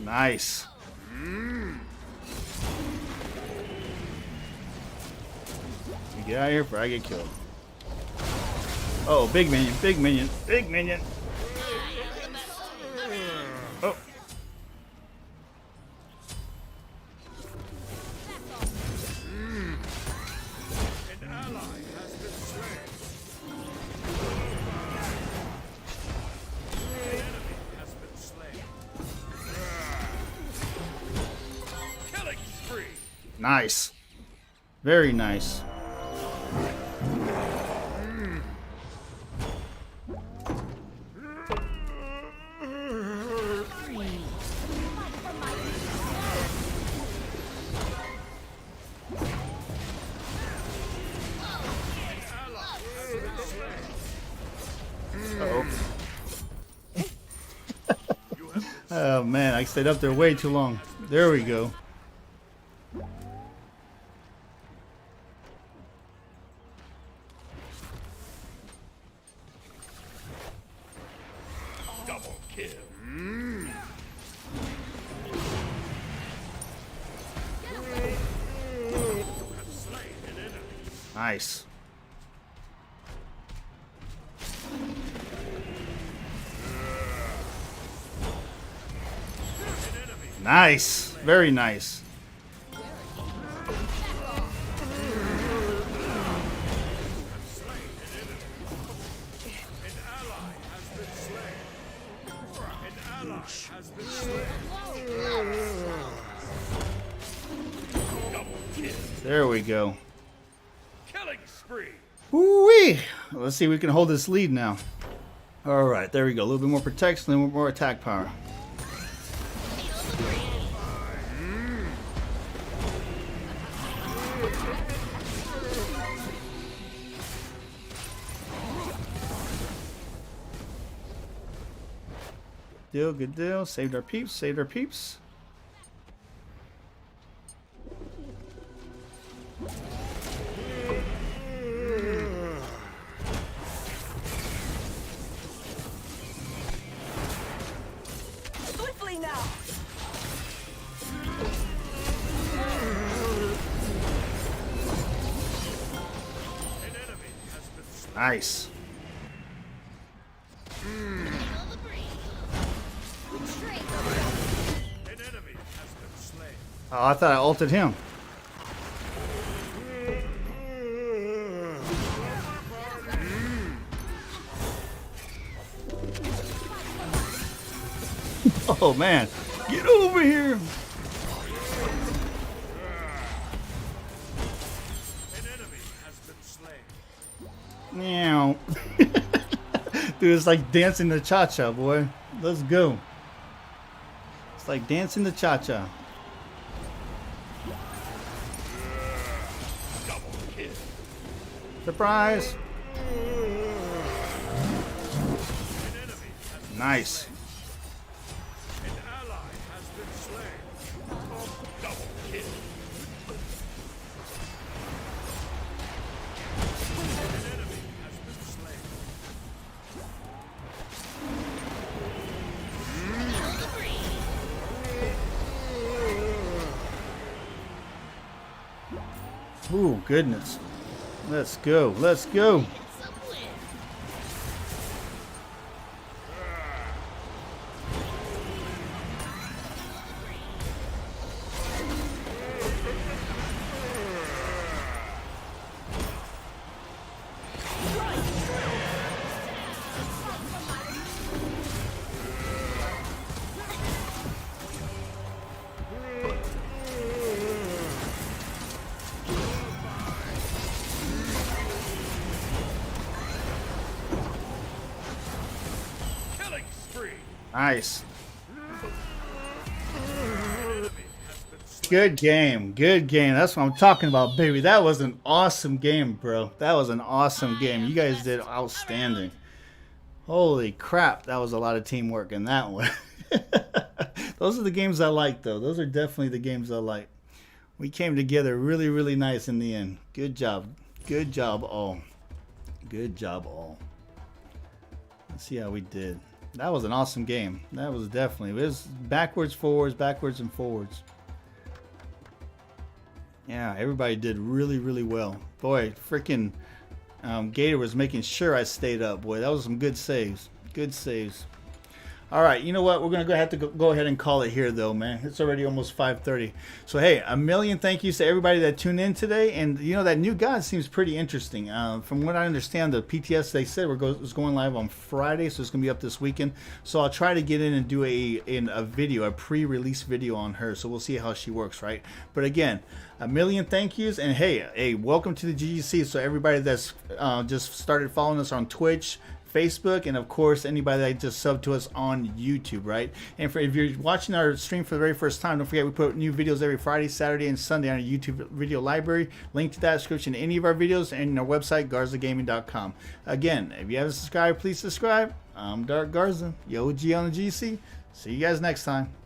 Nice. Get out of here before I get killed. Oh, big minion, big minion, big minion. Oh. Nice. Very nice. Oh man, I stayed up there way too long. There we go. Double kill. Nice. Nice. Very nice. There we go. Killing spree. Woo-wee. Let's see if we can hold this lead now. All right, there we go. A little bit more protection, a little more attack power. Deal, good deal. Saved our peeps, saved our peeps. Swiftly now. Nice. Oh, I thought I ulted him. Oh man, get over here. Meow. Dude, it's like dancing the cha-cha, boy. Let's go. It's like dancing the cha-cha. Surprise! Nice. Ooh, goodness. Let's go. Let's go. Nice. Good game. Good game. That's what I'm talking about, baby. That was an awesome game, bro. That was an awesome game. You guys did outstanding. Holy crap. That was a lot of teamwork in that one. Those are the games I like, though. Those are definitely the games I like. We came together really, really nice in the end. Good job. Good job, all. Good job, all. Let's see how we did. That was an awesome game. That was definitely. It was backwards, forwards, backwards, and forwards. Yeah, everybody did really, really well. Boy, freaking Gator was making sure I stayed up. Boy, that was some good saves. Good saves. All right, you know what? We're going to have to go ahead and call it here, though, man. It's already almost 5:30. So, hey, a million thank yous to everybody that tuned in today. And, you know, that new god seems pretty interesting. From what I understand, the PTS, they said was going live on Friday, so it's going to be up this weekend. So I'll try to get in and do a video, a pre-release video on her. So we'll see how she works, right? But, again, a million thank yous. And, hey, welcome to the GGC. So everybody that's just started following us on Twitch, Facebook, and of course anybody that just subbed to us on YouTube, right? And if you're watching our stream for the very first time, don't forget we put new videos every Friday, Saturday, and Sunday on our YouTube video library. Link to that description to any of our videos and our website, garzagaming.com. Again, if you haven't subscribed, please subscribe. I'm Dark Garza, the OG on the GC. See you guys next time.